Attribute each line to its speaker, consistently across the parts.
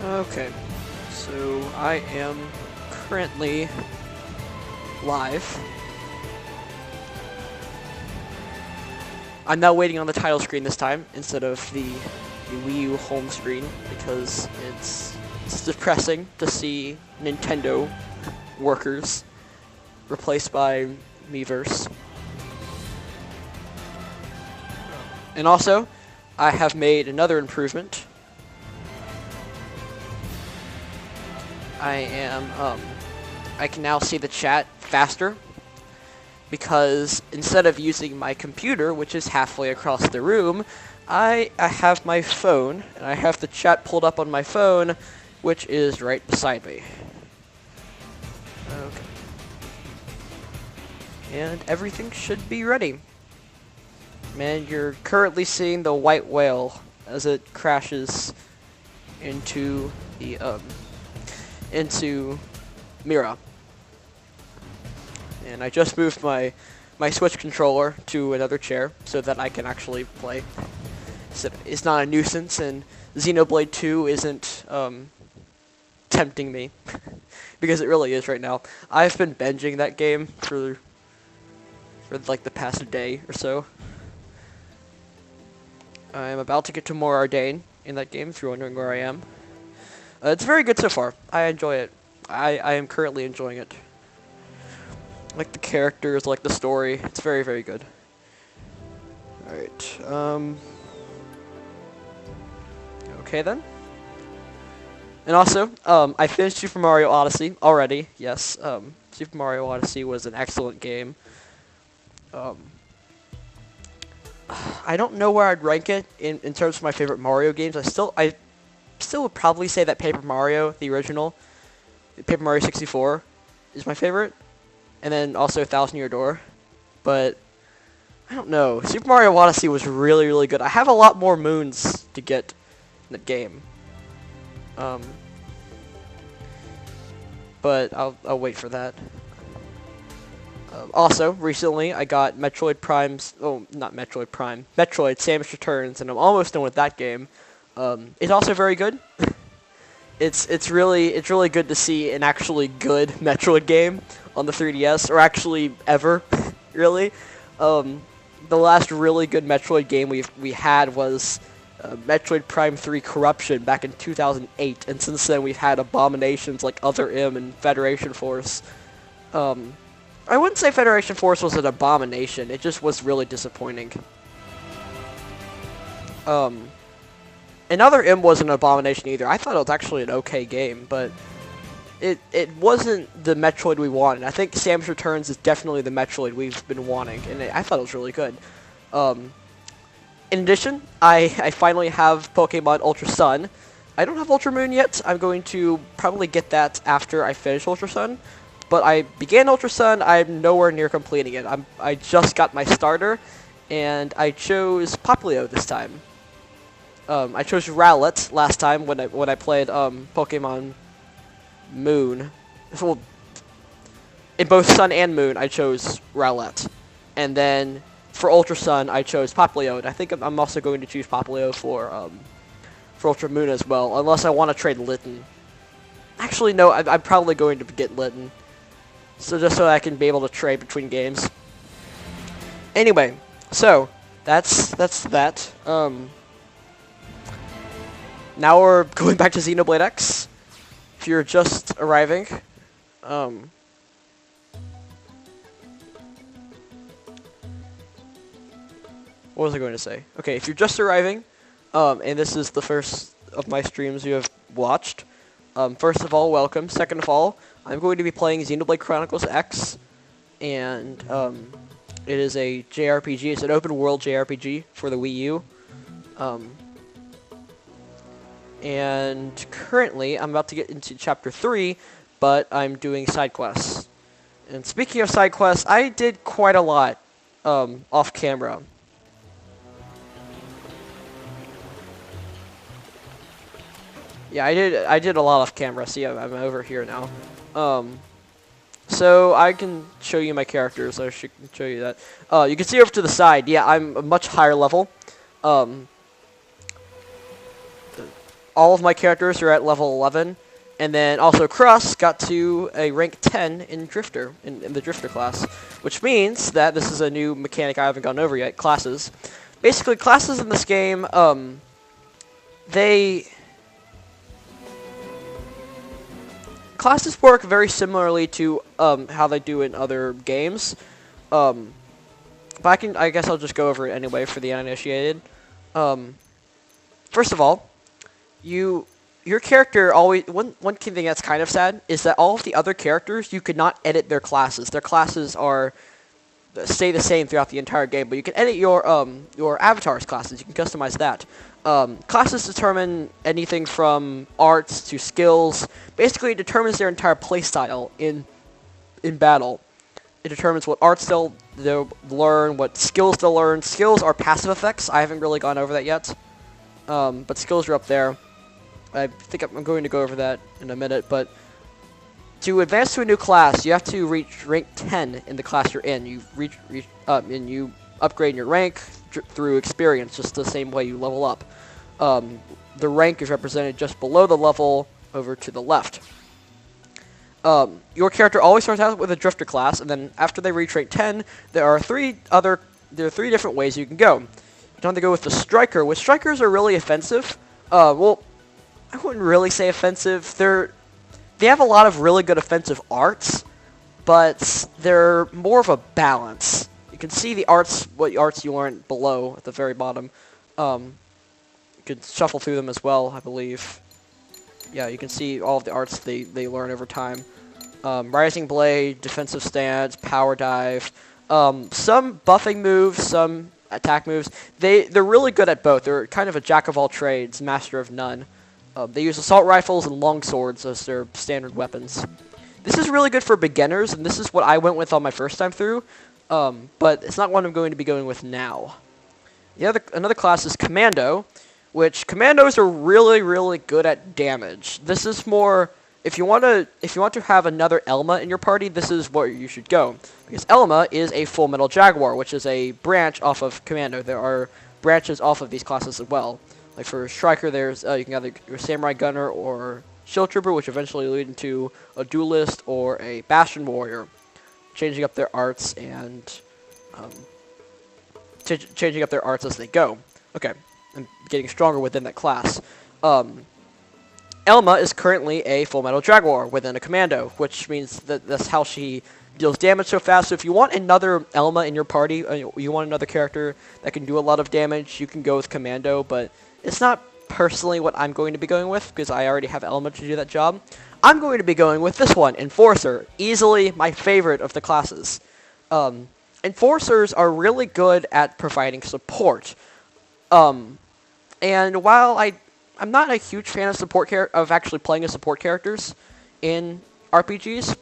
Speaker 1: Okay, so I am currently live. I'm now waiting on the title screen this time instead of the Wii U home screen because it's depressing to see Nintendo workers replaced by Miiverse. And also, I have made another improvement. I can now see the chat faster because instead of using my computer, which is halfway across the room, I have my phone, and I have the chat pulled up on my phone, which is right beside me. Okay. And everything should be ready. Man, you're currently seeing the white whale as it crashes into the, into Mira. And I just moved my Switch controller to another chair so that I can actually play. So it's not a nuisance, and Xenoblade 2 isn't tempting me because it really is right now. I've been binging that game for like the past day or so. I'm about to get to more Ardain in that game if you're wondering where I am. It's very good so far. I enjoy it. I am currently enjoying it. Like the characters, like the story. It's very, very good. Alright, okay then. And also, I finished Super Mario Odyssey already, yes. Super Mario Odyssey was an excellent game. I don't know where I'd rank it in terms of my favorite Mario games. I still would probably say that Paper Mario, the original, Paper Mario 64, is my favorite. And then also Thousand Year Door. But I don't know. Super Mario Odyssey was really, really good. I have a lot more moons to get in the game. But I'll wait for that. Also, recently I got Metroid Prime's, oh, not Metroid Prime, Metroid Samus Returns, and I'm almost done with that game. It's also very good. It's really good to see an actually good Metroid game on the 3DS, or actually ever, really. The last really good Metroid game we had was Metroid Prime 3 Corruption back in 2008, and since then we've had abominations like Other M and Federation Force. I wouldn't say Federation Force was an abomination, it just was really disappointing. And Other M wasn't an abomination either. I thought it was actually an okay game, but it wasn't the Metroid we wanted. I think Samus Returns is definitely the Metroid we've been wanting, and I thought it was really good. In addition, I finally have Pokemon Ultra Sun. I don't have Ultra Moon yet. I'm going to probably get that after I finish Ultra Sun. But I began Ultra Sun. I'm nowhere near completing it. I just got my starter, and I chose Popplio this time. I chose Rowlet last time when I played Pokemon Moon. Well, in both Sun and Moon, I chose Rowlet, and then for Ultra Sun, I chose Popplio. And I think I'm also going to choose Popplio for Ultra Moon as well, unless I want to trade Litten. Actually, no, I'm probably going to get Litten, so just so I can be able to trade between games. Anyway, so that's that. Now we're going back to Xenoblade X. If you're just arriving, what was I going to say? Okay, if you're just arriving, and this is the first of my streams you have watched, first of all, welcome. Second of all, I'm going to be playing Xenoblade Chronicles X, and it is a JRPG. It's an open world JRPG for the Wii U. And currently, I'm about to get into Chapter 3, but I'm doing side quests. And speaking of side quests, I did quite a lot off camera. Yeah, I did a lot off camera. See, I'm over here now. So I can show you my characters. I should show you that. You can see over to the side. Yeah, I'm a much higher level. all of my characters are at level 11. And then also Cross got to a rank 10 in Drifter, in the Drifter class. Which means that this is a new mechanic I haven't gone over yet, classes. Basically, classes in this game, classes work very similarly to how they do in other games. But I guess I'll just go over it anyway for the uninitiated. First of all, your character always one key thing that's kind of sad is that all of the other characters you could not edit their classes. Their classes stay the same throughout the entire game, but you can edit your avatar's classes. You can customize that. Classes determine anything from arts to skills. Basically, it determines their entire playstyle in battle. It determines what arts they'll learn, what skills they'll learn. Skills are passive effects. I haven't really gone over that yet, but skills are up there. I think I'm going to go over that in a minute, but to advance to a new class, you have to reach rank 10 in the class you're in. You and you upgrade your rank through experience, just the same way you level up. The rank is represented just below the level over to the left. Your character always starts out with a Drifter class, and then after they reach rank 10, there are three different ways you can go. You can either go with the Striker, which Strikers are really offensive. Well, I wouldn't really say offensive. They have a lot of really good offensive arts, but they're more of a balance. You can see the arts, what arts you learn below at the very bottom. You can shuffle through them as well, I believe. Yeah, you can see all of the arts they learn over time. Rising Blade, Defensive Stance, Power Dive. Some buffing moves, some attack moves. They're really good at both. They're kind of a jack of all trades, master of none. They use assault rifles and long swords as their standard weapons. This is really good for beginners, and this is what I went with on my first time through, but it's not what I'm going to be going with now. Another class is Commando, which Commandos are really, really good at damage. This is more, if you want to have another Elma in your party, this is where you should go. Because Elma is a Full Metal Jaguar, which is a branch off of Commando. There are branches off of these classes as well. Like for Striker, there's you can either your Samurai Gunner or Shield Trooper, which eventually lead into a Duelist or a Bastion Warrior, changing up their arts and changing up their arts as they go. Okay, and getting stronger within that class. Elma is currently a Full Metal Jaguar within a Commando, which means that that's how she deals damage so fast. So if you want another Elma in your party, you want another character that can do a lot of damage, you can go with Commando, but it's not personally what I'm going to be going with, because I already have Elma to do that job. I'm going to be going with this one, Enforcer. Easily my favorite of the classes. Enforcers are really good at providing support. And while I'm not a huge fan of actually playing as support characters in RPGs,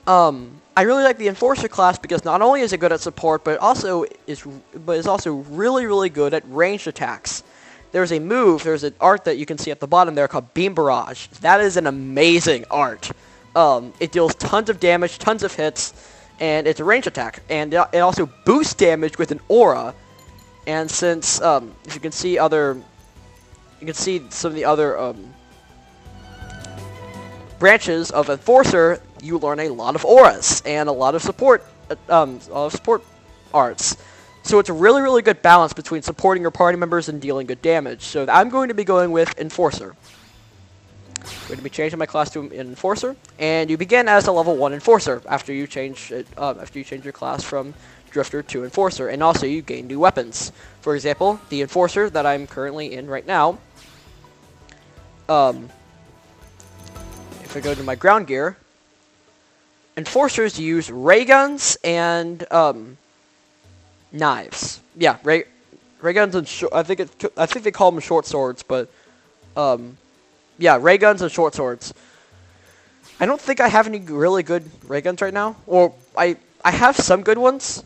Speaker 1: I really like the Enforcer class because not only is it good at support, but is also really, really good at ranged attacks. There's an art that you can see at the bottom there called Beam Barrage. That is an amazing art. It deals tons of damage, tons of hits, and it's a ranged attack. And it also boosts damage with an aura. And since if you can see some of the other branches of Enforcer, you learn a lot of auras and a lot of support arts. So it's a really, really good balance between supporting your party members and dealing good damage. So I'm going to be going with Enforcer. I'm going to be changing my class to an Enforcer, and you begin as a level 1 Enforcer after you change your class from Drifter to Enforcer, and also you gain new weapons. For example, the Enforcer that I'm currently in right now. If I go to my ground gear, Enforcers use ray guns and knives. Yeah, ray guns and I think they call them short swords, but yeah, ray guns and short swords. I don't think I have any really good ray guns right now. Or I have some good ones,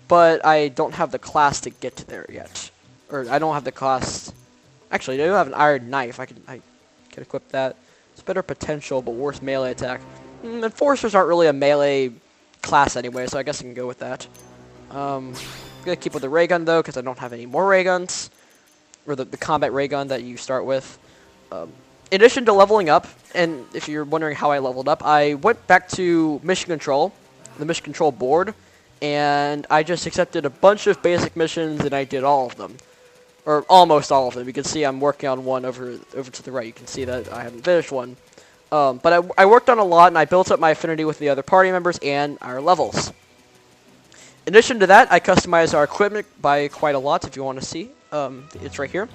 Speaker 1: but I don't have the class to get to there yet. Or I don't have the class. Actually, I do have an iron knife. I can equip that. It's better potential, but worse melee attack. Enforcers aren't really a melee class anyway, so I guess I can go with that. I'm gonna keep with the ray gun though, because I don't have any more ray guns. or the combat ray gun that you start with. In addition to leveling up, and if you're wondering how I leveled up, I went back to mission control, the mission control board, and I just accepted a bunch of basic missions, and I did all of them. Or almost all of them. You can see I'm working on one over to the right. You can see that I haven't finished one. But I worked on a lot, and I built up my affinity with the other party members and our levels. In addition to that, I customized our equipment by quite a lot, if you want to see. It's right here.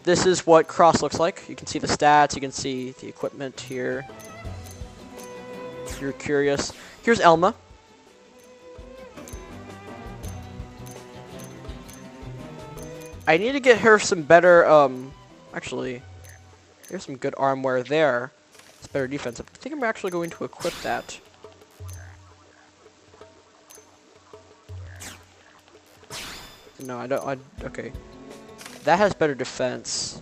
Speaker 1: This is what Cross looks like. You can see the stats, you can see the equipment here. If you're curious. Here's Elma. I need to get her some better, actually, there's some good armware there. It's better defense. I think I'm actually going to equip that. No, I don't, okay. That has better defense.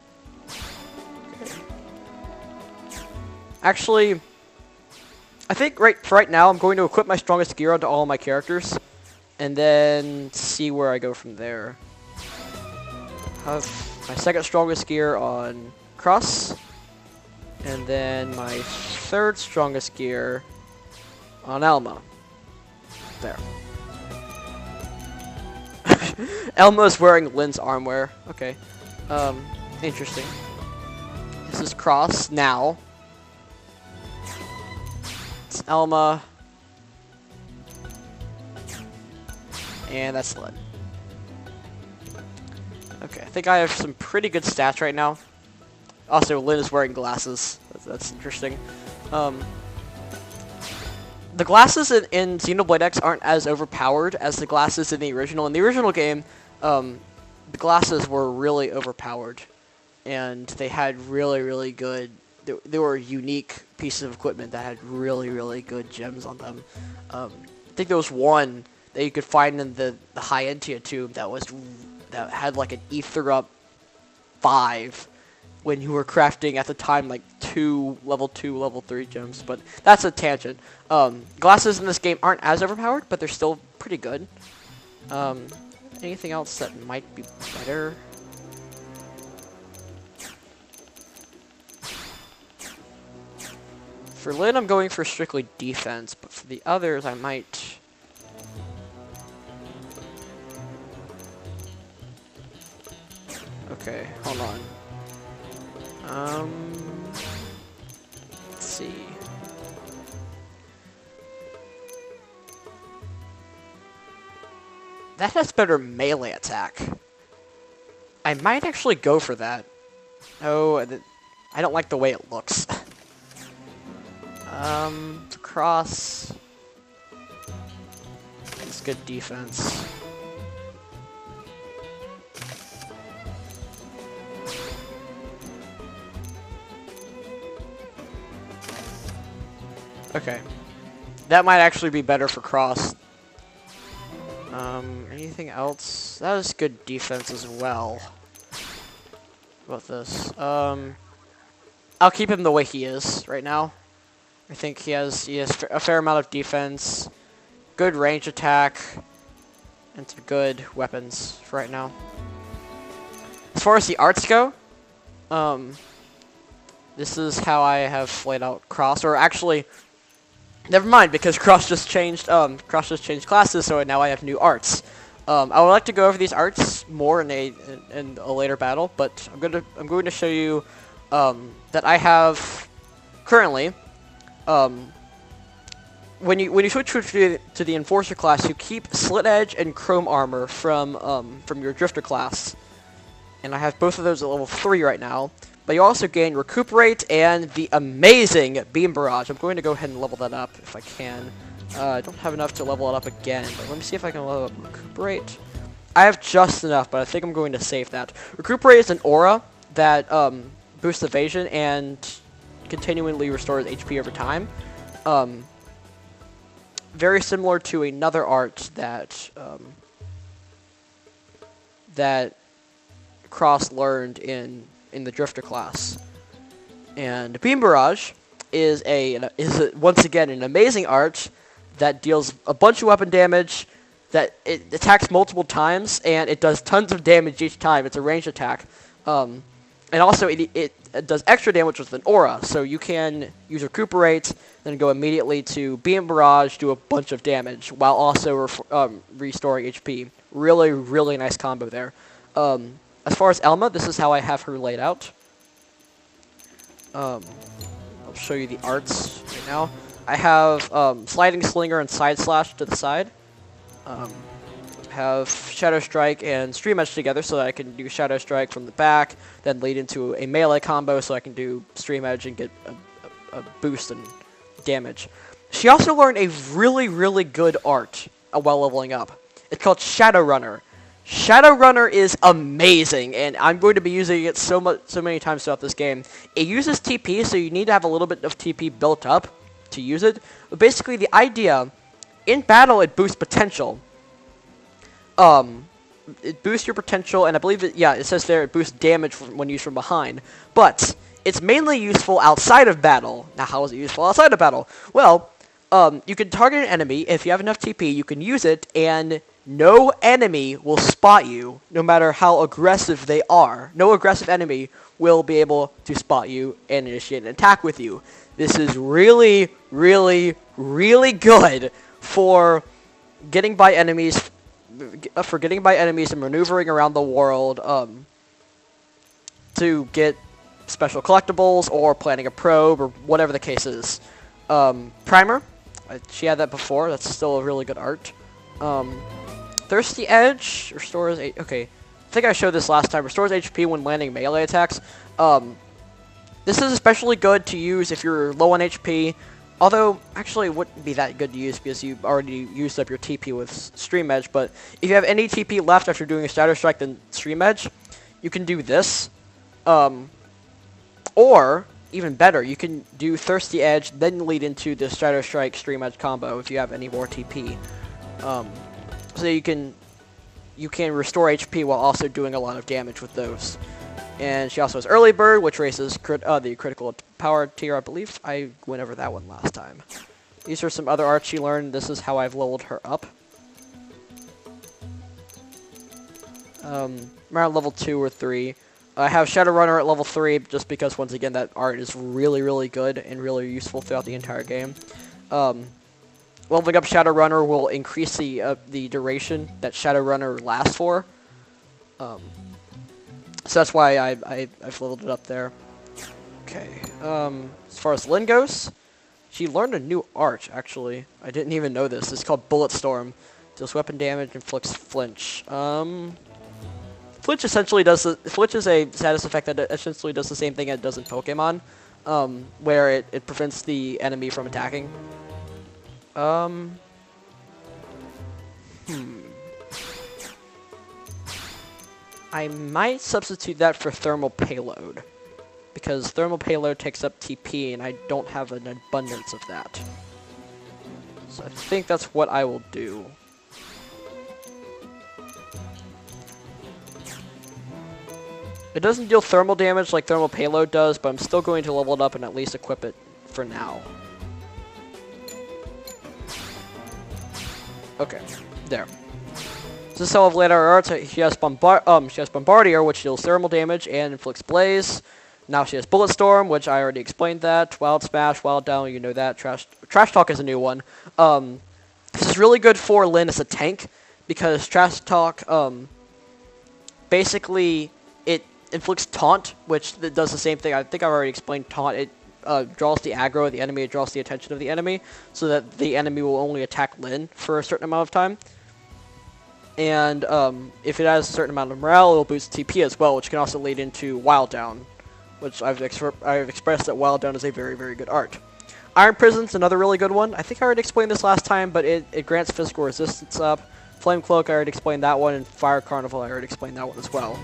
Speaker 1: Okay. Actually, I think right now I'm going to equip my strongest gear onto all of my characters, and then see where I go from there. Have my second strongest gear on Cross, and then my third strongest gear on Elma. There. Elma's wearing Lynn's armware. Okay. Interesting. This is Cross now. It's Elma. And that's Lynn. Okay, I think I have some pretty good stats right now. Also, Lynn is wearing glasses. That's interesting. The glasses in Xenoblade X aren't as overpowered as the glasses in the original. In the original game, the glasses were really overpowered. And they had really good... They were unique pieces of equipment that had really good gems on them. I think there was one that you could find in the high-end TATSU that had like an Ether Up 5 when you were crafting at the time like level 2, level 3 gems, but that's a tangent. Glasses in this game aren't as overpowered, but they're still pretty good. Anything else that might be better? For Lynn, I'm going for strictly defense, but for the others, I might... Okay, hold on. Let's see. That has better melee attack. I might actually go for that. Oh, I don't like the way it looks. Cross. It's good defense. Okay. That might actually be better for Cross. Anything else? That was good defense as well. What about this? I'll keep him the way he is right now. I think he has a fair amount of defense, good range attack, and some good weapons for right now. As far as the arts go, this is how I have laid out Cross, or actually, never mind, because Cross just changed classes, so now I have new arts. I would like to go over these arts more in a later battle, but I'm going to show you that I have currently. When you switch to the Enforcer class, you keep Slit Edge and Chrome Armor from your Drifter class, and I have both of those at level 3 right now. But you also gain Recuperate and the amazing Beam Barrage. I'm going to go ahead and level that up if I can. I don't have enough to level it up again, but let me see if I can level up Recuperate. I have just enough, but I think I'm going to save that. Recuperate is an aura that boosts evasion and continually restores HP over time. Very similar to another art that that Cross learned in the Drifter class. And Beam Barrage is once again an amazing art that deals a bunch of weapon damage, that it attacks multiple times, and it does tons of damage each time. It's a ranged attack. And also, it does extra damage with an aura, so you can use Recuperate, then go immediately to Beam Barrage, do a bunch of damage, while also restoring HP. Really, really nice combo there. As far as Elma, this is how I have her laid out. I'll show you the arts right now. I have Sliding Slinger and Side Slash to the side. Have Shadow Strike and Stream Edge together so that I can do Shadow Strike from the back, then lead into a melee combo so I can do Stream Edge and get a boost in damage. She also learned a really, really good art while leveling up. It's called Shadow Runner. Shadow Runner is amazing, and I'm going to be using it so many times throughout this game. It uses TP, so you need to have a little bit of TP built up to use it. But basically, the idea, in battle, it boosts potential. It boosts your potential, and I believe it says there it boosts damage when used from behind. But it's mainly useful outside of battle. Now, how is it useful outside of battle? Well, you can target an enemy. If you have enough TP, you can use it, and no enemy will spot you, no matter how aggressive they are. No aggressive enemy will be able to spot you and initiate an attack with you. This is really, really, really good for getting by enemies. And maneuvering around the world to get special collectibles or planting a probe or whatever the case is. Primer, she had that before. That's still a really good art. Thirsty Edge restores. Okay, I think I showed this last time. Restores HP when landing melee attacks. This is especially good to use if you're low on HP. Although, actually, it wouldn't be that good to use because you've already used up your TP with Stream Edge. But if you have any TP left after doing a Shadow Strike, then Stream Edge, you can do this. Or, even better, you can do Thirsty Edge, then lead into the Shadow Strike Stream Edge combo if you have any more TP. So you can restore HP while also doing a lot of damage with those. And she also has Early Bird, which raises the critical power tier, I believe. I went over that one last time. These are some other arts she learned. This is how I've leveled her up. Around level 2 or 3. I have Shadowrunner at level 3, just because, once again, that art is really, really good and really useful throughout the entire game. Leveling up Shadowrunner will increase the duration that Shadowrunner lasts for. So that's why I've leveled it up there. Okay. As far as Lyn goes, she learned a new art, actually. I didn't even know this. It's called Bullet Storm. Deals weapon damage, inflicts flinch. Flinch essentially does flinch is a status effect that essentially does the same thing it does in Pokemon, where it prevents the enemy from attacking. I might substitute that for Thermal Payload, because Thermal Payload takes up TP, and I don't have an abundance of that. So I think that's what I will do. It doesn't deal thermal damage like Thermal Payload does, but I'm still going to level it up and at least equip it for now. Okay, there. This is how I've laid out our arts. She has Bombardier, which deals thermal damage and inflicts blaze. Now she has Bullet Storm, which I already explained that. Wild Smash, Wild Down, you know that. Trash Talk is a new one. This is really good for Lyn as a tank, because Trash Talk, basically, it inflicts Taunt, which does the same thing. I think I've already explained Taunt. It draws the aggro of the enemy, it draws the attention of the enemy, so that the enemy will only attack Lyn for a certain amount of time. And if it has a certain amount of morale, it'll boost TP as well, which can also lead into Wild Down, which I've expressed that Wild Down is a very, very good art. Iron Prison's another really good one. I think I already explained this last time, but it grants physical resistance up. Flame Cloak, I already explained that one, and Fire Carnival, I already explained that one as well.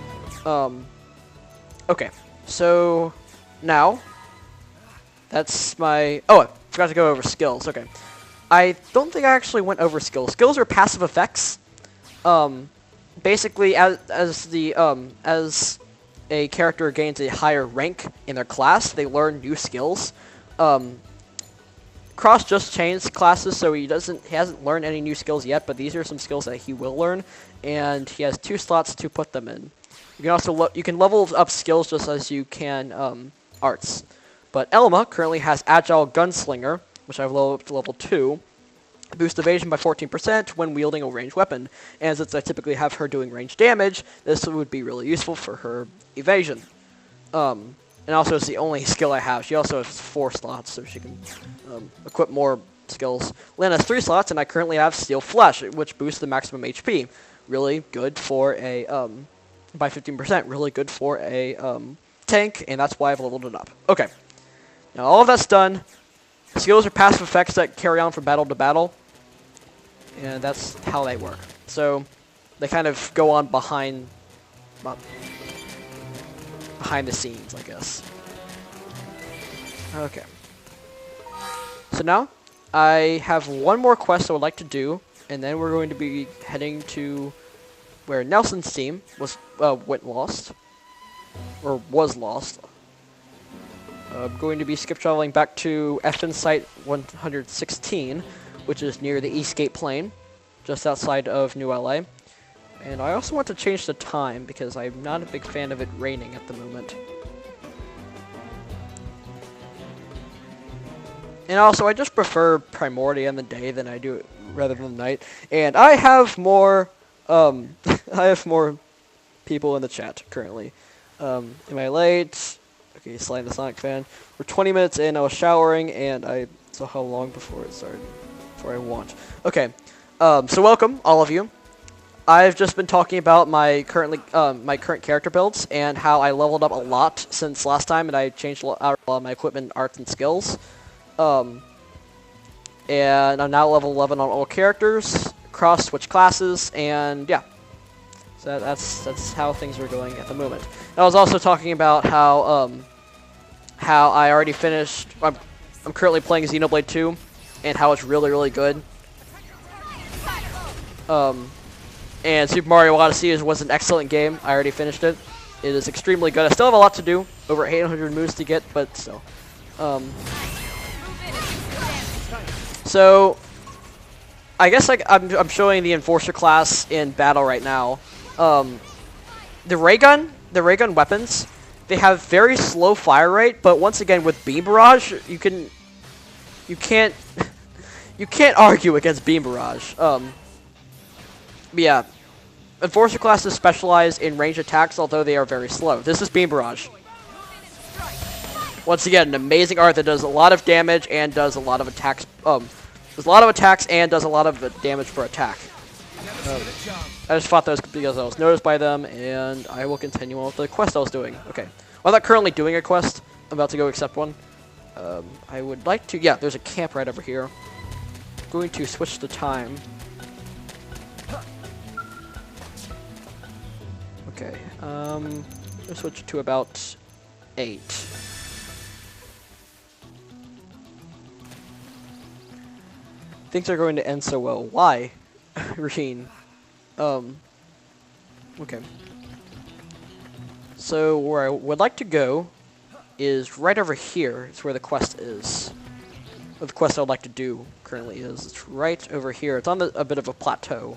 Speaker 1: Okay, so now, that's my... Oh, I forgot to go over skills, okay. I don't think I actually went over skills. Skills are passive effects. Basically, as a character gains a higher rank in their class, they learn new skills. Cross just changed classes, so he hasn't learned any new skills yet, but these are some skills that he will learn, and he has 2 slots to put them in. You can also you can level up skills just as you can arts. But Elma currently has Agile Gunslinger, which I've leveled up to level 2. Boost evasion by 14% when wielding a ranged weapon. And since I typically have her doing ranged damage, this would be really useful for her evasion. And also it's the only skill I have. She also has 4 slots, so she can equip more skills. Lynn has 3 slots, and I currently have Steel Flesh, which boosts the maximum HP. Really good for a, by 15%, really good for a tank, and that's why I've leveled it up. Okay. Now all of that's done. Skills are passive effects that carry on from battle to battle, and that's how they work. So they kind of go on behind the scenes, I guess. Okay. So now I have one more quest I would like to do, and then we're going to be heading to where Nelson's team went lost, or was lost. I'm going to be skip traveling back to FN Site 116, which is near the Eastgate Plain, just outside of New LA. And I also want to change the time, because I'm not a big fan of it raining at the moment. And also, I just prefer Primordia in the day than I do it rather than the night. And I have more, I have more people in the chat currently. Am I late? Okay, sliding the Sonic fan. We're 20 minutes in, I was showering, and I saw how long before it started, before I want. Okay, so welcome, all of you. I've just been talking about my current character builds, and how I leveled up a lot since last time, and I changed a lot of my equipment, arts, and skills. And I'm now level 11 on all characters, cross-switch classes, and yeah. So that's how things are going at the moment. And I was also talking about how I already finished. I'm currently playing Xenoblade 2, and how it's really good. And Super Mario Odyssey was an excellent game. I already finished it. It is extremely good. I still have a lot to do, over 800 moves to get, but still. So I guess I'm showing the Enforcer class in battle right now. The ray gun weapons, they have very slow fire rate, but once again with Beam Barrage, you can't argue against Beam Barrage. But yeah, Enforcer classes specialize in range attacks, although they are very slow. This is Beam Barrage. Once again, an amazing art that does a lot of damage and does a lot of attacks. Does a lot of attacks and does a lot of damage per attack. I just fought those because I was noticed by them, and I will continue on with the quest I was doing. Okay. Well, I'm not currently doing a quest. I'm about to go accept one. I would like to... Yeah, there's a camp right over here. I'm going to switch the time. Okay. I'll switch to about 8. Things are going to end so well. Why? Rasheen. Okay. So where I would like to go is right over here. It's where the quest is. Or the quest I would like to do currently is. It's right over here. It's on a bit of a plateau.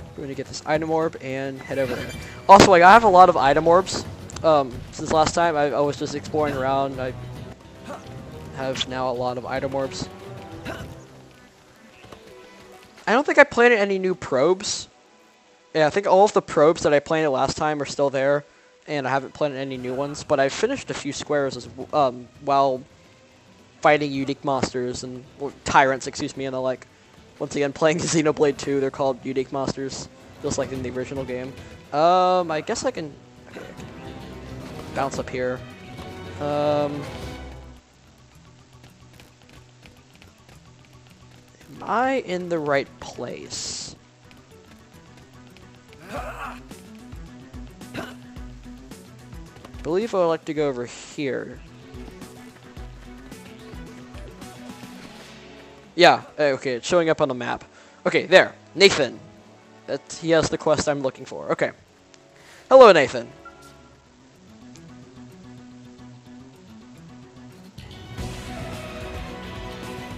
Speaker 1: I'm going to get this item orb and head over there. Also, like, I have a lot of item orbs. Since last time, I was just exploring around. I have now a lot of item orbs. I don't think I planted any new probes. Yeah, I think all of the probes that I planted last time are still there, and I haven't planted any new ones. But I finished a few squares as while fighting unique monsters and tyrants, excuse me, and the like. Once again, playing Xenoblade 2, they're called unique monsters, just like in the original game. I guess I can, okay, I can bounce up here. Am I in the right place? I believe I would like to go over here. Yeah, okay, it's showing up on the map. Okay, there, Nathan. He has the quest I'm looking for. Okay. Hello, Nathan.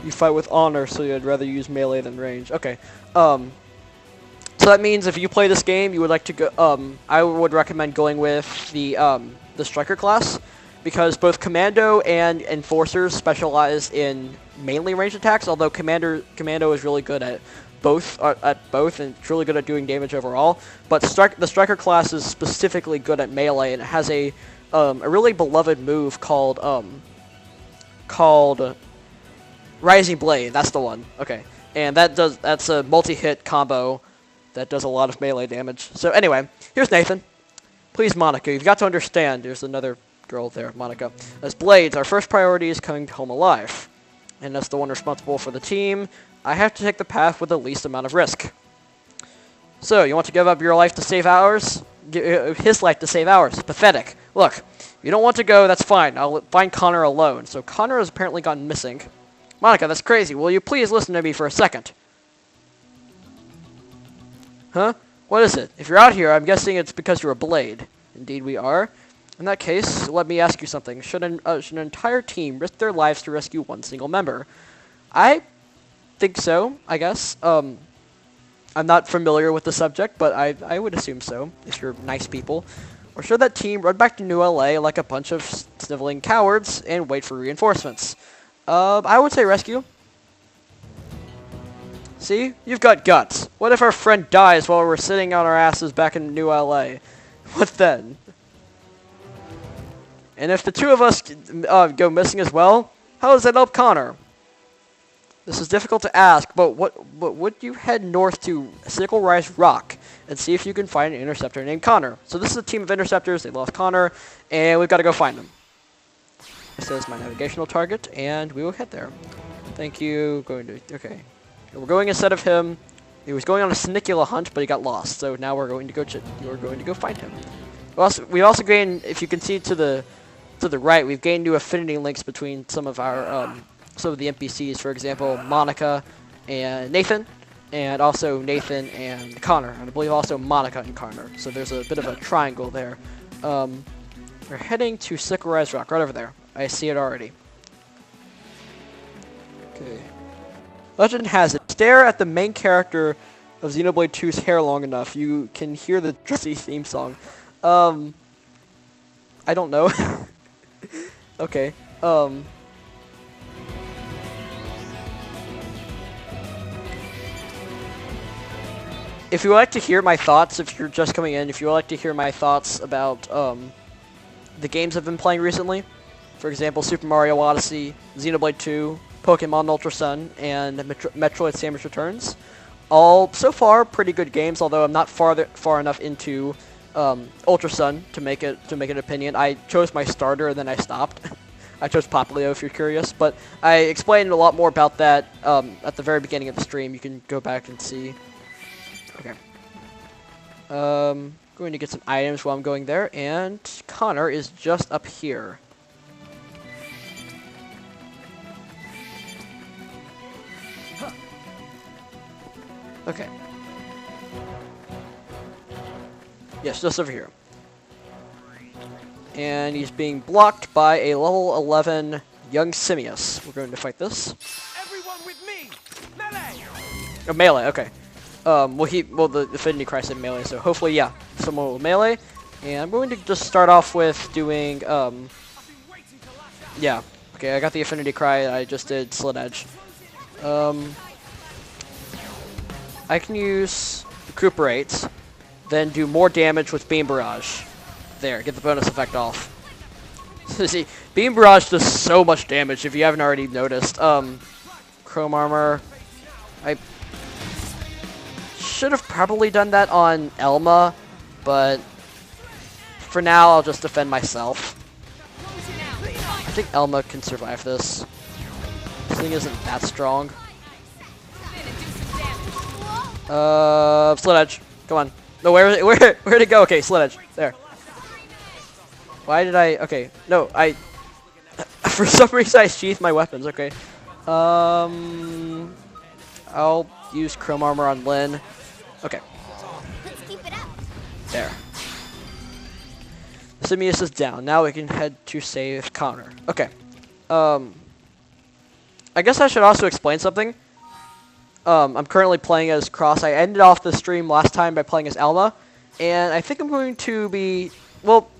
Speaker 1: You fight with honor, so you'd rather use melee than range. Okay. So that means if you play this game, you would like to go. I would recommend going with the striker class, because both commando and enforcers specialize in mainly ranged attacks. Although commando is really good at both, and it's really good at doing damage overall. But the striker class is specifically good at melee, and it has a really beloved move called Rising Blade. That's the one. Okay, and that's a multi-hit combo that does a lot of melee damage. So anyway, here's Nathan. Please, Monica, you've got to understand. There's another girl there, Monica. As Blades, our first priority is coming home alive, and as the one responsible for the team, I have to take the path with the least amount of risk. So, you want to give up your life to save ours? His life to save ours. Pathetic. Look, if you don't want to go, that's fine. I'll find Connor alone. So Connor has apparently gone missing. Monica, that's crazy. Will you please listen to me for a second? Huh? What is it? If you're out here, I'm guessing it's because you're a Blade. Indeed we are. In that case, let me ask you something. Should an entire team risk their lives to rescue one single member? I think so, I guess. I'm not familiar with the subject, but I would assume so, if you're nice people. Or should that team run back to New LA like a bunch of sniveling cowards and wait for reinforcements? I would say rescue. See? You've got guts. What if our friend dies while we're sitting on our asses back in New LA? What then? And if the two of us go missing as well, how does that help Connor? This is difficult to ask, but would you head north to Sickle Rise Rock and see if you can find an interceptor named Connor? So this is a team of interceptors. They lost Connor, and we've got to go find them. This is my navigational target, and we will head there. Thank you. Okay. We're going instead of him. He was going on a Snicula hunt, but he got lost. So now we're going to go find him. We also gained, if you can see to the right, we've gained new affinity links between some of our some of the NPCs. For example, Monica and Nathan, and also Nathan and Connor, and I believe also Monica and Connor. So there's a bit of a triangle there. We're heading to Sickle Rise Rock, right over there. I see it already. Okay. Legend has it. Stare at the main character of Xenoblade 2's hair long enough, you can hear the dressy theme song. I don't know. Okay. If you would like to hear my thoughts, if you're just coming in, if you would like to hear my thoughts about the games I've been playing recently, for example, Super Mario Odyssey, Xenoblade 2, Pokemon Ultra Sun, and Metroid Samus Returns, all so far pretty good games. Although I'm not far enough into Ultra Sun to make an opinion. I chose my starter and then I stopped. I chose Popplio if you're curious, but I explained a lot more about that at the very beginning of the stream. You can go back and see. Okay. Going to get some items while I'm going there, and Connor is just up here. Okay. Yes, just over here. And he's being blocked by a level 11 young Simius. We're going to fight this.
Speaker 2: Everyone with me! Melee!
Speaker 1: Oh, melee, okay. The Affinity Cry said melee, so hopefully, yeah, someone will melee. And I'm going to just start off with doing, yeah. Okay, I got the Affinity Cry, I just did Slit Edge. I can use Recuperate, then do more damage with Beam Barrage. There, get the bonus effect off. See, Beam Barrage does so much damage if you haven't already noticed. Chrome Armor. I should have probably done that on Elma, but for now I'll just defend myself. I think Elma can survive this. This thing isn't that strong. Slit Edge. Come on. No, where'd it go? Okay, Slit Edge. There. Why did I... Okay. No, for some reason I sheathed my weapons. Okay. I'll use Chrome Armor on Lynn. Okay. There. Simius is down. Now we can head to save Connor. Okay. I I guess I should also explain something. I'm currently playing as Cross. I ended off the stream last time by playing as Alma, and I think I'm going to be, well,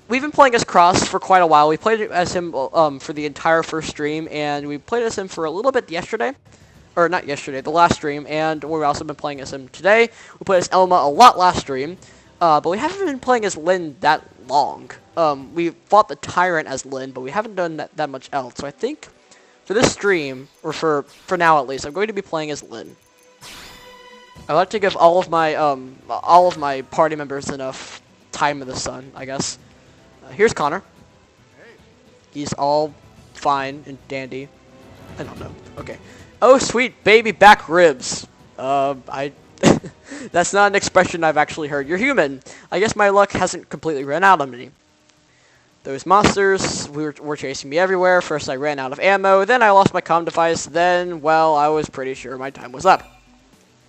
Speaker 1: we've been playing as Cross for quite a while. We played as him for the entire first stream, and we played as him for a little bit yesterday. Or not yesterday, the last stream, and we've also been playing as him today. We played as Elma a lot last stream, but we haven't been playing as Lyn that long. We fought the Tyrant as Lyn, but we haven't done that much else. So I think for this stream, or for now at least, I'm going to be playing as Lyn. I like to give all of my party members enough time in the sun, I guess. Here's Connor. He's all fine and dandy. I don't know. Okay. Oh, sweet baby back ribs. That's not an expression I've actually heard. You're human. I guess my luck hasn't completely run out on me. Those monsters were chasing me everywhere. First I ran out of ammo, then I lost my comm device, then, well, I was pretty sure my time was up.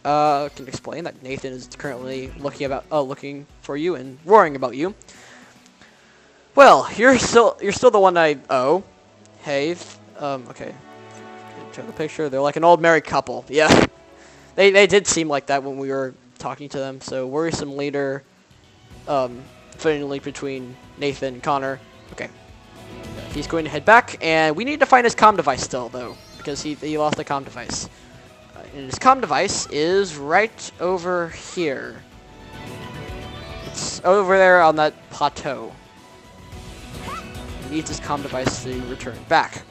Speaker 1: Can explain that Nathan is currently looking for you and worrying about you. Well, you're still the one I owe. Hey, okay. Show the picture. They're like an old married couple. Yeah, they did seem like that when we were talking to them. So worrisome leader, fitting link between Nathan and Connor. Okay, he's going to head back, and we need to find his comm device still though, because he lost the comm device. And his comm device is right over here. It's over there on that plateau. He needs his comm device to return back.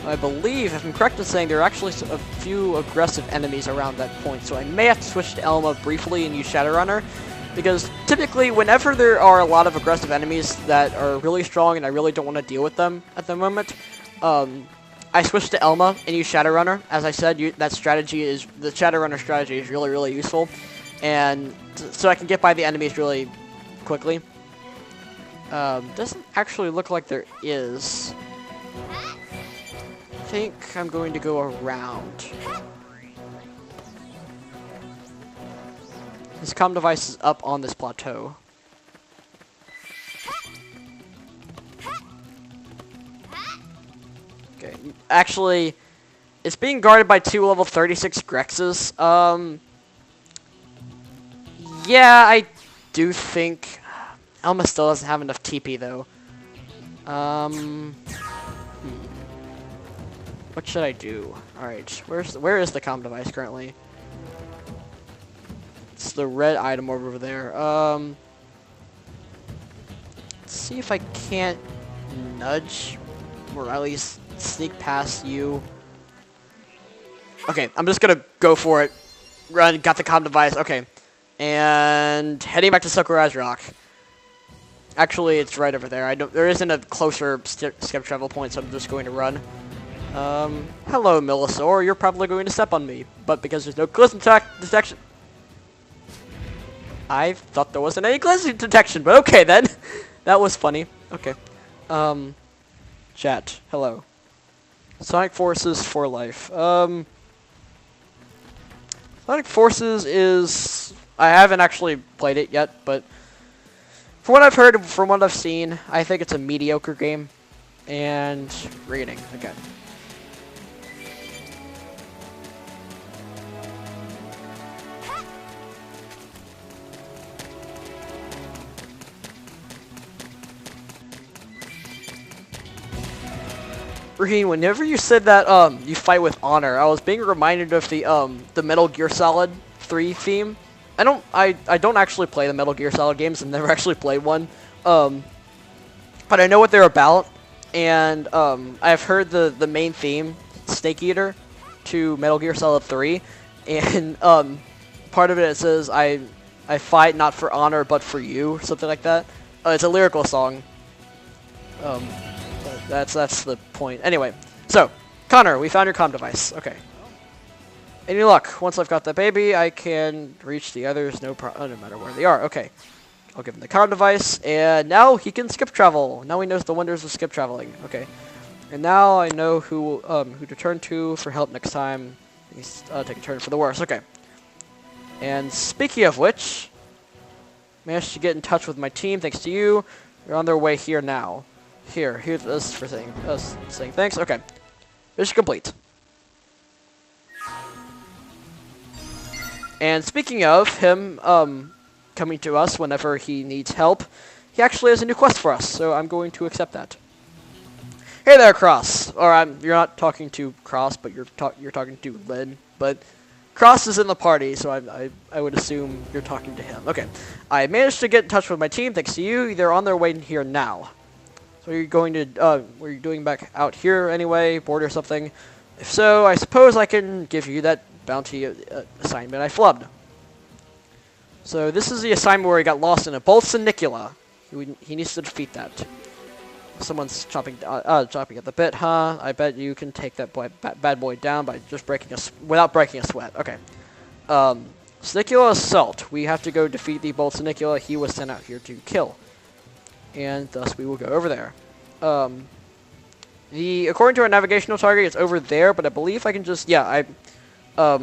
Speaker 1: I believe, if I'm correct in saying, there are actually a few aggressive enemies around that point, so I may have to switch to Elma briefly and use Shadowrunner, because typically whenever there are a lot of aggressive enemies that are really strong and I really don't want to deal with them at the moment, I switch to Elma and use Shadowrunner. As I said, the Shadowrunner strategy is really, really useful, and so I can get by the enemies really quickly. Doesn't actually look like there is. I think I'm going to go around. This comm device is up on this plateau. Okay, actually, it's being guarded by 2 level 36 Grexes. Yeah, I do think Elma still doesn't have enough TP though. What should I do? Alright, where is the comm device currently? It's the red item over there. Let's see if I can't nudge, or at least sneak past you. Okay, I'm just gonna go for it. Run, got the comm device, okay. And heading back to Sakurai Rock. Actually, it's right over there. There isn't a closer skip travel point, so I'm just going to run. Hello, Millisaur. You're probably going to step on me, but because there's no collision detection... I thought there wasn't any collision detection, but okay then. That was funny. Okay. Chat. Hello. Sonic Forces for life. Sonic Forces is... I haven't actually played it yet, but from what I've heard, from what I've seen, I think it's a mediocre game. And reading again. Raheem, whenever you said that you fight with honor, I was being reminded of the Metal Gear Solid 3 theme. I don't actually play the Metal Gear Solid games. I've never actually played one. But I know what they're about, and I've heard the main theme, Snake Eater, to Metal Gear Solid 3, and part of it says I fight not for honor but for you, or something like that. It's a lyrical song. That's the point. Anyway, so Connor, we found your comm device. Okay. Any luck? Once I've got the baby, I can reach the others. No matter where they are. Okay. I'll give him the comm device, and now he can skip travel. Now he knows the wonders of skip traveling. Okay. And now I know who to turn to for help next time. He's take a turn for the worse. Okay. And speaking of which, managed to get in touch with my team thanks to you. They're on their way here now. Here's this for saying thanks. Okay. Mission complete. And speaking of him coming to us whenever he needs help, he actually has a new quest for us, so I'm going to accept that. Hey there, Cross. Or you're not talking to Cross, but you're talking to Lynn. But Cross is in the party, so I would assume you're talking to him. Okay. I managed to get in touch with my team thanks to you. They're on their way here now. So you're going to what are you doing back out here anyway? Bored or something? If so, I suppose I can give you that bounty assignment I flubbed. So this is the assignment where he got lost in a Bolsonicula. He needs to defeat that. Someone's chopping at the bit, huh? I bet you can take that bad boy down by just without breaking a sweat. Okay. Sonicula Assault. We have to go defeat the Bolsonicula he was sent out here to kill. And thus we will go over there. According to our navigational target, it's over there, but I believe I can just off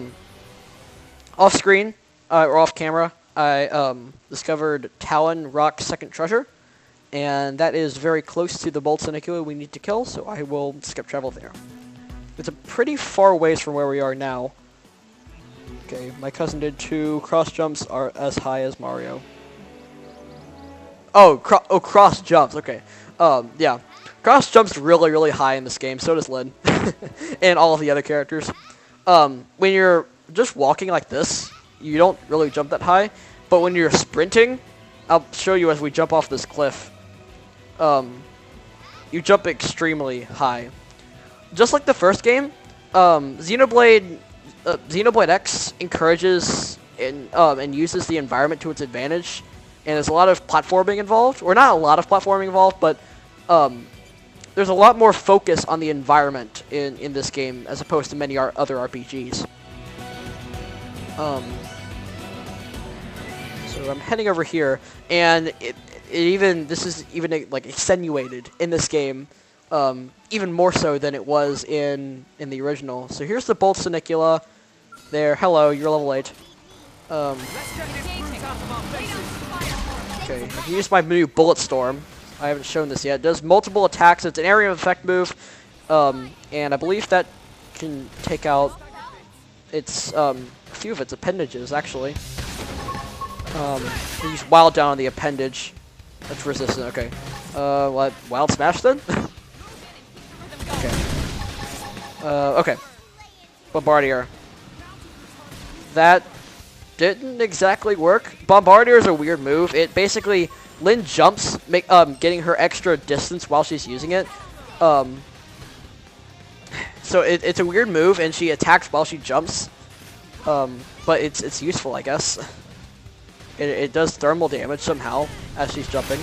Speaker 1: screen or off camera, I discovered Talon Rock's second treasure, and that is very close to the Bolsonicula we need to kill, so I will skip travel there. It's a pretty far ways from where we are now. Okay, my cousin did too. Cross jumps are as high as Mario. Oh, cross jumps. Okay. Yeah. Cross jumps really, really high in this game. So does Lynn. And all of the other characters. When you're just walking like this, you don't really jump that high. But when you're sprinting, I'll show you as we jump off this cliff. You jump extremely high. Just like the first game, Xenoblade X encourages and uses the environment to its advantage. And there's a lot of platforming involved. Or not a lot of platforming involved, but there's a lot more focus on the environment in this game as opposed to many other RPGs. So I'm heading over here, and this is even like extenuated in this game, even more so than it was in the original. So here's the Bolsonicula. There, hello, you're level 8. Okay, I can use my new Bullet Storm. I haven't shown this yet. It does multiple attacks. It's an area of effect move, and I believe that can take out its a few of its appendages actually. Use Wild Down on the appendage. That's resistant. Okay. What? Wild Smash then? Okay. Okay. Bombardier. That didn't exactly work. Bombardier is a weird move. It basically Lynn jumps, getting her extra distance while she's using it. So it's a weird move, and she attacks while she jumps. But it's useful, I guess. It does thermal damage somehow as she's jumping.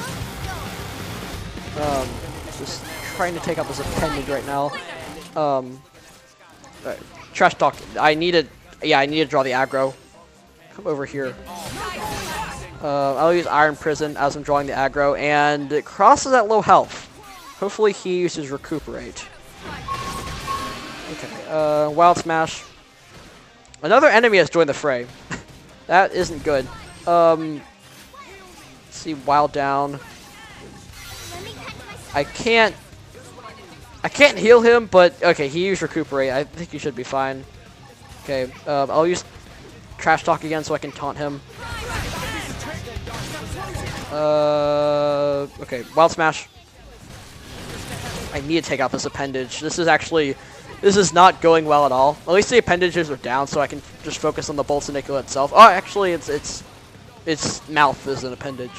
Speaker 1: Just trying to take out this appendage right now. Trash talk. I need to draw the aggro. Come over here. I'll use Iron Prison as I'm drawing the aggro, and Cross is at low health. Hopefully he uses Recuperate. Okay, Wild Smash. Another enemy has joined the fray. That isn't good. Let's see, Wild Down. I can't heal him, but okay, he used Recuperate. I think he should be fine. Okay, I'll use Trash Talk again so I can taunt him. Okay, Wild Smash. I need to take out this appendage. This is not going well at all. At least the appendages are down, so I can just focus on the Bolsonicula itself. Oh, actually, its mouth is an appendage.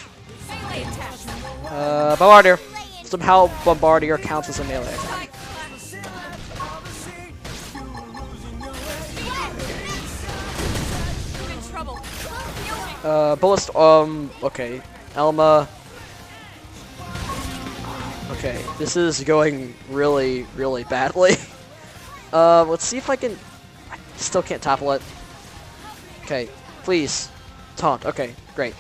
Speaker 1: Bombardier. Somehow, Bombardier counts as a melee attack. Bullets. Okay. Elma. Okay, this is going really, really badly. Let's see if I can. I still can't topple it. Okay, please. Taunt. Okay, great.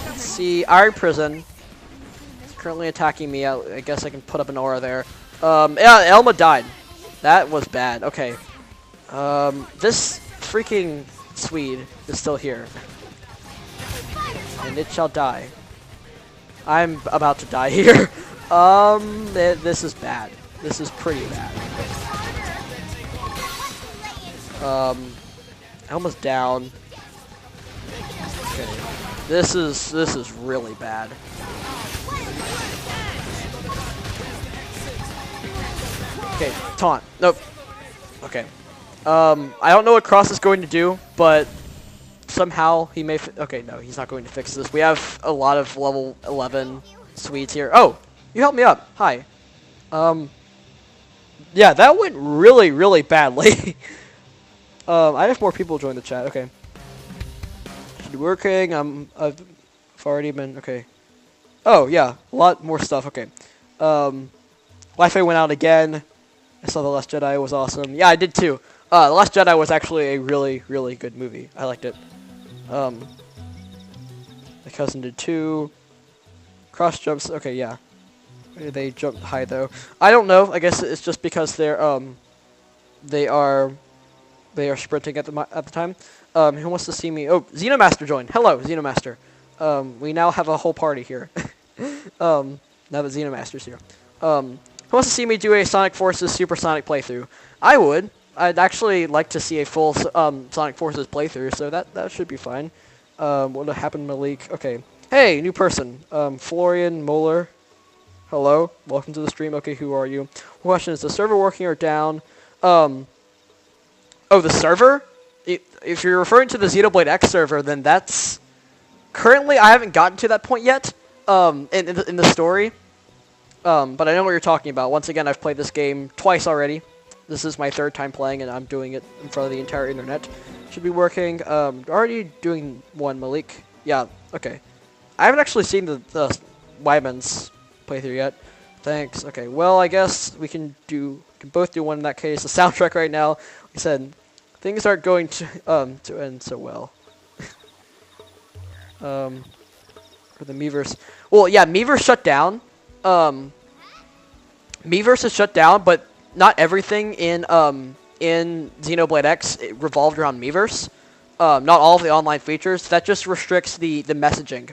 Speaker 1: Let's see, Iron Prison. It's currently attacking me. I guess I can put up an aura there. Yeah, Elma died. That was bad. Okay. This freaking Swede is still here. And and it shall die. I'm about to die here. This is bad. This is pretty bad. Almost down. Okay. This is really bad. Okay, taunt. Nope. Okay. I don't know what Cross is going to do, but somehow he may. Okay, no, he's not going to fix this. We have a lot of level 11 Swedes here. Oh, you helped me up. Hi. Yeah, that went really, really badly. I have more people join the chat. Okay. Should be working. I've already been. Okay. Oh yeah, a lot more stuff. Okay. Wi-Fi went out again. I saw The Last Jedi. It was awesome. Yeah, I did too. The Last Jedi was actually a really, really good movie. I liked it. My cousin did too. Cross jumps. Okay, yeah. They jumped high though. I don't know. I guess it's just because they are sprinting at the time. Who wants to see me? Oh, Xenomaster joined. Hello, Xenomaster. We now have a whole party here. Now that Xenomaster's here. Who wants to see me do a Sonic Forces Supersonic playthrough? I would. I'd actually like to see a full Sonic Forces playthrough, so that should be fine. What happened, Malik? Okay. Hey, new person. Florian Moeller. Hello. Welcome to the stream. Okay, who are you? Question, is the server working or down? Oh, the server? If you're referring to the Xenoblade X server, then that's... Currently, I haven't gotten to that point yet, in the story. But I know what you're talking about. Once again, I've played this game twice already. This is my third time playing, and I'm doing it in front of the entire internet. Should be working. Already doing one, Malik. Yeah, okay. I haven't actually seen the Wyman's playthrough yet. Thanks. Okay, well, I guess we can both do one in that case. The soundtrack right now, like I said, things aren't going to end so well. For the Miiverse. Well, yeah, Miiverse shut down. Miiverse is shut down, but not everything in Xenoblade X revolved around Miiverse. Not all of the online features. That just restricts the messaging.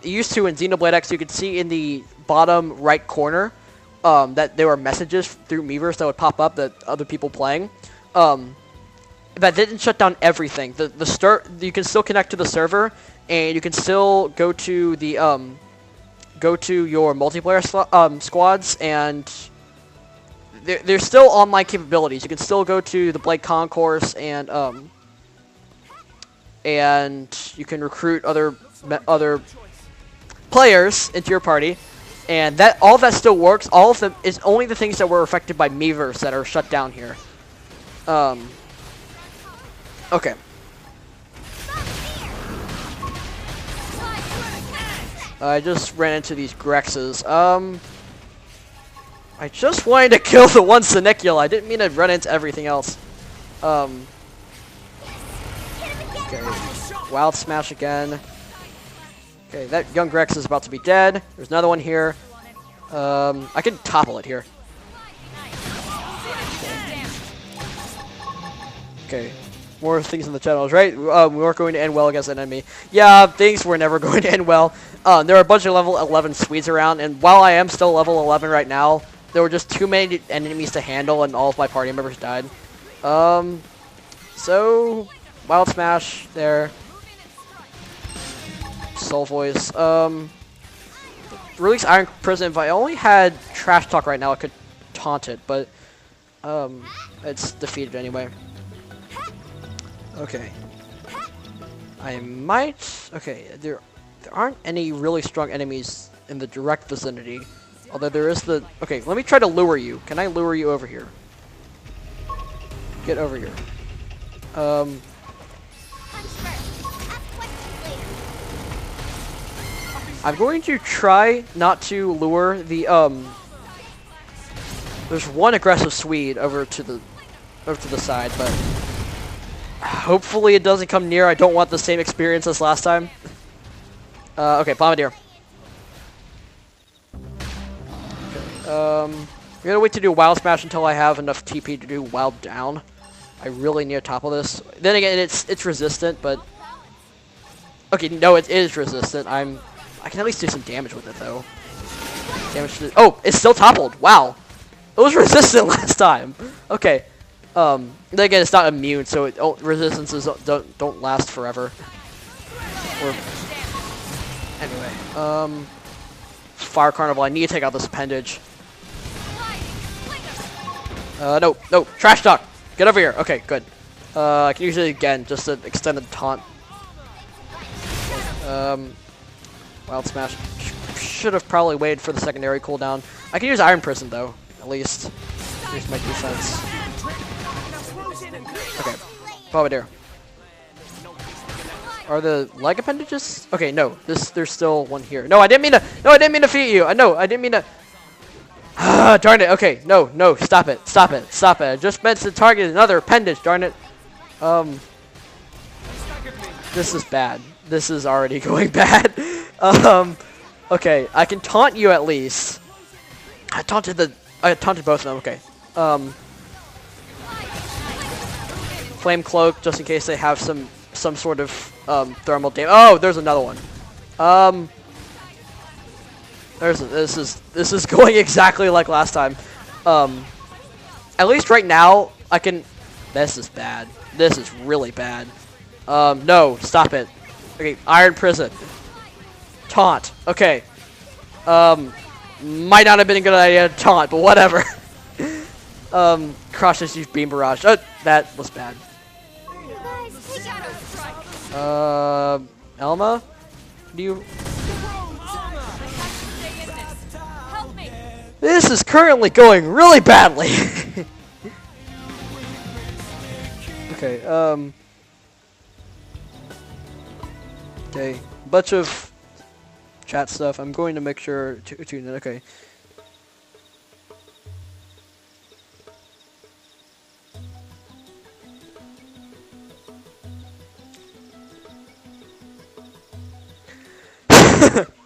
Speaker 1: Used to in Xenoblade X, you could see in the bottom right corner that there were messages through Miiverse that would pop up that other people playing. That didn't shut down everything. You can still connect to the server, and you can still go to the go to your multiplayer squads, and there's still online capabilities. You can still go to the Blade Concourse, and you can recruit other players into your party, and all that still works. All of them is only the things that were affected by Miiverse that are shut down here. Okay. I just ran into these Grexes. I just wanted to kill the one Senicula. I didn't mean to run into everything else. Okay. Wild Smash again. Okay, that young Grex is about to be dead. There's another one here. I can topple it here. Okay. More things in the channels, right? We weren't going to end well against an enemy. Yeah, things were never going to end well. There are a bunch of level 11 Swedes around, and while I am still level 11 right now, there were just too many enemies to handle, and all of my party members died. So, Wild Smash there. Soul Voice. Release Iron Prison. If I only had Trash Talk right now, I could taunt it, but it's defeated anyway. Okay. I might... Okay, there aren't any really strong enemies in the direct vicinity. Although there is the... Okay, let me try to lure you. Can I lure you over here? Get over here. I'm going to try not to lure the... There's one aggressive Swede over to the side, but... Hopefully it doesn't come near. I don't want the same experience as last time. Okay, Bombardier. Okay, I'm gonna wait to do Wild Smash until I have enough TP to do Wild Down. I really need to topple this. Then again, it's resistant, but Okay, no, it is resistant. I can at least do some damage with it though. Damage to, oh, it's still toppled. Wow. It was resistant last time. Okay. Then again, it's not immune, so resistances don't last forever. Or anyway, Fire Carnival. I need to take out this appendage. No, Trash Talk. Get over here. Okay, good. I can use it again just to extend the taunt. Wild Smash. Should have probably waited for the secondary cooldown. I can use Iron Prison though, at least. Here's my defense. Okay, probably there. Are the leg appendages? Okay, no. There's still one here. No, I didn't mean to. No, I didn't mean to defeat you. No, I didn't mean to. Darn it. Okay, no. Stop it. I just meant to target another appendage. Darn it. This is bad. This is already going bad. Okay, I can taunt you at least. I taunted both of them. Okay. Flame Cloak, just in case they have some sort of thermal damage. Oh, there's another one. This is going exactly like last time. At least right now I can. This is bad. This is really bad. No, stop it. Okay, Iron Prison. Taunt. Okay. Might not have been a good idea to taunt, but whatever. Crush this Beam Barrage. Oh, that was bad. Elma? Do you... This is currently going really badly. Okay, okay, bunch of chat stuff. I'm going to make sure to tune in. Okay.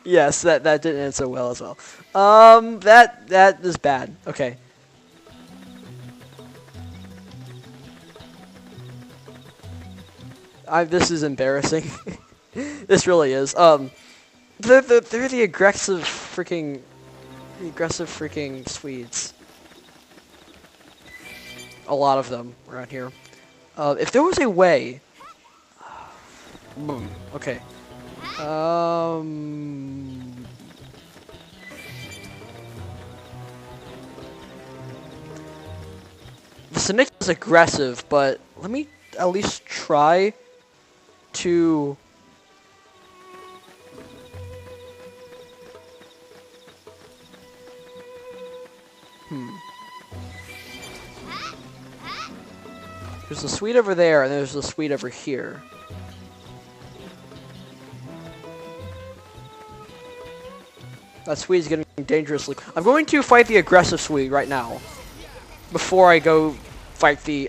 Speaker 1: Yes, that didn't end so well as well. That is bad. Okay. This is embarrassing. This really is. They're the aggressive freaking Swedes. A lot of them around here. If there was a way. Okay. The Sonic is aggressive, but let me at least try to. There's a Swede over there, and there's a Swede over here. That Swede's getting dangerously. I'm going to fight the aggressive Swede right now, before I go fight the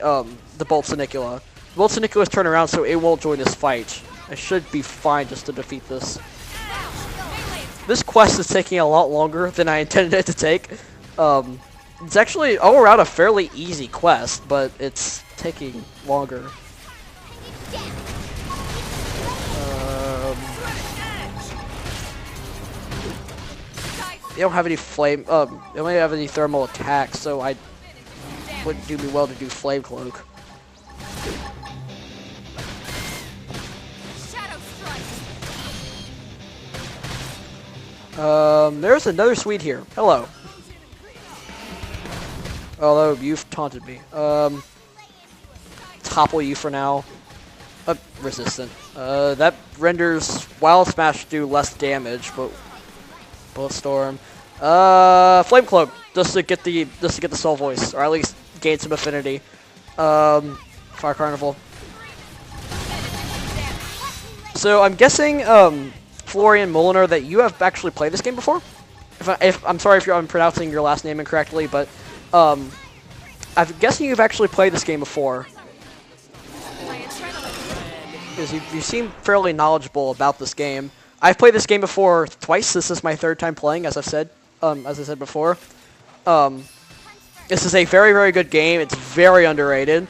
Speaker 1: Bolt Sonicula. Bolt Sonicula's turn around, so it won't join this fight. I should be fine just to defeat this. This quest is taking a lot longer than I intended it to take. It's actually all around a fairly easy quest, but it's taking longer. They don't have any flame. They don't have any thermal attacks, so I wouldn't do me well to do Flame Cloak. There's another Swede here. Hello. Although you've taunted me. Topple you for now. Resistant. That renders Wild Smash do less damage, but Bullet Storm. Flame Cloak, just to get the Soul Voice, or at least gain some affinity. Fire Carnival. So I'm guessing, Florian Moliner, that you have actually played this game before. I'm sorry if I'm pronouncing your last name incorrectly, but I'm guessing you've actually played this game before. Because you seem fairly knowledgeable about this game. I've played this game before twice. This is my third time playing, as I said before. This is a very, very good game. It's very underrated.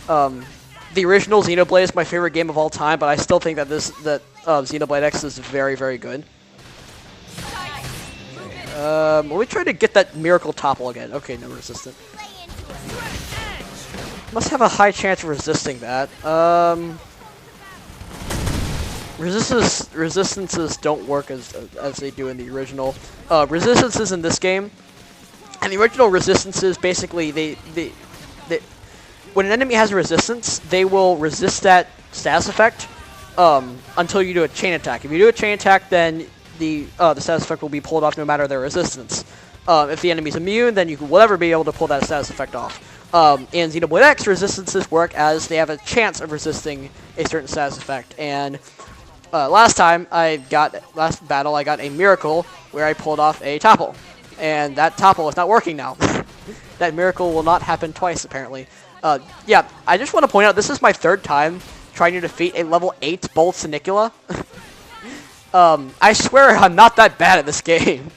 Speaker 1: The original Xenoblade is my favorite game of all time, but I still think that Xenoblade X is very, very good. Let me try to get that miracle topple again. Okay, no resistant. Must have a high chance of resisting that. Resistances don't work as they do in the original. Resistances in this game, and the original resistances basically they when an enemy has a resistance, they will resist that status effect until you do a chain attack. If you do a chain attack, then the status effect will be pulled off no matter their resistance. If the enemy's immune, then you will never be able to pull that status effect off. In Xenoblade X, resistances work as they have a chance of resisting a certain status effect, and last battle, I got a miracle where I pulled off a topple, and that topple is not working now. That miracle will not happen twice, apparently. Yeah, I just want to point out, this is my third time trying to defeat a level 8 Bolt Sinicula. I swear I'm not that bad at this game.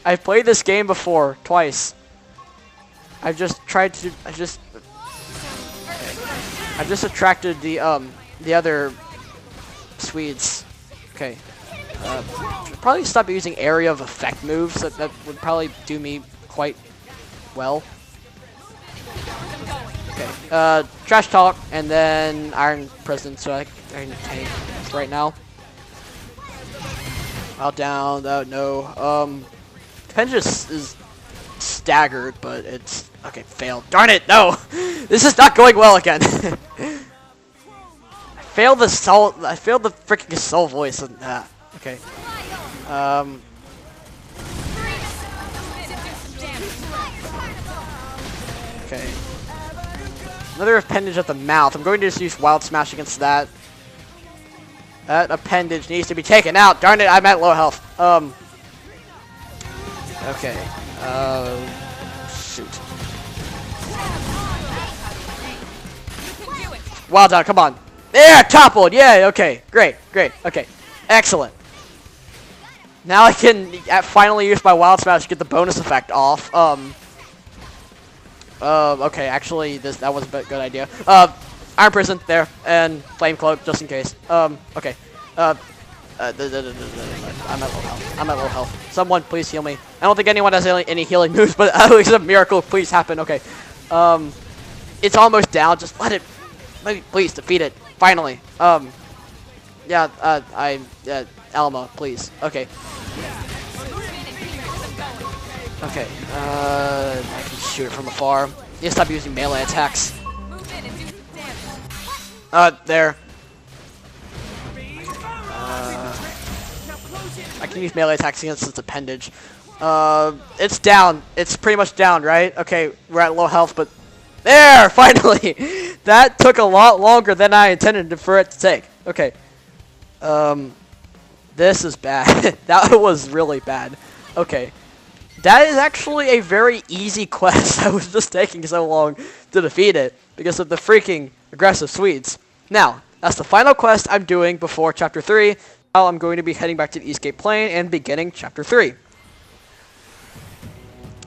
Speaker 1: I've played this game before, twice. I've just attracted the other Swedes. Okay. Probably stop using area of effect moves. That would probably do me quite well. Okay. Trash talk and then Iron Prison. So I can tank right now. Out down. No. Pengus is staggered, but it's okay. Failed. Darn it! No. This is not going well again. I failed the freaking soul voice and that. Okay. Okay. Another appendage at the mouth. I'm going to just use Wild Smash against that. That appendage needs to be taken out. Darn it! I'm at low health. Okay. Shoot. Wild down. Come on. There, toppled. Yeah. Okay. Great. Okay. Excellent. Now I can finally use my Wild Smash to get the bonus effect off. Okay. Actually, that was a good idea. Iron Prison there, and Flame Cloak just in case. Okay. I'm at low health. Someone please heal me. I don't think anyone has any healing moves, but at least a miracle please happen. Okay. It's almost down. Just let me please defeat it. Finally. Yeah, Alma, please. Okay. Okay. I can shoot it from afar. You need to stop using melee attacks. There. I can use melee attacks against its appendage. It's down. It's pretty much down, right? Okay, we're at low health, but there, finally. That took a lot longer than I intended for it to take. Okay. This is bad. That was really bad. Okay. That is actually a very easy quest. I was just taking so long to defeat it because of the freaking aggressive Swedes. Now, that's the final quest I'm doing before Chapter 3. Now I'm going to be heading back to the Eastgate Plain and beginning Chapter 3.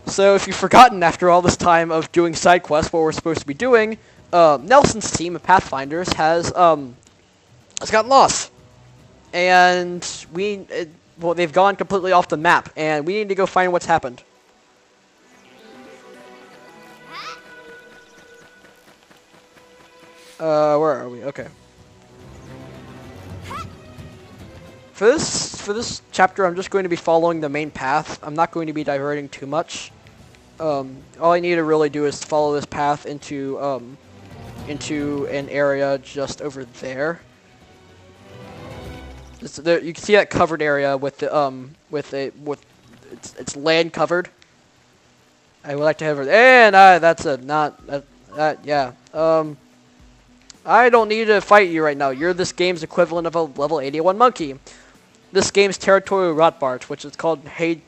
Speaker 1: So if you've forgotten after all this time of doing side quests what we're supposed to be doing, Nelson's team of Pathfinders has gotten lost. And they've gone completely off the map, and we need to go find what's happened. Where are we? Okay. For this chapter, I'm just going to be following the main path. I'm not going to be diverting too much. All I need to really do is follow this path into an area just over there. You can see that covered area with it's land covered. I would like to have it, and that's a not that yeah. I don't need to fight you right now. You're this game's equivalent of a level 81 monkey. This game's territorial Rotbart, which is called Hey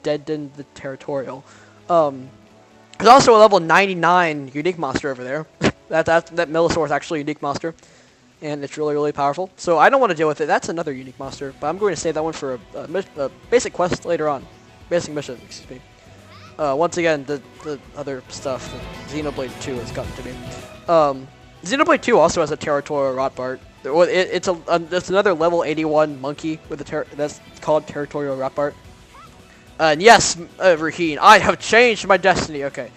Speaker 1: Deaden the Territorial. There's also a level 99 unique monster over there. that Millisor is actually a unique monster. And it's really, really powerful. So I don't want to deal with it. That's another unique monster. But I'm going to save that one for a basic quest later on. Basic mission, excuse me. Once again, the other stuff, Xenoblade 2 has gotten to me. Xenoblade 2 also has a territorial Rotbart. Well, it's another level 81 monkey with that's called territorial rap art. And yes, Raheen, I have changed my destiny. Okay.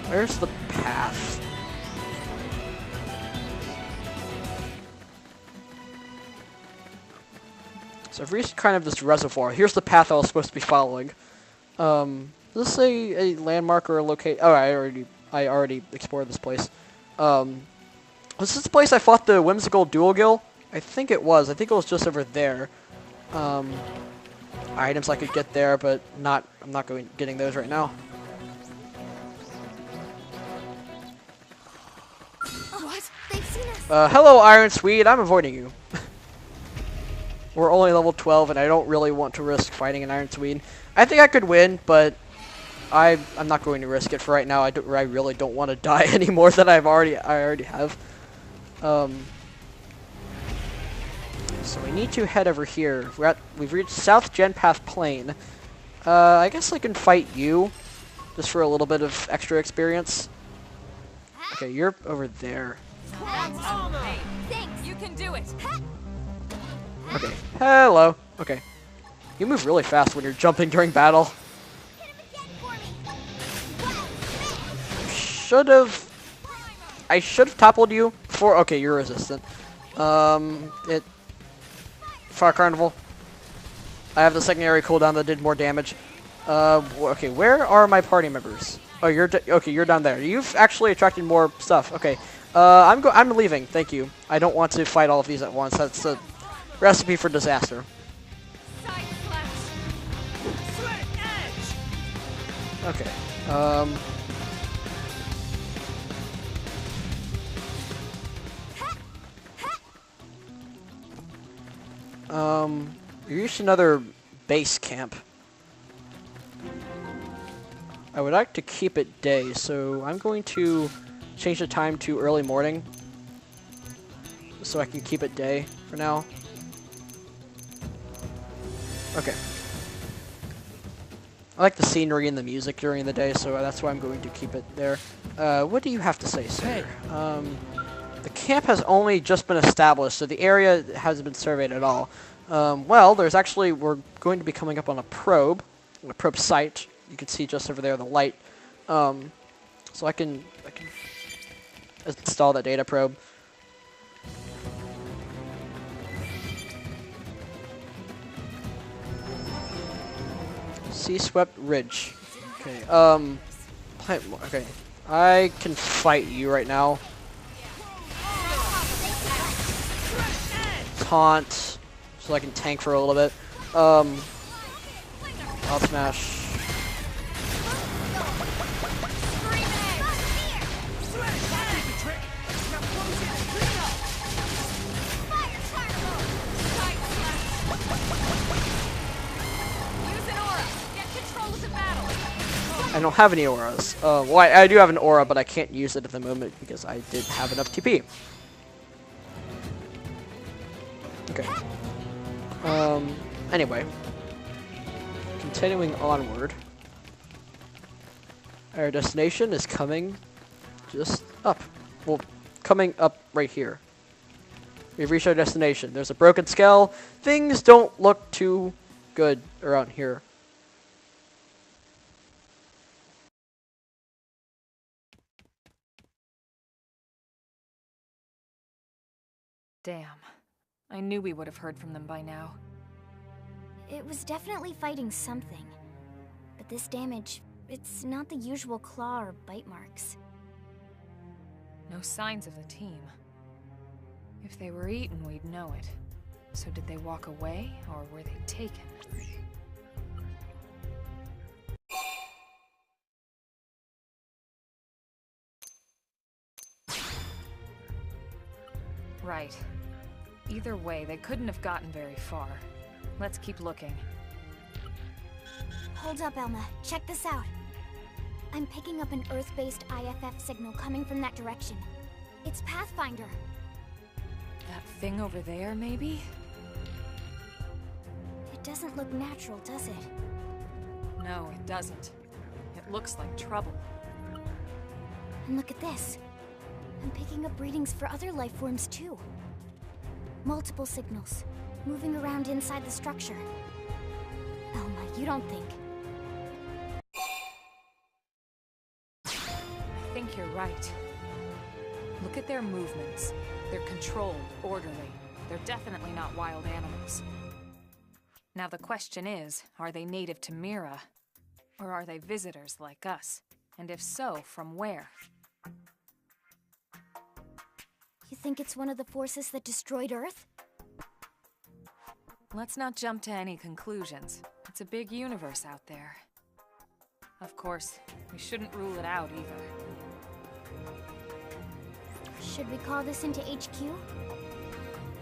Speaker 1: Where's the path? So I've reached kind of this reservoir. Here's the path I was supposed to be following. Is this a landmark or a location? Oh, I already explored this place. Was this the place I fought the whimsical dual gill? I think it was. I think it was just over there. Items I could get there, but I'm not getting those right now.
Speaker 3: What? They've seen us.
Speaker 1: Hello, Iron Swede. I'm avoiding you. We're only level 12, and I don't really want to risk fighting an Iron Swede. I think I could win, but I'm not going to risk it for right now. I really don't want to die any more than I already have. So we need to head over here. We've reached South Genpath Plain. I guess I can fight you, just for a little bit of extra experience. Okay, you're over there.
Speaker 3: Thanks. You can do it.
Speaker 1: Okay. Hello. Okay. You move really fast when you're jumping during battle. I should have toppled you before. Okay, you're resistant. Fire Carnival. I have the secondary cooldown that did more damage. Okay, where are my party members? Oh, you're down there. You've actually attracted more stuff. Okay. I'm leaving. Thank you. I don't want to fight all of these at once. That's a recipe for disaster. Okay. We reached another base camp. I would like to keep it day, so I'm going to change the time to early morning so I can keep it day for now. Okay. I like the scenery and the music during the day, so that's why I'm going to keep it there. What do you have to say, sir? The camp has only just been established, so the area hasn't been surveyed at all. Well, we're going to be coming up on a probe site. You can see just over there the light. So I can install that data probe. Sea-swept ridge. Okay. Okay. I can fight you right now. Taunt, so I can tank for a little bit. I'll smash. I don't have any auras. Well, I do have an aura, but I can't use it at the moment because I didn't have enough TP. Okay. Anyway. Continuing onward. Our destination is coming just up. Well, coming up right here. We've reached our destination. There's a broken skull. Things don't look too good around here.
Speaker 4: Damn. I knew we would have heard from them by now.
Speaker 3: It was definitely fighting something. But this damage, it's not the usual claw or bite marks.
Speaker 4: No signs of the team. If they were eaten, we'd know it. So did they walk away, or were they taken? Right. Either way, they couldn't have gotten very far. Let's keep looking.
Speaker 3: Hold up, Elma. Check this out. I'm picking up an Earth-based IFF signal coming from that direction. It's Pathfinder.
Speaker 4: That thing over there, maybe?
Speaker 3: It doesn't look natural, does it?
Speaker 4: No, it doesn't. It looks like trouble.
Speaker 3: And look at this. I'm picking up readings for other life forms too. Multiple signals, moving around inside the structure. Velma, you don't think?
Speaker 4: I think you're right. Look at their movements. They're controlled, orderly. They're definitely not wild animals. Now the question is, are they native to Mira? Or are they visitors like us? And if so, from where?
Speaker 3: You think it's one of the forces that destroyed Earth?
Speaker 4: Let's not jump to any conclusions. It's a big universe out there. Of course, we shouldn't rule it out either.
Speaker 3: Should we call this into HQ?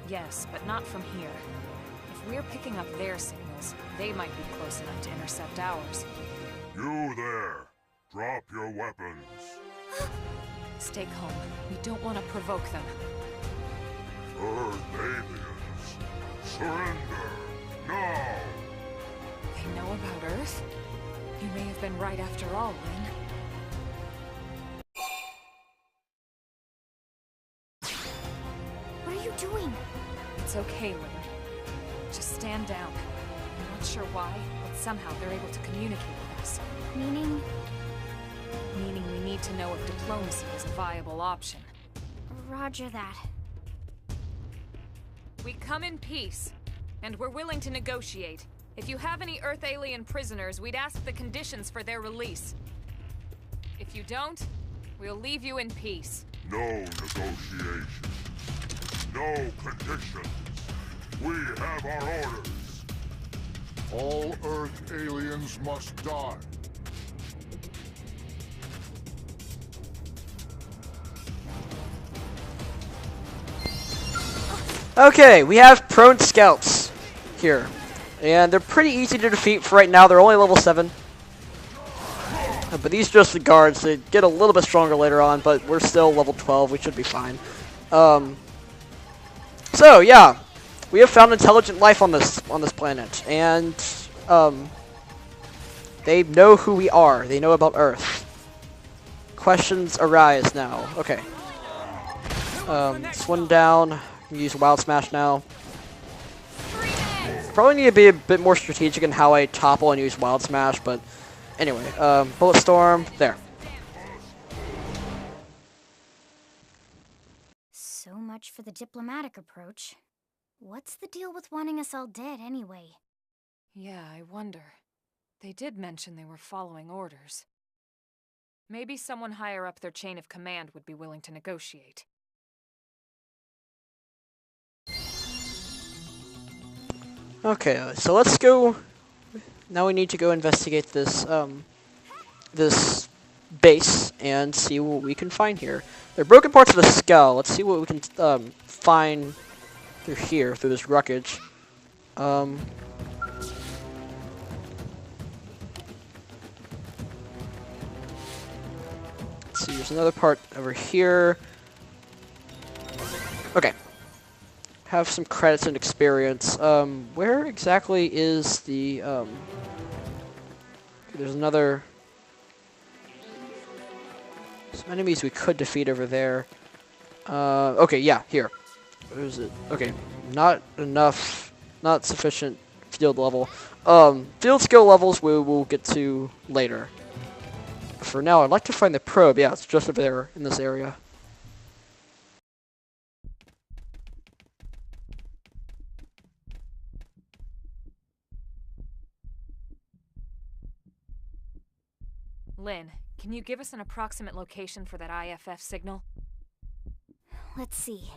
Speaker 4: Yes, but not from here. If we're picking up their signals, they might be close enough to intercept ours.
Speaker 5: You there! Drop your weapons.
Speaker 4: Stay calm. We don't want to provoke them.
Speaker 5: Earth aliens, surrender now!
Speaker 4: They know about Earth? You may have been right after all, Lynn.
Speaker 3: What are you doing?
Speaker 4: It's okay, Lynn. Just stand down. I'm not sure why, but somehow they're able to communicate with us.
Speaker 3: Meaning?
Speaker 4: Meaning we need to know if diplomacy is a viable option.
Speaker 3: Roger that.
Speaker 4: We come in peace, and we're willing to negotiate. If you have any Earth alien prisoners, we'd ask the conditions for their release. If you don't, we'll leave you in peace.
Speaker 5: No negotiation. No conditions. We have our orders. All Earth aliens must die.
Speaker 1: Okay, we have prone scouts here. And they're pretty easy to defeat for right now. They're only level 7. But these are just the guards. They get a little bit stronger later on, but we're still level 12. We should be fine. So, yeah. We have found intelligent life on this planet. And they know who we are. They know about Earth. Questions arise now. Okay. This one down. Use Wild Smash now. Probably need to be a bit more strategic in how I topple and use Wild Smash, but anyway, Bullet Storm, there.
Speaker 3: So much for the diplomatic approach. What's the deal with wanting us all dead anyway?
Speaker 4: Yeah, I wonder. They did mention they were following orders. Maybe someone higher up their chain of command would be willing to negotiate.
Speaker 1: Okay, so let's go. Now we need to go investigate this this base and see what we can find here. There are broken parts of the skull. Let's see what we can find through here, through this wreckage. Let's see, there's another part over here. Okay. Have some credits and experience. Where exactly is the, there's another, some enemies we could defeat over there. Okay, yeah, here. Where is it? Okay, not enough, not sufficient field level. Field skill levels we will get to later. For now, I'd like to find the probe. Yeah, it's just over there in this area.
Speaker 4: Lynn, can you give us an approximate location for that IFF signal?
Speaker 3: Let's see.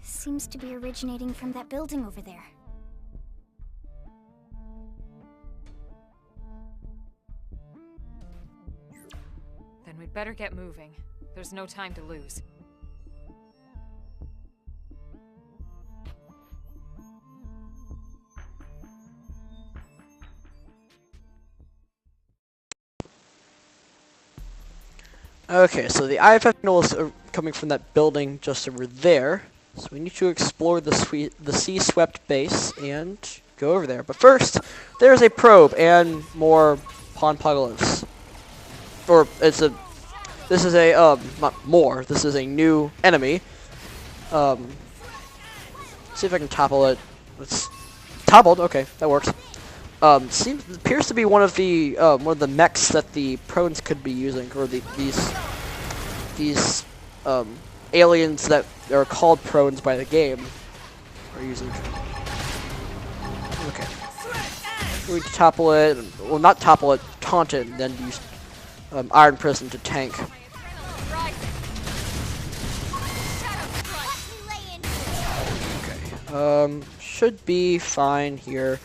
Speaker 3: Seems to be originating from that building over there.
Speaker 4: Then we'd better get moving. There's no time to lose.
Speaker 1: Okay, so the IFF signal is coming from that building just over there. So we need to explore the sea-swept base and go over there. But first, there's a probe and more pawn pygoliths. Or this is a not more. This is a new enemy. See if I can topple it. It's toppled. Okay, that works. Appears to be one of the mechs that the prones could be using, or these aliens that are called prones by the game are using. Okay. We topple it. Well, not topple it. Taunt it, and then use Iron Prison to tank. Okay. Should be fine here.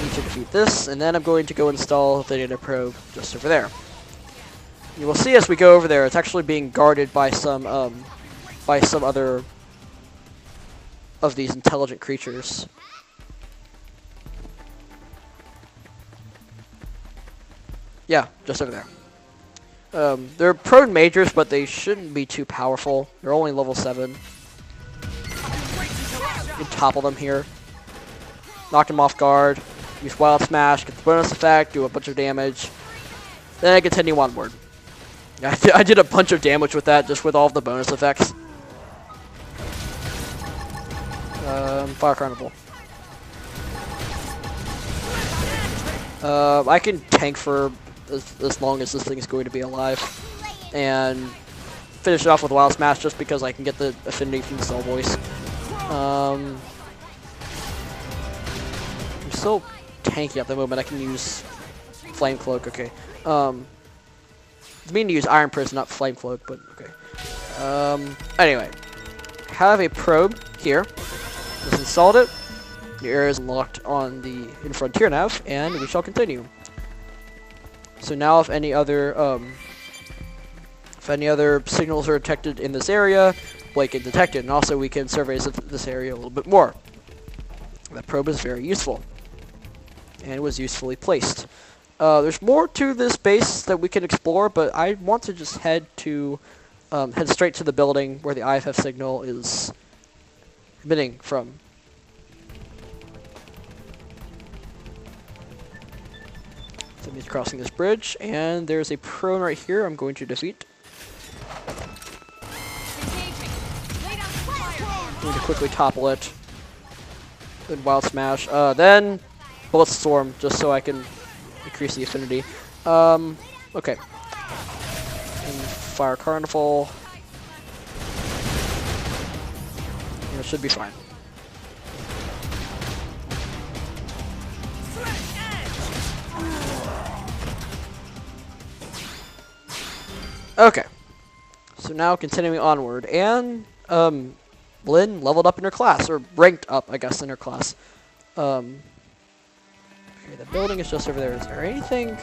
Speaker 1: Need to defeat this, and then I'm going to go install the data probe just over there. You will see as we go over there, it's actually being guarded by some other of these intelligent creatures. Yeah, just over there. They're prone majors, but they shouldn't be too powerful. They're only level 7. You can topple them here. Knock them off guard. Use Wild Smash, get the bonus effect, do a bunch of damage. Then I continue onward. I did a bunch of damage with that, just with all of the bonus effects. Fire Carnival. I can tank for as long as this thing is going to be alive. And finish it off with Wild Smash just because I can get the affinity from the Soul Voice. I'm so tanky at the moment, I can use Flame Cloak, okay. It's mean to use Iron Prison, not Flame Cloak, but okay. Anyway. Have a probe here. Just installed it. The area is unlocked on the in-frontier nav, and we shall continue. So now if any other signals are detected in this area, Blake can detect it, and also we can survey this area a little bit more. That probe is very useful. And it was usefully placed. There's more to this base that we can explore, but I want to just head straight to the building where the IFF signal is emitting from. So he's crossing this bridge, and there's a prone right here I'm going to defeat. I'm going to quickly topple it. Then Wild Smash. Then Bullet Storm, just so I can increase the affinity. Okay. And Fire Carnival. And it should be fine. Okay. So now continuing onward, and Lynn leveled up in her class, or ranked up, I guess, in her class. Okay, the building is just over there. Is there anything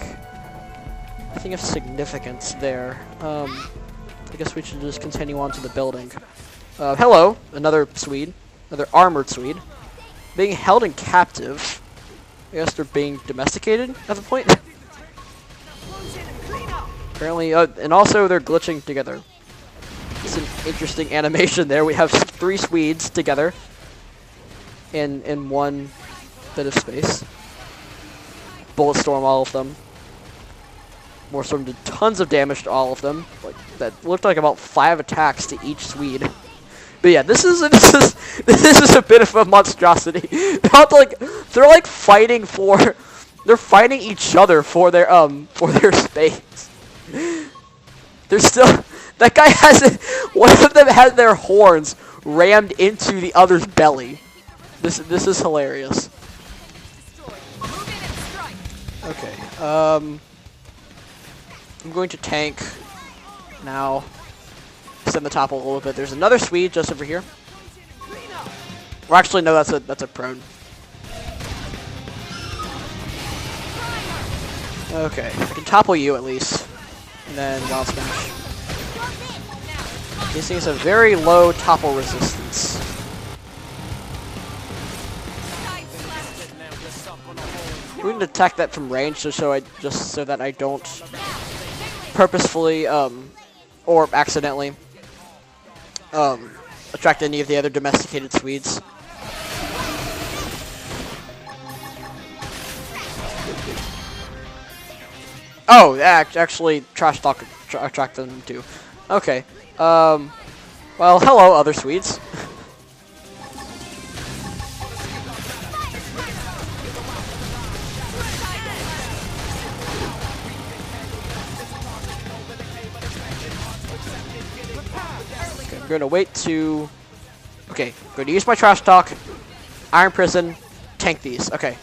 Speaker 1: of significance there? I guess we should just continue on to the building. Hello, another Swede, another armored Swede, being held in captive. I guess they're being domesticated at the point. Apparently, and also they're glitching together. It's an interesting animation there. We have 3 Swedes together in one bit of space. Bullet Storm all of them. More Storm did tons of damage to all of them. Like that looked like about 5 attacks to each Swede. But yeah, this is a bit of a monstrosity. They're like fighting for, they're fighting each other for their space. They're still, that guy has one of them has their horns rammed into the other's belly. This is hilarious. Okay, I'm going to tank now. Send the top a little bit. There's another Swede just over here. Or actually, no, that's a prone. Okay, I can topple you at least, and then Wild Smash. This thing has a very low topple resistance. We can attack that from range, just so that I don't purposefully or accidentally attract any of the other domesticated Swedes. Oh, actually, trash talk attract them too. Okay. Well, hello, other Swedes. Okay, I'm gonna wait to. Okay, I'm gonna use my trash talk. Iron Prison, tank these. Okay.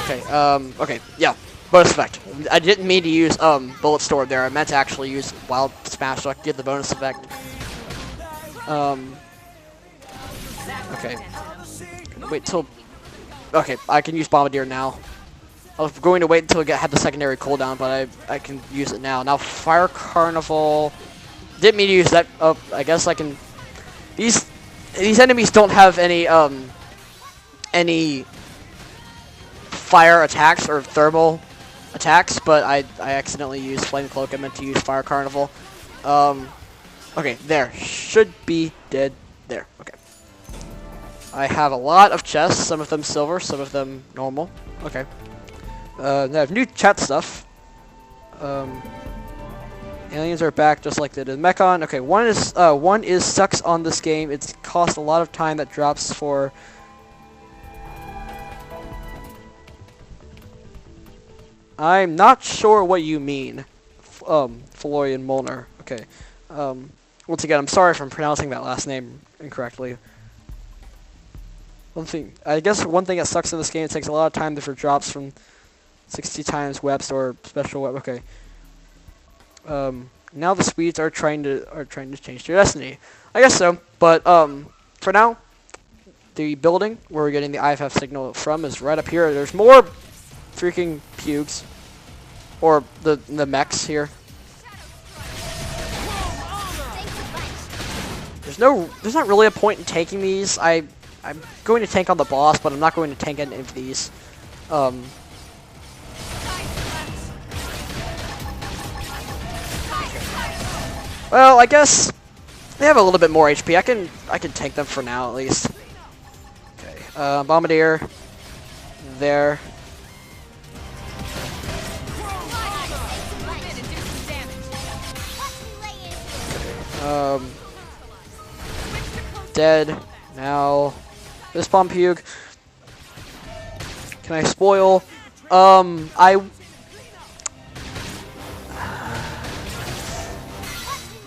Speaker 1: Okay, okay, yeah, bonus effect. I didn't mean to use, Bullet Storm there. I meant to actually use Wild Smash so I could get the bonus effect. Okay. Wait till... Okay, I can use Bombardier now. I was going to wait until it had the secondary cooldown, but I can use it now. Now, Fire Carnival... Didn't mean to use that. Oh, I guess I can... These enemies don't have any fire attacks or thermal attacks, but I accidentally used Flame Cloak. I meant to use Fire Carnival. Okay, there. Should be dead there. Okay. I have a lot of chests, some of them silver, some of them normal. Okay. I have new chat stuff. Aliens are back just like they did in Mechon. Okay, one is sucks on this game. It's cost a lot of time that drops for... I'm not sure what you mean, Florian Molnar. Okay. Once again, I'm sorry if I'm pronouncing that last name incorrectly. I guess one thing that sucks in this game, it takes a lot of time for drops from 60 times webs or special web. Okay. Now the Swedes are trying to change their destiny. I guess so, but for now, the building where we're getting the IFF signal from is right up here. There's more freaking pugs, or the mechs here. There's not really a point in taking these. I'm going to tank on the boss, but I'm not going to tank any of these. Well, I guess they have a little bit more HP. I can tank them for now at least. Okay, Bombardier there. Dead. Now, this bomb pug. Can I spoil?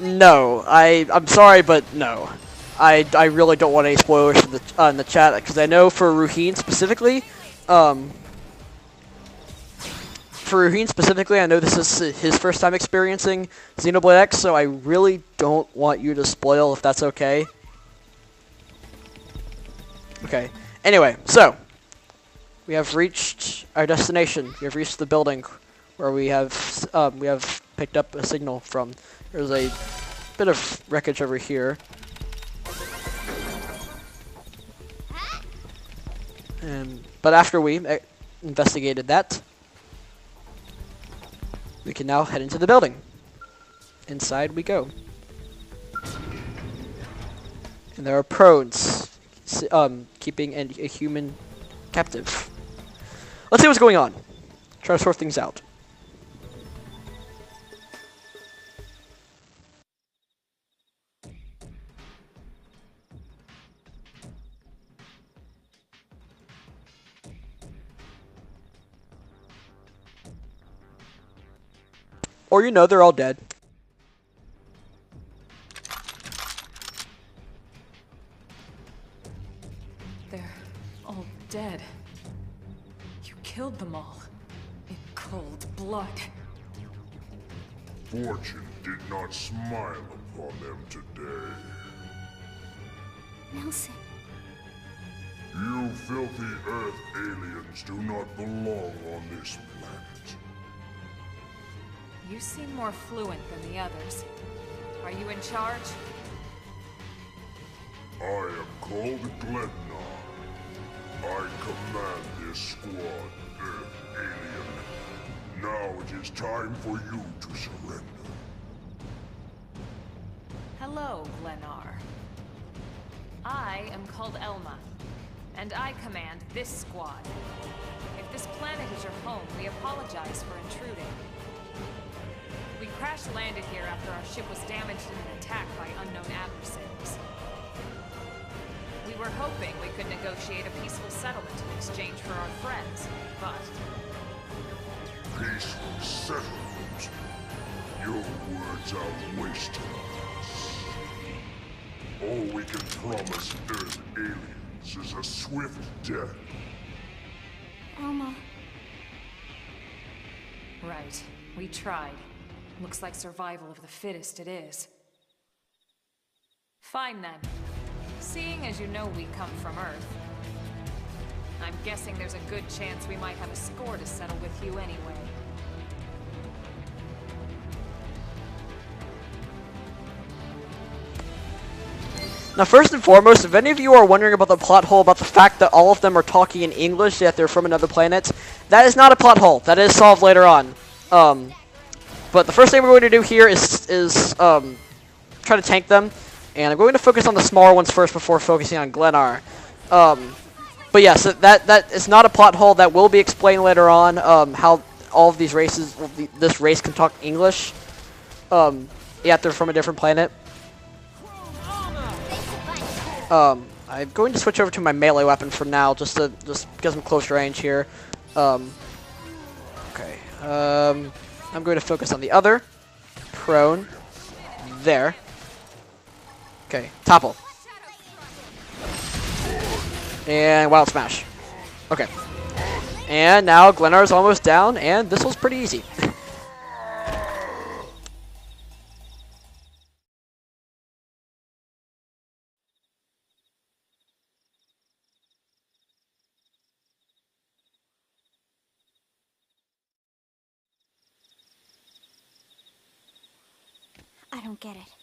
Speaker 1: No. I'm sorry, but no. I really don't want any spoilers in the chat, because I know for Ruhin specifically, I know this is his first time experiencing Xenoblade X, so I really don't want you to spoil if that's okay. Okay. Anyway, so we have reached our destination. We have reached the building where we have picked up a signal from. There's a bit of wreckage over here. But after we investigated that, we can now head into the building. Inside we go. And there are prones keeping a human captive. Let's see what's going on. Try to sort things out. Or, you know, they're all dead.
Speaker 4: They're all dead. You killed them all. In cold blood.
Speaker 5: Fortune did not smile upon them today.
Speaker 3: Nelson.
Speaker 5: You filthy Earth aliens do not belong on this planet.
Speaker 4: You seem more fluent than the others. Are you in charge?
Speaker 5: I am called Glednar. I command this squad, Earth alien. Now it It is time for you to surrender.
Speaker 4: Hello, Glennar. I am called Elma, and I command this squad. If this planet is your home, we apologize for intruding. We crash-landed here after our ship was damaged in an attack by unknown adversaries. We were hoping we could negotiate a peaceful settlement in exchange for our friends, but...
Speaker 5: Peaceful settlement? Your words are wasted on us. All we can promise Earth aliens is a swift death.
Speaker 3: Elma.
Speaker 4: Right. We tried. Looks like survival of the fittest it is. Fine then. Seeing as you know we come from Earth, I'm guessing there's a good chance we might have a score to settle with you anyway.
Speaker 1: Now, first and foremost, if any of you are wondering about the plot hole about the fact that all of them are talking in English, yet they're from another planet, that is not a plot hole. That is solved later on. But the first thing we're going to do here is try to tank them, and I'm going to focus on the smaller ones first before focusing on Glennar. But yes, that is not a plot hole. That will be explained later on. How all of these races, this race can talk English. Yet they're from a different planet. I'm going to switch over to my melee weapon for now, just because I'm close range here. Okay. I'm going to focus on the other. Prone. There. Okay. Topple. And Wild Smash. Okay. And now Glennar's almost down, and this was pretty easy.
Speaker 3: I don't get it.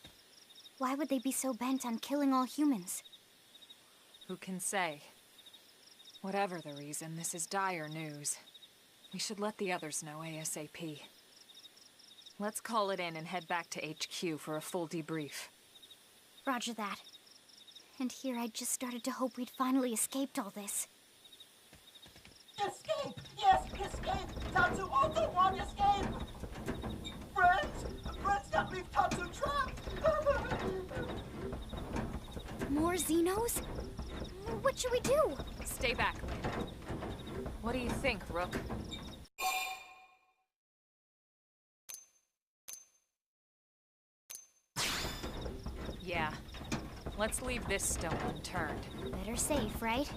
Speaker 3: Why would they be so bent on killing all humans?
Speaker 4: Who can say? Whatever the reason, this is dire news. We should let the others know ASAP. Let's call it in and head back to HQ for a full debrief.
Speaker 3: Roger that. And here I just started to hope we'd finally escaped all this.
Speaker 6: Escape! Yes, escape! Tatsu also want escape! Friends! Friends that leave Tatsu trapped!
Speaker 3: More Xenos? What should we do?
Speaker 4: Stay back, Lynn. What do you think, Rook? Yeah. Let's leave this stone unturned.
Speaker 3: Better safe, right?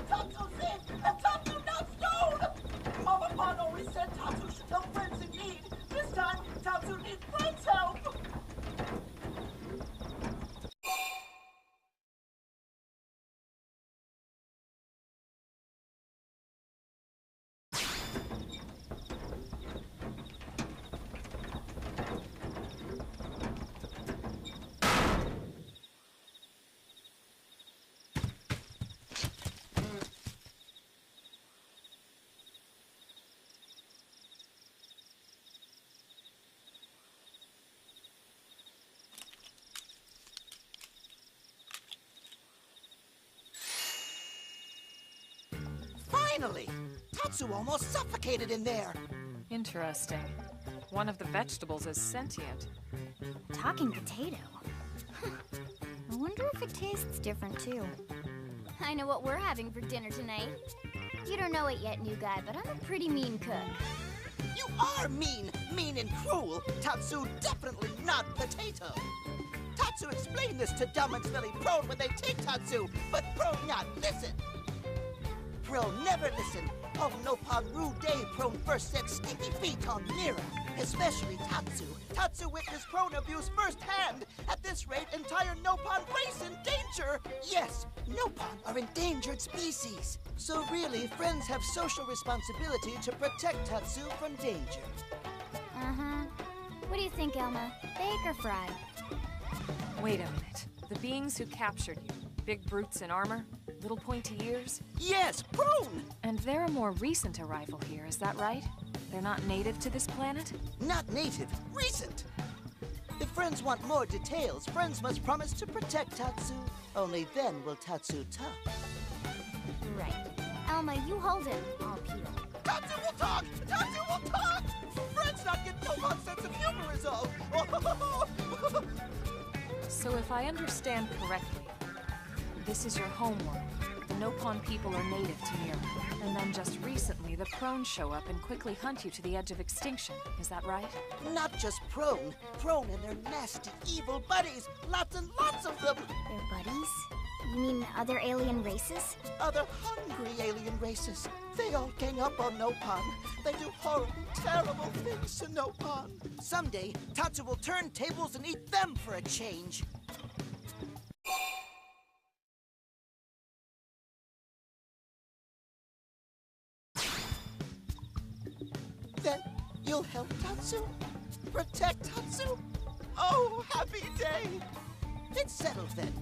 Speaker 6: Tatsu safe! And Tatsu not stone! Mama Pan always said Tatsu should help friends in need. This time, Tatsu needs friends' help! Finally! Tatsu almost suffocated in there!
Speaker 4: Interesting. One of the vegetables is sentient.
Speaker 3: Talking potato. I wonder if it tastes different too. I know what we're having for dinner tonight. You don't know it yet, new guy, but I'm a pretty mean cook.
Speaker 6: You are mean! Mean and cruel! Tatsu definitely not potato! Tatsu explained this to dumb and smelly Prone when they take Tatsu, but Prone not listen! Prone never listen! Oh, no pog rude day Prone first set stinky feet on Mira, especially Tatsu. Tatsu witnessed Prone abuse firsthand. At this rate, entire Nopon race in danger! Yes, Nopon are endangered species. So really, friends have social responsibility to protect Tatsu from danger.
Speaker 3: Uh-huh. What do you think, Elma? Bake or fry?
Speaker 4: Wait a minute. The beings who captured you, big brutes in armor? Little pointy ears?
Speaker 6: Yes, prone!
Speaker 4: And they're a more recent arrival here, is that right? They're not native to this planet?
Speaker 6: Not native, recent. If friends want more details, friends must promise to protect Tatsu. Only then will Tatsu talk.
Speaker 3: Right. Elma, you hold him. I'll peel.
Speaker 6: Tatsu will talk! Tatsu will talk! Friends not get no sense of humor is all.
Speaker 4: So if I understand correctly, this is your homeworld. The Nopon people are native to Mira. And then just recently, the Prone show up and quickly hunt you to the edge of extinction. Is that right?
Speaker 6: Not just Prone. Prone and their nasty, evil buddies. Lots and lots of them.
Speaker 3: They're buddies? You mean other alien races?
Speaker 6: Other hungry alien races. They all gang up on Nopon. They do horrible, terrible things to Nopon. Someday, Tatsu will turn tables and eat them for a change. Then you'll help Tatsu? Protect Tatsu? Oh, happy day! It's settled then.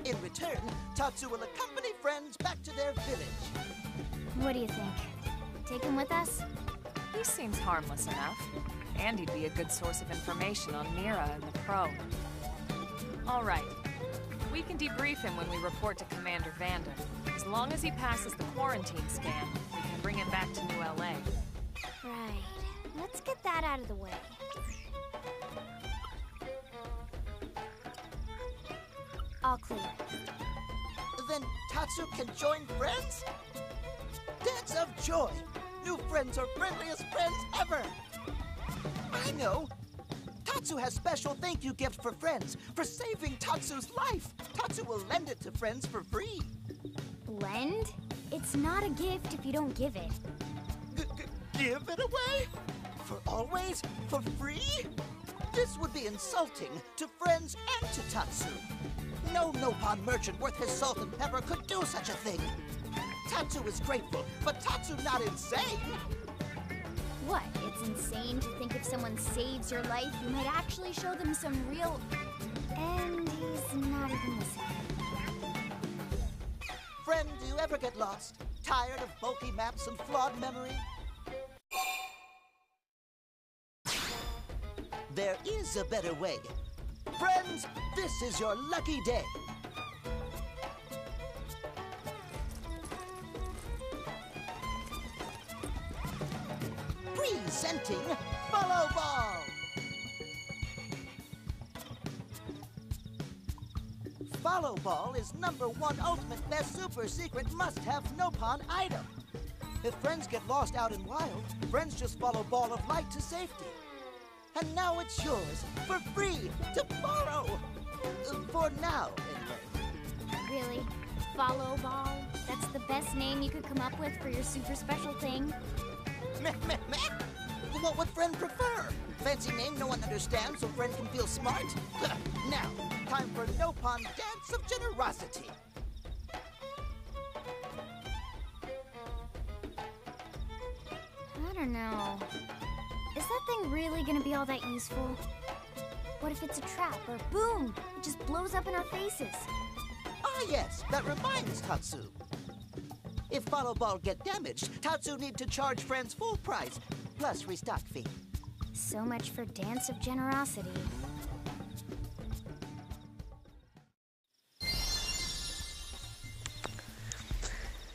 Speaker 6: In return, Tatsu will accompany friends back to their village.
Speaker 3: What do you think? Take him with us?
Speaker 4: He seems harmless enough. And he'd be a good source of information on Mira and the Prone. All right. We can debrief him when we report to Commander Vanda. As long as he passes the quarantine scan, we can bring him back to New LA.
Speaker 3: Right. Let's get that out of the way. All clear.
Speaker 6: Then Tatsu can join friends? Dance of joy! New friends are friendliest friends ever! I know! Tatsu has special thank you gift for friends for saving Tatsu's life. Tatsu will lend it to friends for free.
Speaker 3: Lend? It's not a gift if you don't give it.
Speaker 6: Give it away? For always? For free? This would be insulting to friends and to Tatsu. No Nopon merchant worth his salt and pepper could do such a thing. Tatsu is grateful, but Tatsu not insane.
Speaker 3: What? It's insane to think if someone saves your life, you might actually show them some real... And he's not even listening.
Speaker 6: Friend, do you ever get lost? Tired of bulky maps and flawed memory? There is a better way. Friends, this is your lucky day. Presenting Follow Ball! Follow Ball is #1 ultimate best super secret must-have Nopon item. If friends get lost out in wild, friends just follow Ball of Light to safety. And now it's yours, for free, to borrow! For now, anyway.
Speaker 3: Really? Follow Ball? That's the best name you could come up with for your super special thing?
Speaker 6: Meh, meh, meh. What would friend prefer? Fancy name no one understands so friend can feel smart? Now, time for Nopon Dance of Generosity.
Speaker 3: I don't know. Is that thing really gonna be all that useful? What if it's a trap, or boom, it just blows up in our faces?
Speaker 6: Ah yes, that reminds Tatsu. If Follow Ball get damaged, Tatsu need to charge friends full price, plus restock fee.
Speaker 3: So much for Dance of Generosity.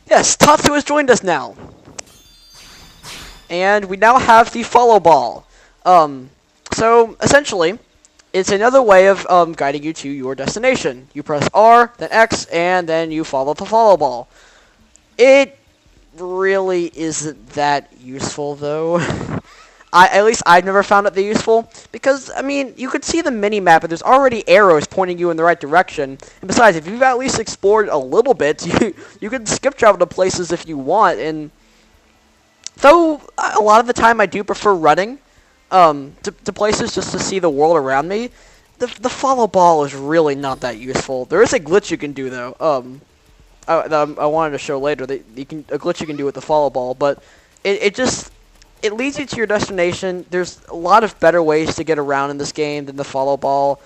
Speaker 1: Yes, Tatsu has joined us now. And we now have the Follow Ball. So, essentially, it's another way of guiding you to your destination. You press R, then X, and then you follow the Follow Ball. It really isn't that useful, though. At least I've never found it that useful, because, I mean, you could see the mini-map, and there's already arrows pointing you in the right direction. And besides, if you've at least explored a little bit, you can skip travel to places if you want, and though a lot of the time I do prefer running to places just to see the world around me, the Follow Ball is really not that useful. There is a glitch you can do, though, I wanted to show later, that a glitch you can do with the Follow Ball, but it leads you to your destination. There's a lot of better ways to get around in this game than the Follow Ball,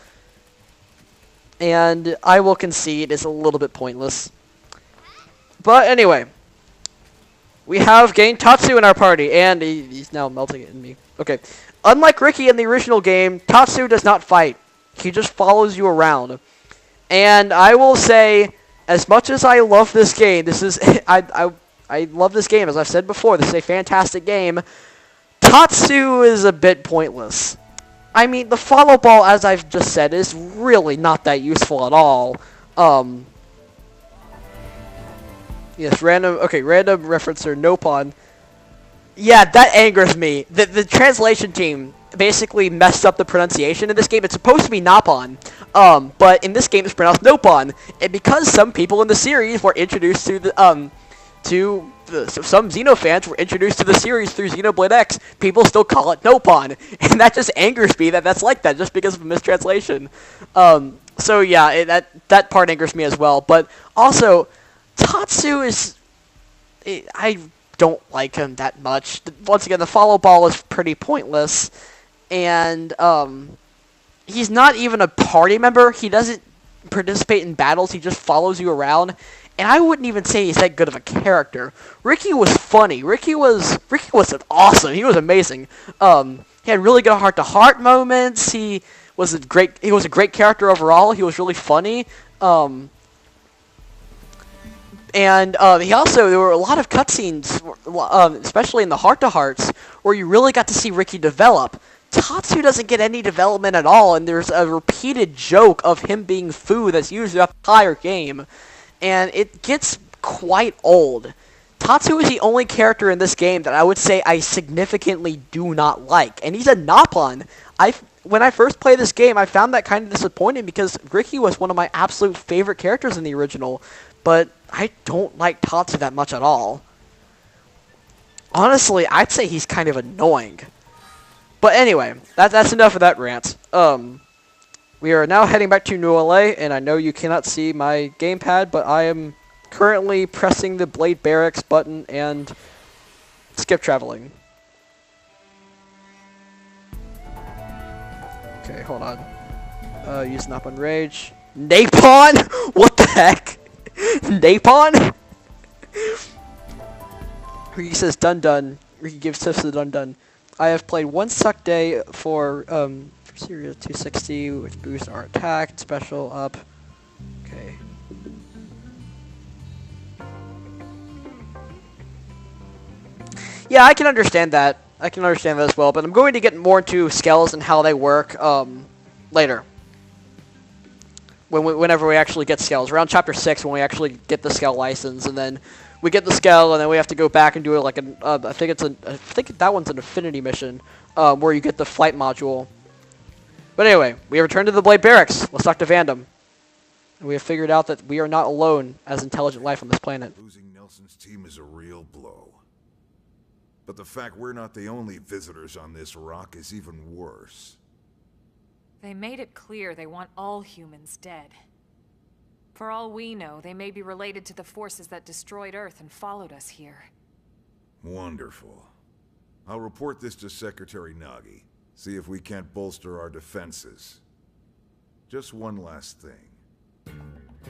Speaker 1: and I will concede it's a little bit pointless. But anyway, we have gained Tatsu in our party, and he's now melting it in me. Okay. Unlike Ricky in the original game, Tatsu does not fight. He just follows you around. And I will say, as much as I love this game, this is I love this game, as I've said before. This is a fantastic game. Tatsu is a bit pointless. I mean, the follow ball, as I've just said, is really not that useful at all. Yes, random referencer, Nopon. Yeah, that angers me. The translation team basically messed up the pronunciation in this game. It's supposed to be Nopon, but in this game it's pronounced Nopon. And because some people in the series were introduced to the some Xeno fans were introduced to the series through Xenoblade X, people still call it Nopon, and that just angers me that that's like that just because of a mistranslation. So yeah, that part angers me as well. But also, Tatsu is, I don't like him that much. Once again, the follow ball is pretty pointless, and he's not even a party member. He doesn't participate in battles. He just follows you around. And I wouldn't even say he's that good of a character. Ricky was funny. Ricky was awesome. He was amazing. He had really good heart-to-heart moments. He was a great character overall. He was really funny. And there were a lot of cutscenes, especially in the heart-to-hearts, where you really got to see Ricky develop. Tatsu doesn't get any development at all, and there's a repeated joke of him being food that's used throughout the entire game. And it gets quite old. Tatsu is the only character in this game that I would say I significantly do not like. And he's a Nopon. When I first played this game, I found that kind of disappointing because Ricky was one of my absolute favorite characters in the original. But I don't like Tatsu that much at all. Honestly, I'd say he's kind of annoying. But anyway, that's enough of that rant. We are now heading back to New LA, and I know you cannot see my gamepad, but I am currently pressing the Blade Barracks button and skip traveling. Okay, hold on. Use Napon Rage. Napon? What the heck? Napon? Ricky says dun dun. Ricky gives tips to the dun dun. I have played one suck day for Series 260, which boosts our attack, special up. Okay. Yeah, I can understand that. I can understand that as well, but I'm going to get more into scales and how they work later. Whenever we actually get scales. Around Chapter 6 when we actually get the scale license, and then we get the scale, and then we have to go back and do it like an, I think that one's an Affinity mission, where you get the flight module. But anyway, we return to the Blade Barracks. Let's talk to Vandom. And we have figured out that we are not alone as intelligent life on this planet.
Speaker 5: Losing Nelson's team is a real blow. But the fact we're not the only visitors on this rock is even worse.
Speaker 4: They made it clear they want all humans dead. For all we know, they may be related to the forces that destroyed Earth and followed us here.
Speaker 5: Wonderful. I'll report this to Secretary Nagi. See if we can't bolster our defenses. Just one last thing.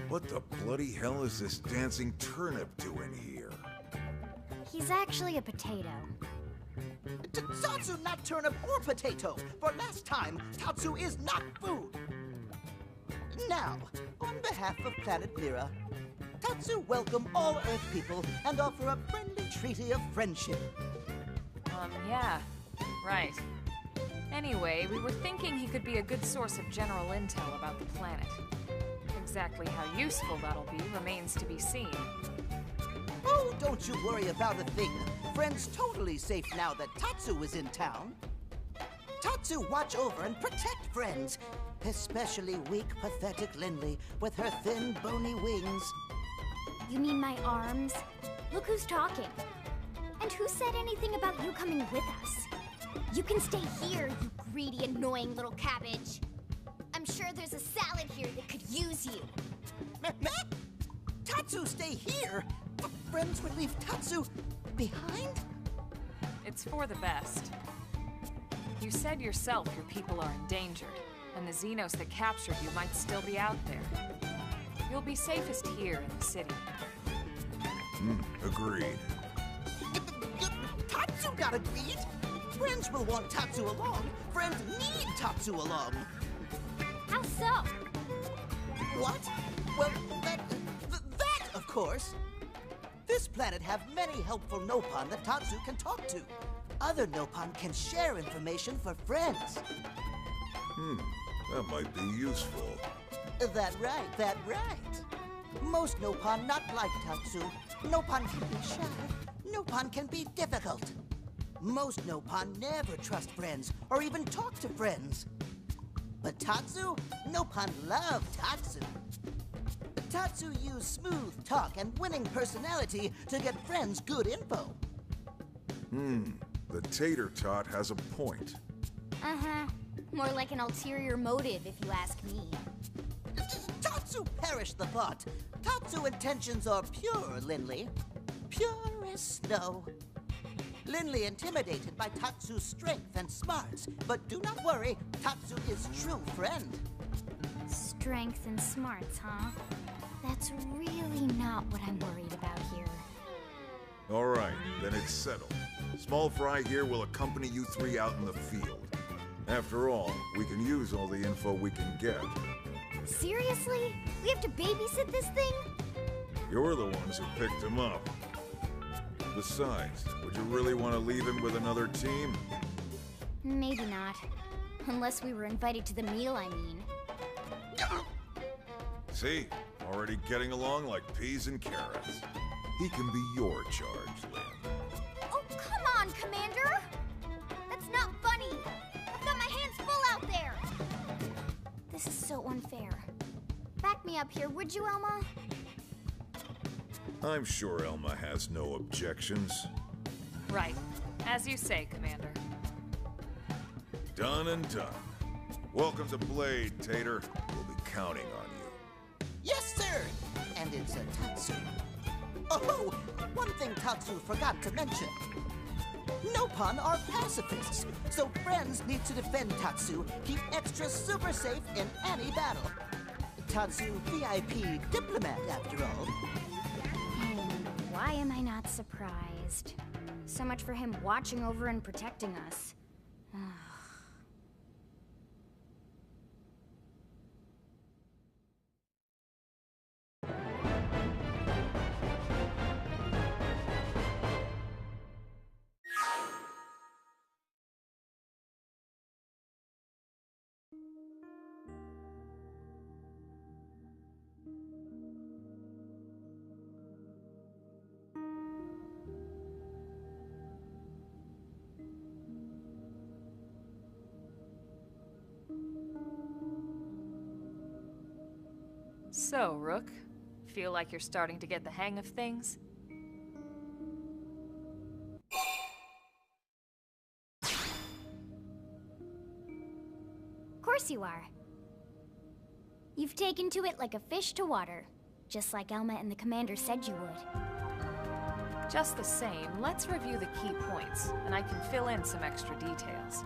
Speaker 5: What the bloody hell is this dancing turnip doing here?
Speaker 3: He's actually a potato.
Speaker 6: Tatsu, not turnip or potato. For last time, Tatsu is not food. Now, on behalf of Planet Mira, Tatsu welcome all Earth people and offer a friendly treaty of friendship.
Speaker 4: Yeah, right. Anyway, we were thinking he could be a good source of general intel about the planet. Exactly how useful that'll be remains to be seen.
Speaker 6: Oh, don't you worry about a thing. Friend's totally safe now that Tatsu is in town. Tatsu watch over and protect friends, especially weak, pathetic Lindley with her thin, bony wings.
Speaker 3: You mean my arms? Look who's talking. And who said anything about you coming with us? You can stay here, you greedy, annoying little cabbage. I'm sure there's a salad here that could use you.
Speaker 6: Meh? Tatsu stay here? Friends would leave Tatsu behind?
Speaker 4: It's for the best. You said yourself your people are endangered, and the Xenos that captured you might still be out there. You'll be safest here in the city.
Speaker 5: Agreed.
Speaker 6: Tatsu got agreed. Friends will want Tatsu along. Friends need Tatsu along.
Speaker 3: How so?
Speaker 6: What? Well, that, of course. This planet have many helpful Nopon that Tatsu can talk to. Other Nopon can share information for friends.
Speaker 5: That might be useful.
Speaker 6: That right. Most Nopon not like Tatsu. Nopon can be shy. Nopon can be difficult. Most Nopon never trust friends or even talk to friends. But Tatsu? Nopon love Tatsu. Tatsu use smooth talk and winning personality to get friends good info.
Speaker 5: The tater tot has a point.
Speaker 3: Uh-huh. More like an ulterior motive, if you ask me.
Speaker 6: Tatsu perish the thought. Tatsu intentions are pure, Linley. Pure as snow. Linley intimidated by Tatsu's strength and smarts, but do not worry, Tatsu is true friend.
Speaker 3: Strength and smarts, huh? That's really not what I'm worried about here.
Speaker 5: All right, then it's settled. Small Fry here will accompany you three out in the field. After all, we can use all the info we can get.
Speaker 3: Seriously? We have to babysit this thing?
Speaker 5: You're the ones who picked him up. Besides, would you really want to leave him with another team?
Speaker 3: Maybe not. Unless we were invited to the meal, I mean.
Speaker 5: See? Already getting along like peas and carrots. He can be your charge, Lynn.
Speaker 3: Oh, come on, Commander! That's not funny! I've got my hands full out there! This is so unfair. Back me up here, would you, Elma?
Speaker 5: I'm sure Elma has no objections.
Speaker 4: Right. As you say, Commander.
Speaker 5: Done and done. Welcome to Blade, Tater. We'll be counting on you.
Speaker 6: Yes, sir! And it's a Tatsu. Oh, one thing Tatsu forgot to mention. Nopon are pacifists, so friends need to defend Tatsu, keep extra super safe in any battle. Tatsu VIP diplomat, after all.
Speaker 3: And why am I not surprised? So much for him watching over and protecting us.
Speaker 4: So, Rook, feel like you're starting to get the hang of things?
Speaker 3: Of course you are. You've taken to it like a fish to water, just like Elma and the Commander said you would.
Speaker 4: Just the same, let's review the key points, and I can fill in some extra details.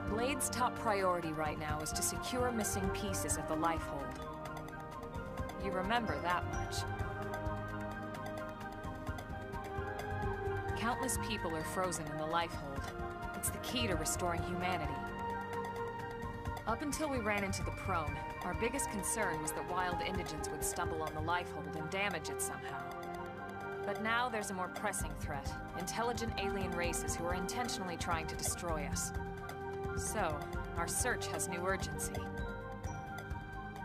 Speaker 4: Blade's top priority right now is to secure missing pieces of the Lifehold. You remember that much. Countless people are frozen in the Lifehold. It's the key to restoring humanity. Up until we ran into the Prone, our biggest concern was that wild indigents would stumble on the Lifehold and damage it somehow. But now there's a more pressing threat. Intelligent alien races who are intentionally trying to destroy us. So, our search has new urgency.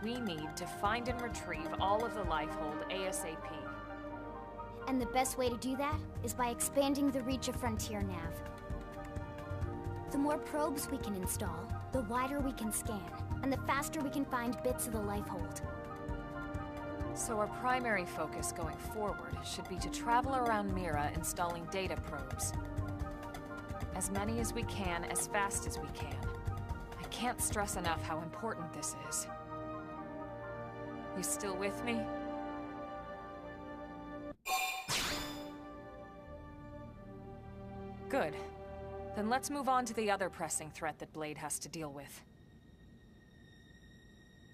Speaker 4: We need to find and retrieve all of the Lifehold ASAP.
Speaker 3: And the best way to do that is by expanding the reach of Frontier Nav. The more probes we can install, the wider we can scan, and the faster we can find bits of the Lifehold.
Speaker 4: So our primary focus going forward should be to travel around Mira installing data probes. As many as we can, as fast as we can. I can't stress enough how important this is. You still with me? Good. Then let's move on to the other pressing threat that Blade has to deal with.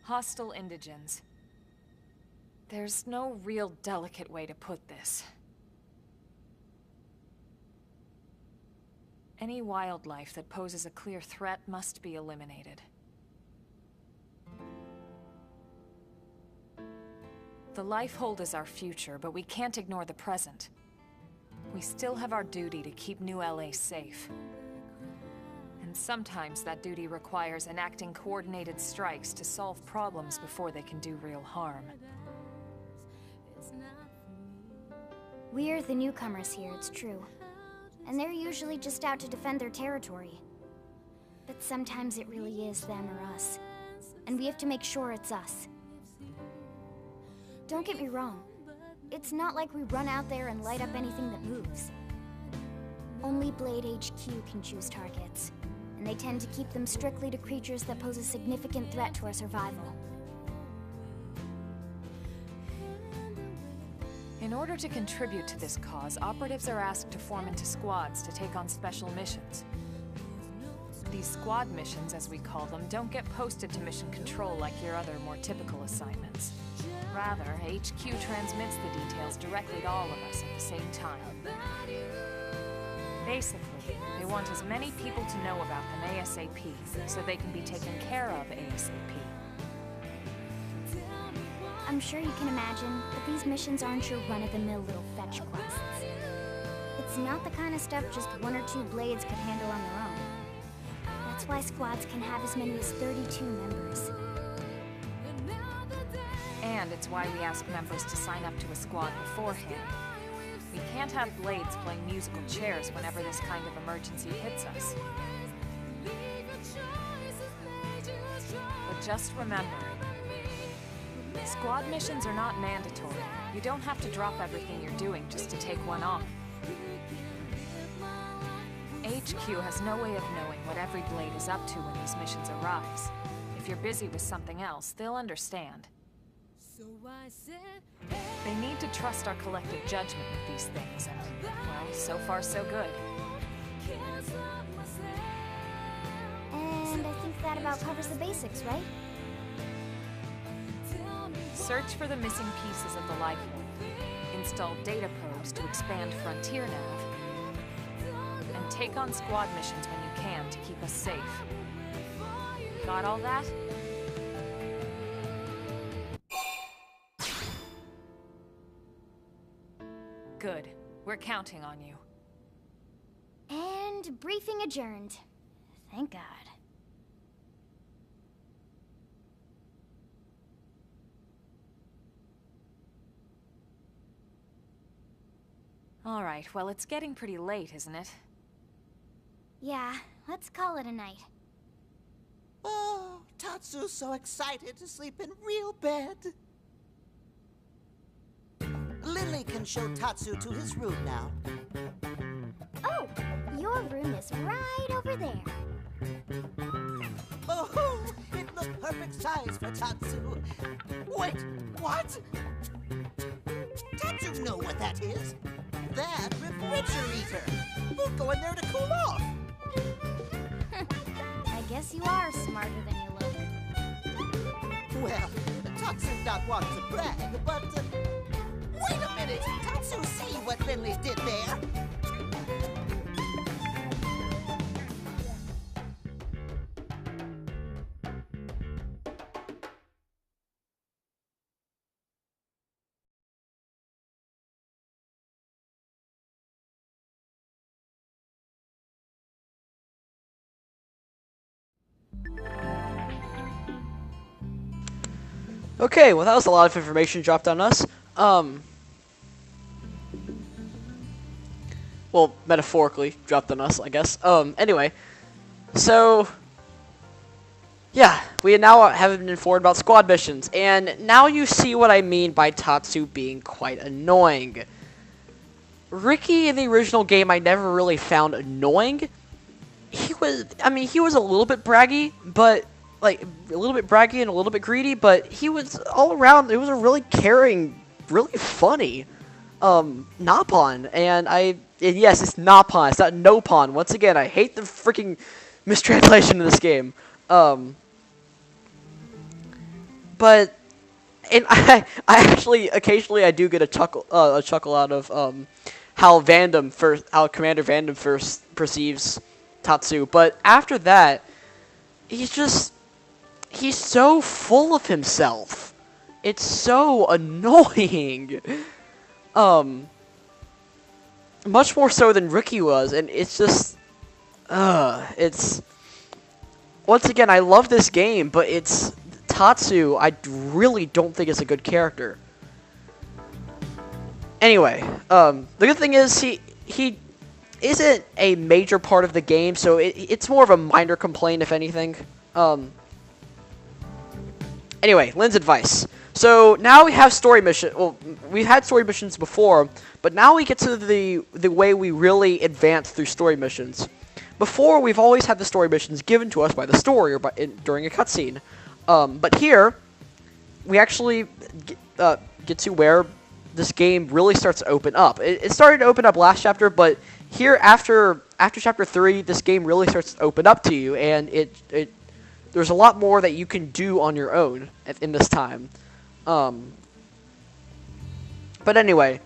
Speaker 4: Hostile indigens. There's no real delicate way to put this. Any wildlife that poses a clear threat must be eliminated. The Lifehold is our future, but we can't ignore the present. We still have our duty to keep New LA safe. And sometimes that duty requires enacting coordinated strikes to solve problems before they can do real harm.
Speaker 3: We're the newcomers here, it's true. And they're usually just out to defend their territory. But sometimes it really is them or us. And we have to make sure it's us. Don't get me wrong. It's not like we run out there and light up anything that moves. Only Blade HQ can choose targets. And they tend to keep them strictly to creatures that pose a significant threat to our survival.
Speaker 4: In order to contribute to this cause, operatives are asked to form into squads to take on special missions. These squad missions, as we call them, don't get posted to mission control like your other, more typical assignments. Rather, HQ transmits the details directly to all of us at the same time. Basically, they want as many people to know about them ASAP, so they can be taken care of ASAP.
Speaker 3: I'm sure you can imagine that these missions aren't your run-of-the-mill little fetch quests. It's not the kind of stuff just one or two blades could handle on their own. That's why squads can have as many as 32 members.
Speaker 4: And it's why we ask members to sign up to a squad beforehand. We can't have blades playing musical chairs whenever this kind of emergency hits us. But just remember, squad missions are not mandatory. You don't have to drop everything you're doing just to take one on. HQ has no way of knowing what every blade is up to when these missions arise. If you're busy with something else, they'll understand. They need to trust our collective judgment with these things, and, well, so far so good.
Speaker 3: And I think that about covers the basics, right?
Speaker 4: Search for the missing pieces of the Lifehold. Install data probes to expand Frontier Nav. And take on squad missions when you can to keep us safe. Got all that? Good. We're counting on you.
Speaker 3: And briefing adjourned. Thank God.
Speaker 4: All right, well, it's getting pretty late, isn't it?
Speaker 3: Yeah, let's call it a night.
Speaker 6: Oh, Tatsu's so excited to sleep in real bed. Lily can show Tatsu to his room now.
Speaker 3: Oh, your room is right over there.
Speaker 6: Oh, it looks perfect size for Tatsu. Wait, what? Tatsu know what that is. That refrigerator. We'll go in there to cool off.
Speaker 3: I guess you are smarter than you look.
Speaker 6: Well, Tatsu not want to brag, but wait a minute. Tatsu see what Lindley did there.
Speaker 1: Okay, well that was a lot of information dropped on us. Well, metaphorically dropped on us, I guess. Anyway, so yeah, we now have been informed about squad missions, and now you see what I mean by Tatsu being quite annoying. Ricky in the original game I never really found annoying. He was a little bit braggy, but like a little bit braggy and a little bit greedy, but he was all around. It was a really caring, really funny Nopon, and yes, it's Nopon, it's not Nopon. Once again, I hate the freaking mistranslation of this game. But and I actually occasionally I do get a chuckle out of how Commander Vandom first perceives Tatsu, but after that, he's so full of himself. It's so annoying. Much more so than Ricky was, and it's just, it's, once again, I love this game, but it's, Tatsu, I really don't think is a good character. Anyway, the good thing is, he isn't a major part of the game, so it's more of a minor complaint, if anything. Anyway, Lynn's advice. So now we have story mission. Well, we've had story missions before, but now we get to the way we really advance through story missions. Before, we've always had the story missions given to us by the story or during a cutscene. But here, we actually get to where this game really starts to open up. It started to open up last chapter, but here after chapter 3, this game really starts to open up to you, and there's a lot more that you can do on your own in this time. But anyway,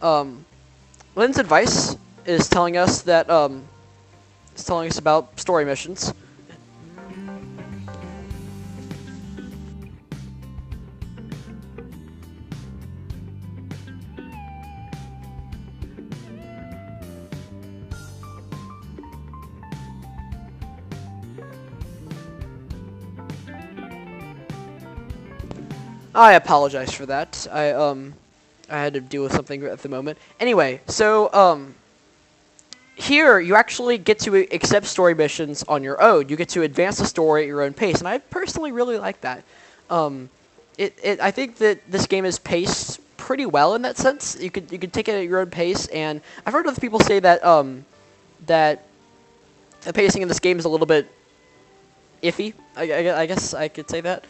Speaker 1: Lynn's advice is telling us that is telling us about story missions. I apologize for that. I had to deal with something at the moment. Anyway, so here you actually get to accept story missions on your own. You get to advance the story at your own pace, and I personally really like that. I think that this game is paced pretty well in that sense. You could take it at your own pace, and I've heard other people say that that the pacing in this game is a little bit iffy. I guess I could say that.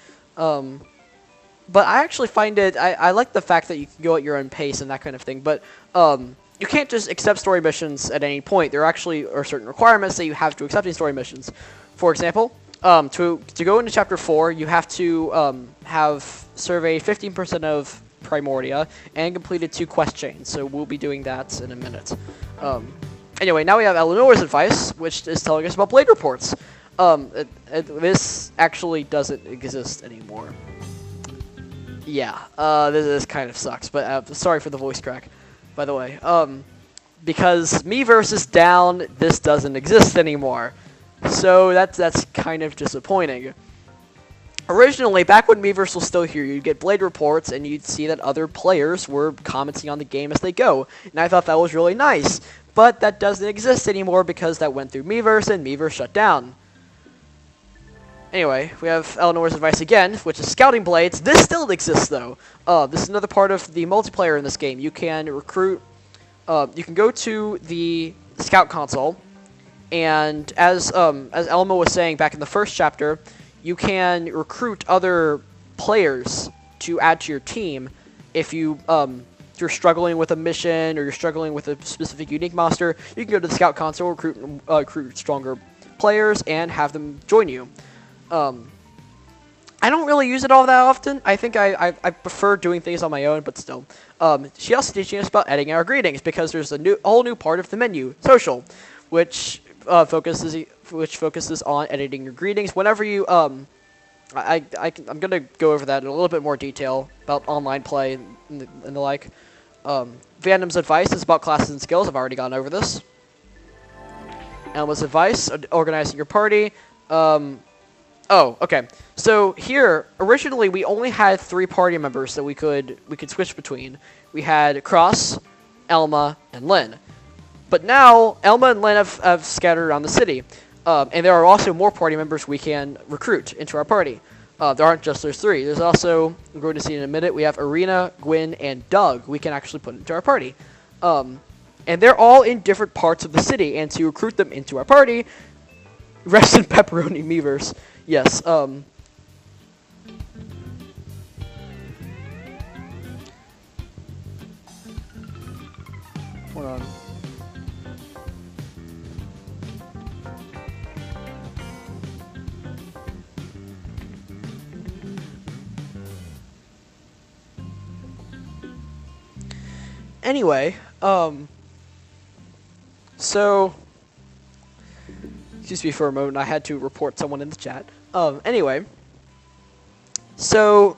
Speaker 1: But I actually find it, I like the fact that you can go at your own pace and that kind of thing, but you can't just accept story missions at any point. There actually are certain requirements that you have to accept in story missions. For example, to go into Chapter 4, you have to have surveyed 15% of Primordia and completed 2 quest chains, so we'll be doing that in a minute. Anyway, now we have Eleanor's advice, which is telling us about Blade reports. This actually doesn't exist anymore. Yeah, this kind of sucks, but sorry for the voice crack, by the way. Because Miiverse is down, this doesn't exist anymore. So that's kind of disappointing. Originally, back when Miiverse was still here, you'd get Blade reports, and you'd see that other players were commenting on the game as they go. And I thought that was really nice. But that doesn't exist anymore because that went through Miiverse, and Miiverse shut down. Anyway, we have Eleanor's advice again, which is scouting blades. This still exists, though. This is another part of the multiplayer in this game. You can recruit... you can go to the scout console, and as Elma was saying back in the first chapter, you can recruit other players to add to your team if you're struggling with a mission or you're struggling with a specific unique monster. You can go to the scout console, recruit stronger players, and have them join you. I don't really use it all that often. I think I prefer doing things on my own, but still. She also teaching us about editing our greetings because there's a whole new part of the menu, social, which focuses on editing your greetings. Whenever you I'm gonna go over that in a little bit more detail about online play and the like. Vandom's advice is about classes and skills. I've already gone over this. Elma's advice, organizing your party. Oh, okay. So here, originally we only had 3 party members that we could switch between. We had Cross, Elma, and Lynn. But now Elma and Lynn have scattered around the city, and there are also more party members we can recruit into our party. There aren't just those 3. There's also, we're going to see in a minute, we have Irina, Gwyn, and Doug we can actually put into our party. And they're all in different parts of the city, and to recruit them into our party, rest in pepperoni Miiverse. Yes, hold on. Anyway, so excuse me for a moment. I had to report someone in the chat. Anyway, so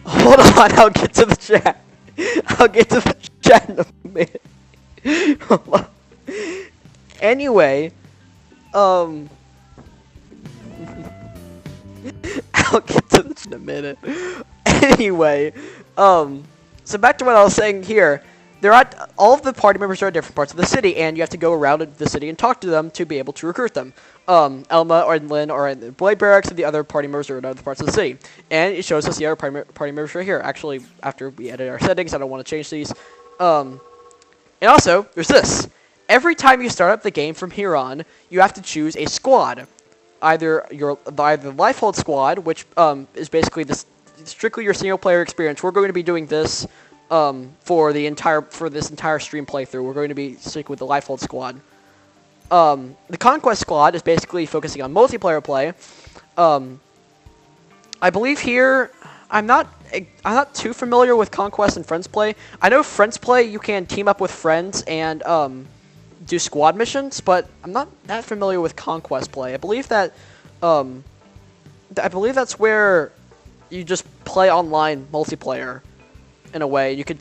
Speaker 1: hold on. I'll get to the chat. I'll get to the chat in a minute. Anyway, I'll get to this in a minute. Anyway, so back to what I was saying here. All of the party members are at different parts of the city, and you have to go around the city and talk to them to be able to recruit them. Elma or Lynn are in the Blade Barracks, and the other party members are in other parts of the city. And it shows us the other party members right here. Actually, after we edit our settings, I don't want to change these. And also, there's this. Every time you start up the game from here on, you have to choose a squad. Either the Lifehold squad, which is basically strictly your single player experience. We're going to be doing this for this entire stream playthrough. We're going to be sticking with the Lifehold squad. The Conquest squad is basically focusing on multiplayer play. I believe here I'm not too familiar with Conquest and Friends play. I know Friends play you can team up with friends and do squad missions, but I'm not that familiar with Conquest play. I believe that's where you just play online multiplayer in a way. You can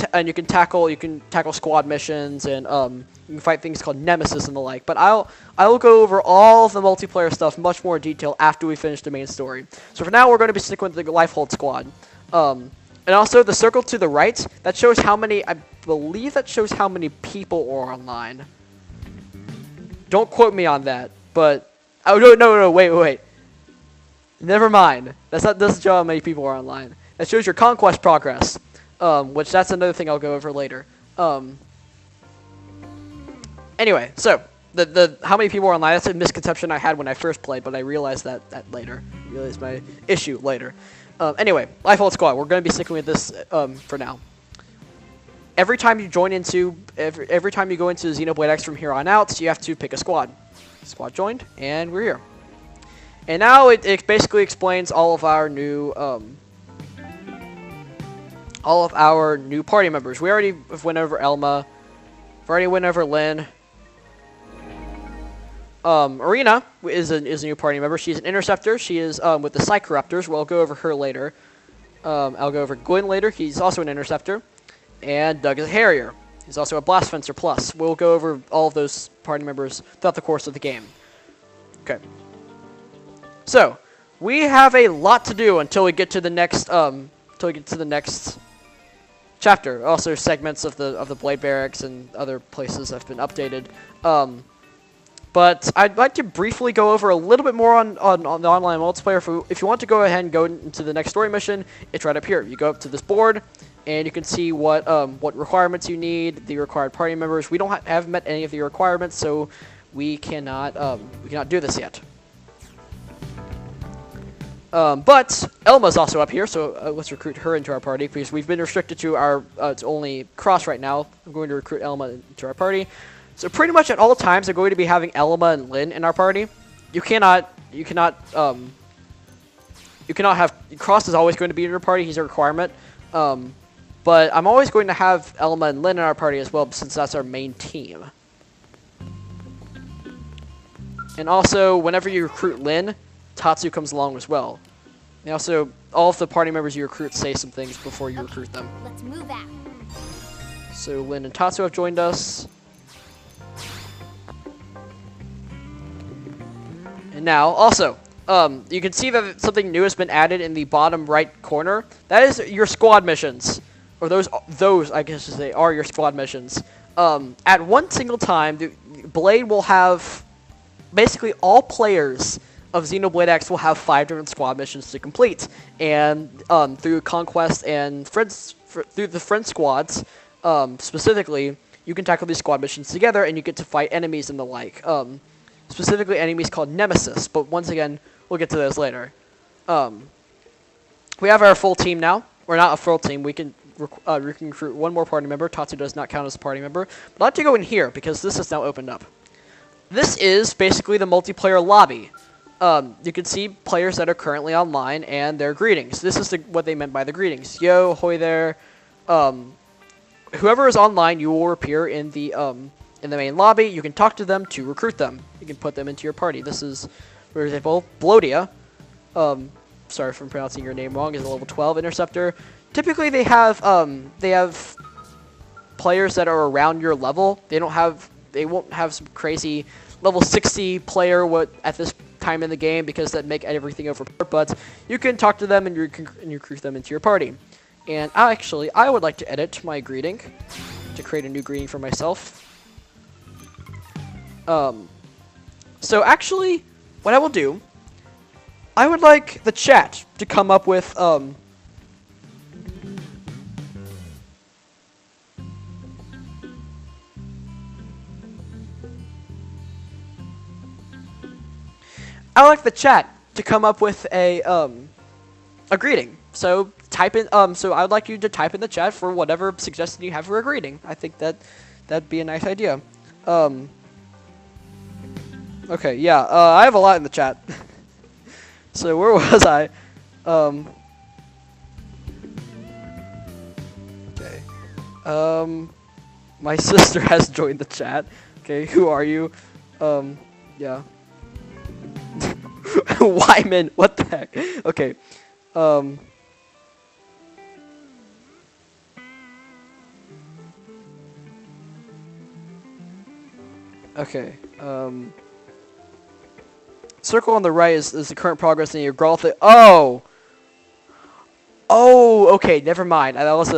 Speaker 1: tackle squad missions and you can fight things called Nemesis and the like. But I will go over all of the multiplayer stuff much more in detail after we finish the main story. So for now, we're going to be sticking with the Lifehold squad. And also the circle to the right, that shows how many. I believe that shows how many people are online. Don't quote me on that, but oh no, wait. Never mind. Doesn't show how many people are online. That shows your conquest progress, which that's another thing I'll go over later. Anyway, so the how many people are online? That's a misconception I had when I first played, but I realized that later. I realized my issue later. Anyway, Lifehold squad. We're going to be sticking with this for now. Every time you go into Xenoblade X from here on out, you have to pick a squad. Squad joined, and we're here. And now it basically explains all of our new party members. We already went over Elma. We already went over Lynn. Arena is a new party member. She's an interceptor. She is with the Psychoraptors. We'll go over her later. I'll go over Gwyn later. He's also an interceptor. And Doug is a Harrier. He's also a Blast Fencer Plus. We'll go over all of those party members throughout the course of the game. Okay. So we have a lot to do until we get to the next chapter. Also, segments of the Blade Barracks and other places have been updated. But I'd like to briefly go over a little bit more on the online multiplayer. If you want to go ahead and go into the next story mission, it's right up here. You go up to this board, and you can see what requirements you need, the required party members. We haven't met any of the requirements, so we cannot do this yet. But Elma's also up here, so let's recruit her into our party because we've been restricted to our it's only Cross right now. I'm going to recruit Elma into our party. So pretty much at all times, I'm going to be having Elma and Lynn in our party. You cannot have Cross is always going to be in your party. He's a requirement. But I'm always going to have Elma and Lynn in our party as well, since that's our main team. And also, whenever you recruit Lynn, Tatsu comes along as well. And also, all of the party members you recruit say some things before you recruit them.
Speaker 3: Let's move out.
Speaker 1: So Lynn and Tatsu have joined us. And now, also, you can see that something new has been added in the bottom right corner. That is your squad missions. Or those I guess they are your squad missions. At one single time, the Blade will have... Basically, all players of Xenoblade X will have 5 different squad missions to complete. And through Conquest and through the Friend squads, specifically, you can tackle these squad missions together, and you get to fight enemies and the like. Specifically enemies called Nemesis, but once again, we'll get to those later. We have our full team now. We're not a full team. We can recruit one more party member. Tatsu does not count as a party member. But I'd like to go in here, because this is now opened up. This is basically the multiplayer lobby. You can see players that are currently online and their greetings. This is what they meant by the greetings. Yo, hoy there, whoever is online, you will appear in the main lobby. You can talk to them to recruit them. You can put them into your party. This is, for example, Blodia. Sorry if I'm pronouncing your name wrong. Is a level 12 interceptor. Typically, they have players that are around your level. They won't have some crazy level 60 player at this time in the game, because that make everything overpowered. But you can talk to them and you recruit them into your party. And I would like to edit my greeting to create a new greeting for myself. So actually, what I will do, I would like the chat to come up with a greeting. So type in so I would like you to type in the chat for whatever suggestion you have for a greeting. I think that'd be a nice idea. Okay, yeah, I have a lot in the chat. So where was I? Okay. My sister has joined the chat. Okay, who are you? Yeah. Wyman, what the heck? Okay. Okay. Circle on the right is the current progress in your growth. Oh, okay. Never mind. That was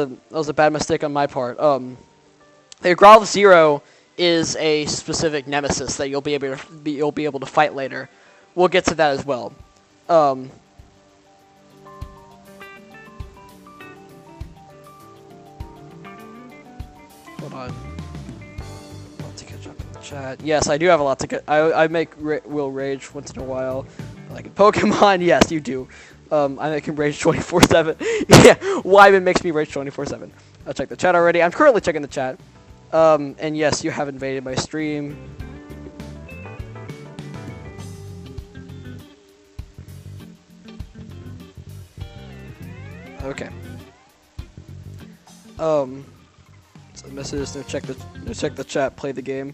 Speaker 1: a bad mistake on my part. The Growth 0 is a specific nemesis that you'll be able to fight later. We'll get to that as well. Hold on. To catch up in the chat. Yes, I do have a lot to get. I make Will rage once in a while. Like Pokemon, yes, you do. I make him rage 24/7. Yeah, Wyman makes me rage 24/7. I'll check the chat already. I'm currently checking the chat. And yes, you have invaded my stream. Okay. So the message is no check the chat, play the game.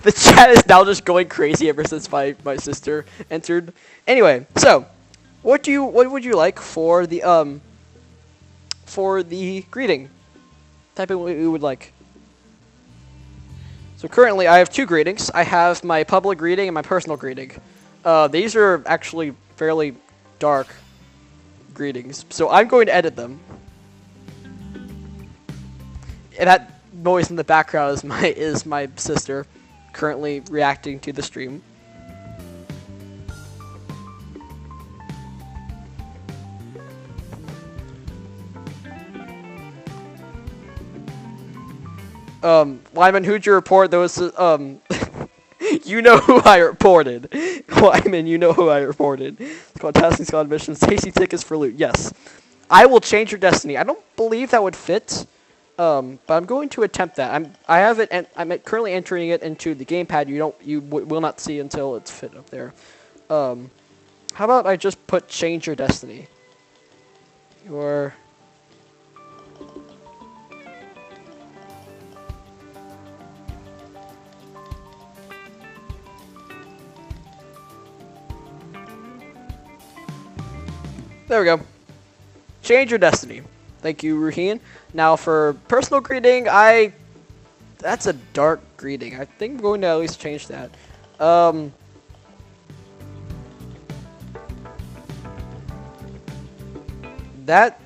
Speaker 1: The chat is now just going crazy ever since my sister entered. Anyway, so what would you like for the greeting? Type in what you would like. So currently I have two greetings. I have my public greeting and my personal greeting. These are actually fairly dark greetings, so I'm going to edit them. And that noise in the background is my sister currently reacting to the stream. Lyman, who'd you report? Those you know who I reported. Wyman, you know who I reported. It's called Tasking Squad Missions. Tasty tickets for loot. Yes. I will change your destiny. I don't believe that would fit. But I'm going to attempt that. I'm currently entering it into the gamepad. You will not see until it's fit up there. How about I just put change your destiny? There we go. Change your destiny. Thank you, Ruheen. Now for personal greeting, that's a dark greeting. I think I'm going to at least change that. That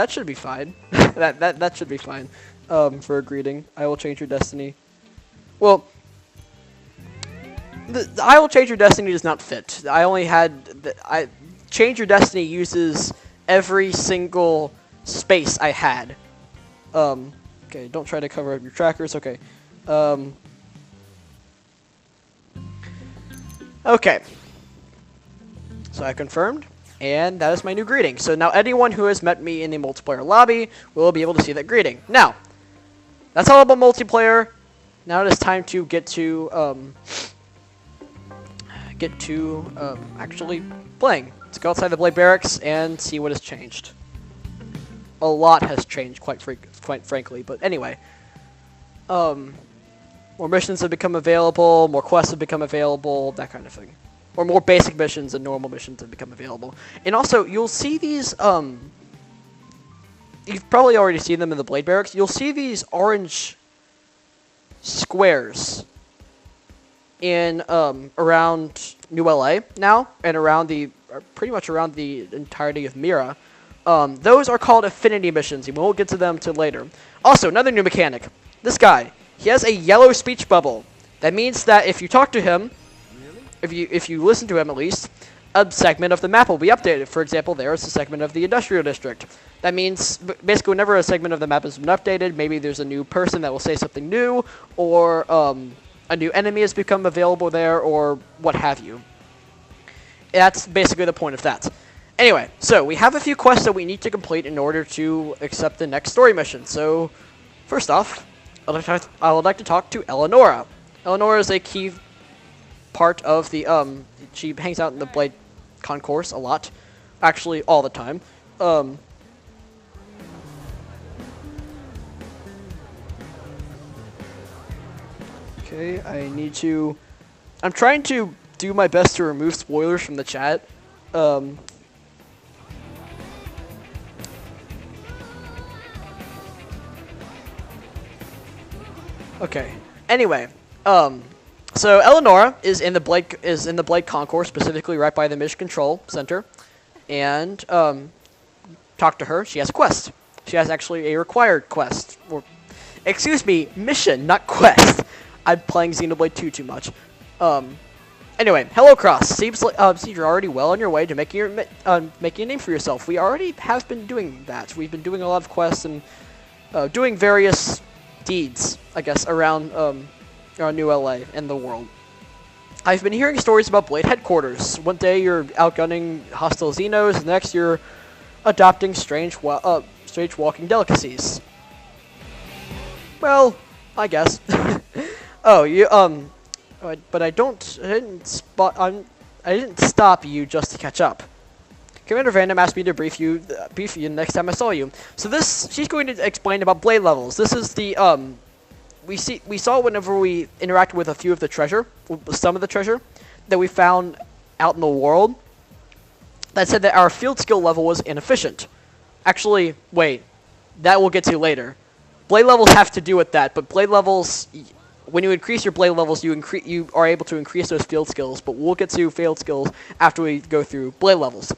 Speaker 1: should be fine. that should be fine. For a greeting, I will change your destiny. Well, I will change your destiny does not fit. Change your destiny uses every single space I had. Okay, don't try to cover up your trackers. Okay. Okay. So I confirmed, and that is my new greeting. So now anyone who has met me in the multiplayer lobby will be able to see that greeting. Now, that's all about multiplayer. Now it is time to get to actually playing. Let's go outside the Blade Barracks and see what has changed. A lot has changed, quite frankly. But anyway, more missions have become available, more quests have become available, that kind of thing. Or more basic missions and normal missions have become available. And also, you'll see these, you've probably already seen them in the Blade Barracks. You'll see these orange squares in, around New LA now, and around pretty much around the entirety of Mira. Those are called affinity missions, and we'll get to them till later. Also, another new mechanic. This guy, he has a yellow speech bubble. That means that if you talk to him, if you listen to him at least, a segment of the map will be updated. For example, there is a segment of the industrial district. That means basically whenever a segment of the map has been updated, maybe there's a new person that will say something new, or a new enemy has become available there, or what have you. That's basically the point of that. Anyway, so we have a few quests that we need to complete in order to accept the next story mission. So, first off, I would like to talk to Eleonora. Eleonora is a key part of the, she hangs out in the Blade Concourse a lot. Actually, all the time. Okay, I'm trying to do my best to remove spoilers from the chat. Okay. Anyway, so Eleonora is in the Blade Concourse, specifically right by the Mission Control Center, and talk to her. She has a quest. She has actually a required quest, or excuse me, mission, not quest. I'm playing Xenoblade 2 too much. Anyway, hello Cross. Seems like you're already well on your way to making a name for yourself. We already have been doing that. We've been doing a lot of quests and doing various deeds, I guess, around New LA and the world. I've been hearing stories about Blade headquarters. One day you're outgunning hostile Xenos, the next you're adopting strange walking delicacies. Well, I guess. Oh, you but I didn't stop you just to catch up. Commander Vandam asked me to brief you next time I saw you. So she's going to explain about blade levels. This is the, we saw whenever we interacted with a few of the treasure, some of the treasure, that we found out in the world, that said that our field skill level was inefficient. Actually, wait, that we'll get to later. Blade levels have to do with that, but blade levels, when you increase your blade levels, you are able to increase those field skills, but we'll get to field skills after we go through blade levels.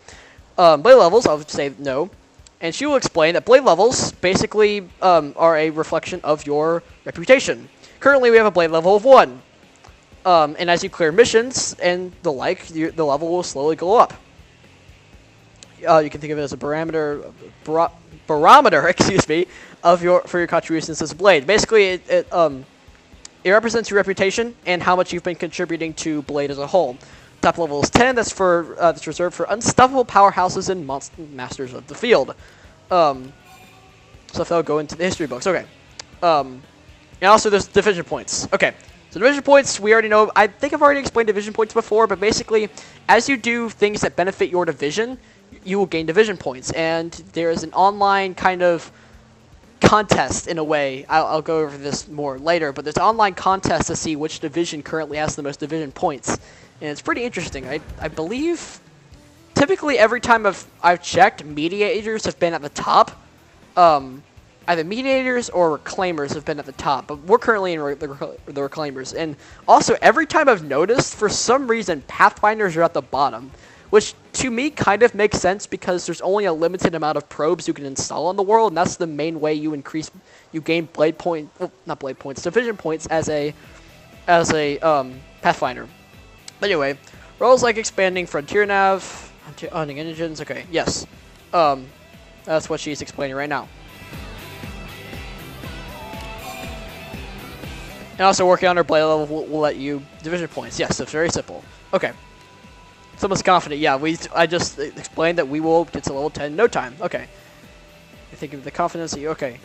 Speaker 1: Blade levels, I would say no. And she will explain that blade levels basically are a reflection of your reputation. Currently, we have a blade level of 1. And as you clear missions and the like, the level will slowly go up. You can think of it as a barometer, excuse me, for your contributions as a blade. Basically, it represents your reputation and how much you've been contributing to Blade as a whole. Top level is 10. That's reserved for unstoppable powerhouses and masters of the field. So if they'll go into the history books. Okay. And also there's division points. Okay. So division points, we already know. I think I've already explained division points before, but basically, as you do things that benefit your division, you will gain division points. And there is an online kind of contest in a way. I'll go over this more later, but there's an online contest to see which division currently has the most division points. And it's pretty interesting. I believe typically every time I've checked, mediators have been at the top. Either mediators or reclaimers have been at the top, but we're currently in the reclaimers. And also, every time I've noticed, for some reason, pathfinders are at the bottom, which to me kind of makes sense because there's only a limited amount of probes you can install in the world, and that's the main way you gain division points as a pathfinder. But anyway, roles like expanding frontier nav, hunting engines. Okay, yes, that's what she's explaining right now. And also working on her blade level will let you division points. Yes, it's very simple. Okay. Someone's confident. Yeah, I just explained that we will get to level 10 in no time. Okay. I think of the confidence. Okay.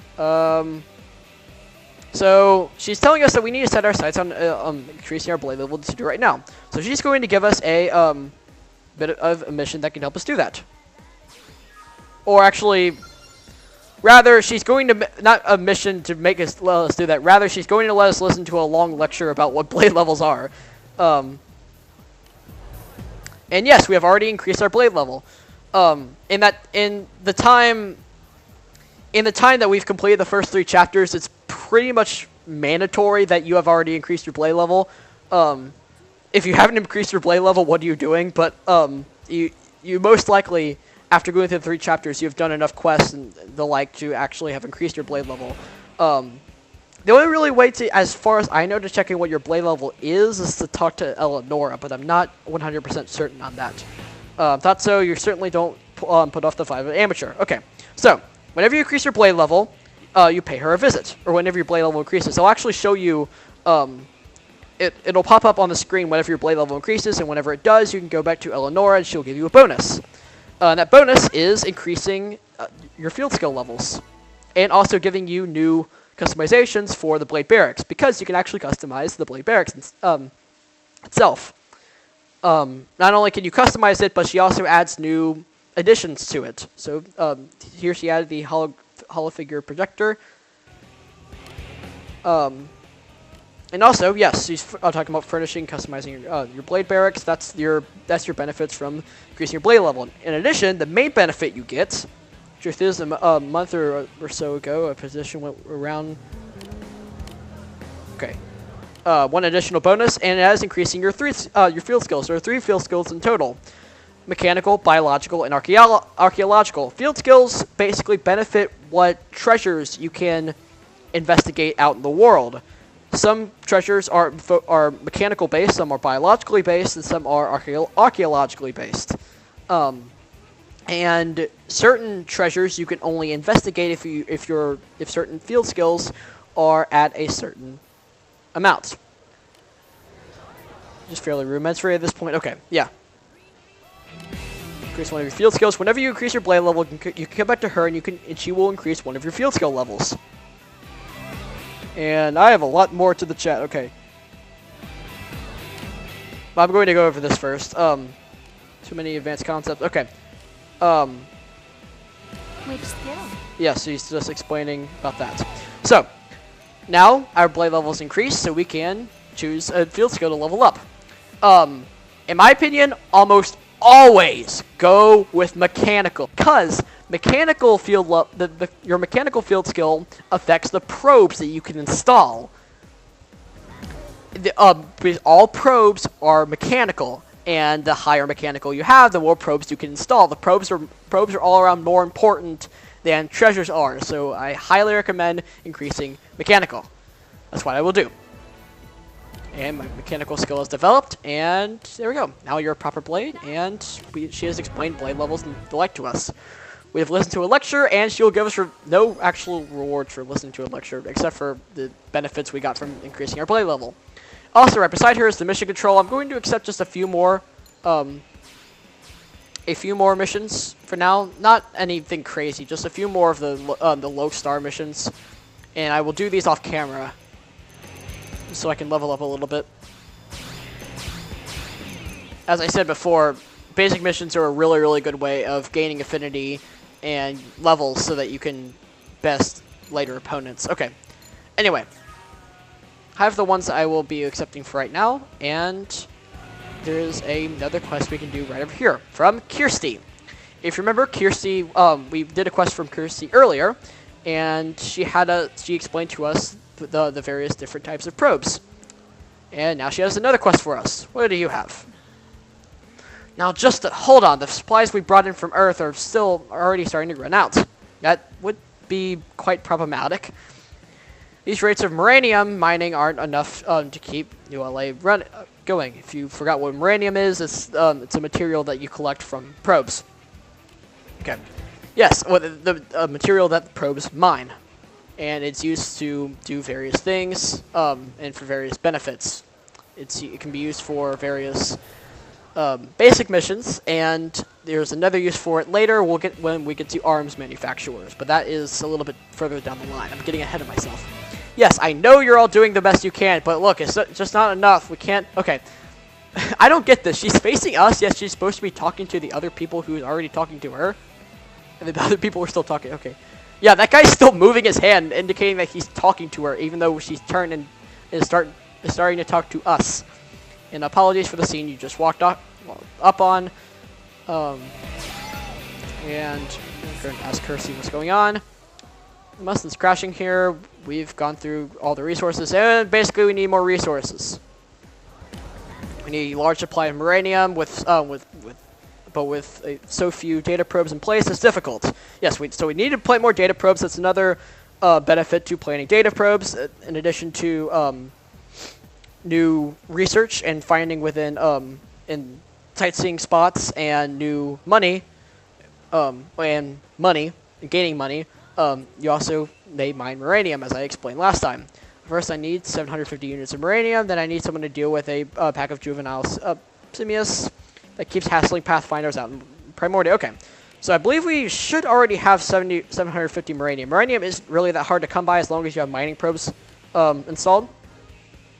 Speaker 1: So she's telling us that we need to set our sights on increasing our blade level to do right now. So she's going to give us a bit of a mission that can help us do that. Or actually, rather, she's going to, not a mission to make us, let us do that, rather she's going to let us listen to a long lecture about what blade levels are. And yes, we have already increased our blade level. In the time that we've completed the first 3 chapters, it's pretty much mandatory that you have already increased your blade level. If you haven't increased your blade level, what are you doing? But you most likely, after going through the 3 chapters, you've done enough quests and the like to actually have increased your blade level. The only really way to, as far as I know, to checking what your blade level is to talk to Eleonora, but I'm not 100% certain on that. TATSU, you certainly don't put off the 5 of amateur. Okay, so whenever you increase your blade level, you pay her a visit, or whenever your blade level increases. It'll actually show you, it'll pop up on the screen whenever your blade level increases, and whenever it does, you can go back to Eleonora and she'll give you a bonus. And that bonus is increasing your field skill levels, and also giving you new customizations for the blade barracks, because you can actually customize the blade barracks itself. Not only can you customize it, but she also adds new additions to it. So here she added the holofigure projector. And also, yes, she's talking about furnishing, customizing your blade barracks. That's your benefits from increasing your blade level. In addition, the main benefit you get, truth is, a month or so ago, a position went around. Okay, 1 additional bonus, and it is increasing your field skills. There are 3 field skills in total: mechanical, biological, and archaeological. Field skills basically benefit what treasures you can investigate out in the world. Some treasures are mechanical based, some are biologically based, and some are archaeologically based. And certain treasures you can only investigate if certain field skills are at a certain amount. Just fairly rudimentary at this point. Okay, yeah. Increase one of your field skills. Whenever you increase your blade level, you can come back to her, and she will increase one of your field skill levels. And I have a lot more to the chat. Okay. I'm going to go over this first. Too many advanced concepts. Okay. Yeah, so he's just explaining about that. So, now our blade levels increase, so we can choose a field skill to level up. In my opinion, almost always go with mechanical, because mechanical field your mechanical field skill affects the probes that you can install. All probes are mechanical, and the higher mechanical you have, the more probes you can install. The probes are all around more important than treasures are, so I highly recommend increasing mechanical. That's what I will do. And my mechanical skill is developed, and there we go. Now you're a proper blade, and she has explained blade levels and the like to us. We have listened to a lecture, and she'll give us no actual rewards for listening to a lecture, except for the benefits we got from increasing our blade level. Also, right beside her is the mission control. I'm going to accept just a few more missions for now. Not anything crazy, just a few more of the low star missions, and I will do these off camera, so I can level up a little bit. As I said before, basic missions are a really, really good way of gaining affinity and levels so that you can best later opponents. Okay. Anyway, I have the ones that I will be accepting for right now, and there is another quest we can do right over here from Kirsty. If you remember, Kirsty, we did a quest from Kirsty earlier, and she explained to us the various different types of probes. And now she has another quest for us. What do you have? Now, just hold on. The supplies we brought in from Earth are already starting to run out. That would be quite problematic. These rates of uranium mining aren't enough to keep ULA going. If you forgot what uranium is, it's a material that you collect from probes. Okay. Yes, well, the material that the probes mine. And it's used to do various things, and for various benefits. It can be used for various basic missions, and there's another use for it later. When we get to arms manufacturers, but that is a little bit further down the line. I'm getting ahead of myself. Yes, I know you're all doing the best you can, but look, it's just not enough. We can't. Okay, I don't get this. She's facing us, yes, she's supposed to be talking to the other people who's already talking to her. And the other people were still talking, okay. Yeah, that guy's still moving his hand, indicating that he's talking to her, even though she's turned and is starting to talk to us. And apologies for the scene you just walked up on. And I'm going to ask Kirsty what's going on. Mustin's crashing here. We've gone through all the resources, and basically we need more resources. We need a large supply of uranium with so few data probes in place, it's difficult. Yes, so we need to plant more data probes. That's another benefit to planting data probes, in addition to new research and finding within in sightseeing spots and new money, and gaining money. You also may mine uranium, as I explained last time. First, I need 750 units of uranium. Then I need someone to deal with a pack of juvenile simius that keeps hassling pathfinders out in Primordia. Okay, so I believe we should already have 750 uranium. Uranium isn't really that hard to come by as long as you have mining probes installed.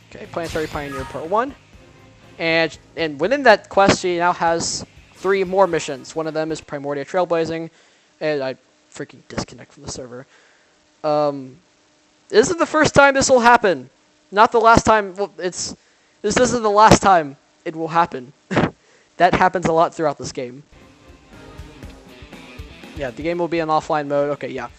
Speaker 1: Okay, Planetary Pioneer Part 1. And within that quest, she now has 3 more missions. One of them is Primordia Trailblazing, and I freaking disconnect from the server. This is the first time this will happen. Not the last time. Well, this isn't the last time it will happen. That happens a lot throughout this game. Yeah, the game will be in offline mode. Okay, yeah.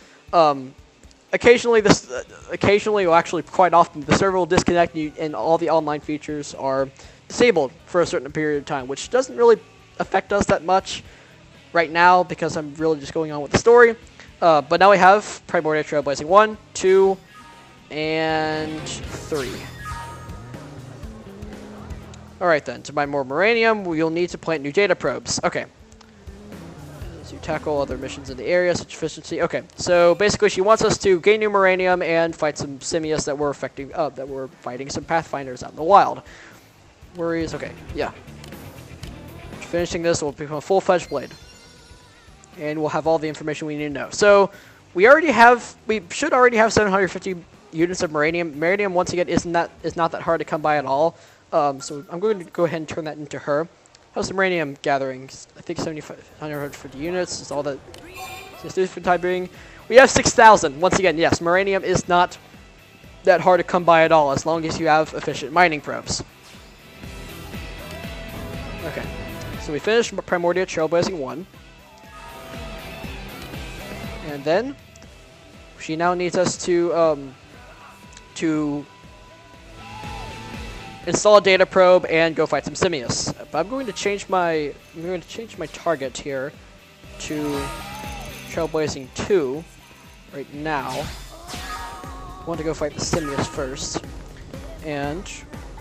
Speaker 1: Occasionally, well, actually, quite often, the server will disconnect you, and all the online features are disabled for a certain period of time, which doesn't really affect us that much right now because I'm really just going on with the story. But now we have Primordia Trailblazing 1, 2, and 3. Alright then, to mine more uranium, we'll need to plant new data probes. Okay. To tackle other missions in the area, such efficiency. Okay, so basically she wants us to gain new uranium and fight some simius that were fighting some pathfinders out in the wild. Worries, okay, yeah. Finishing this will become a full-fledged blade. And we'll have all the information we need to know. So, we should already have 750 units of uranium. Uranium, once again, is not that hard to come by at all. So I'm going to go ahead and turn that into her. How's the uranium gathering? I think 750 units is all that is for the time being. We have 6,000. Once again, yes, uranium is not that hard to come by at all, as long as you have efficient mining probes. Okay, so we finished Primordia Trailblazing 1. And then, she now needs us to install a data probe and go fight some simius. But I'm going to change my target here to Trailblazing 2 right now. I want to go fight the simius first. And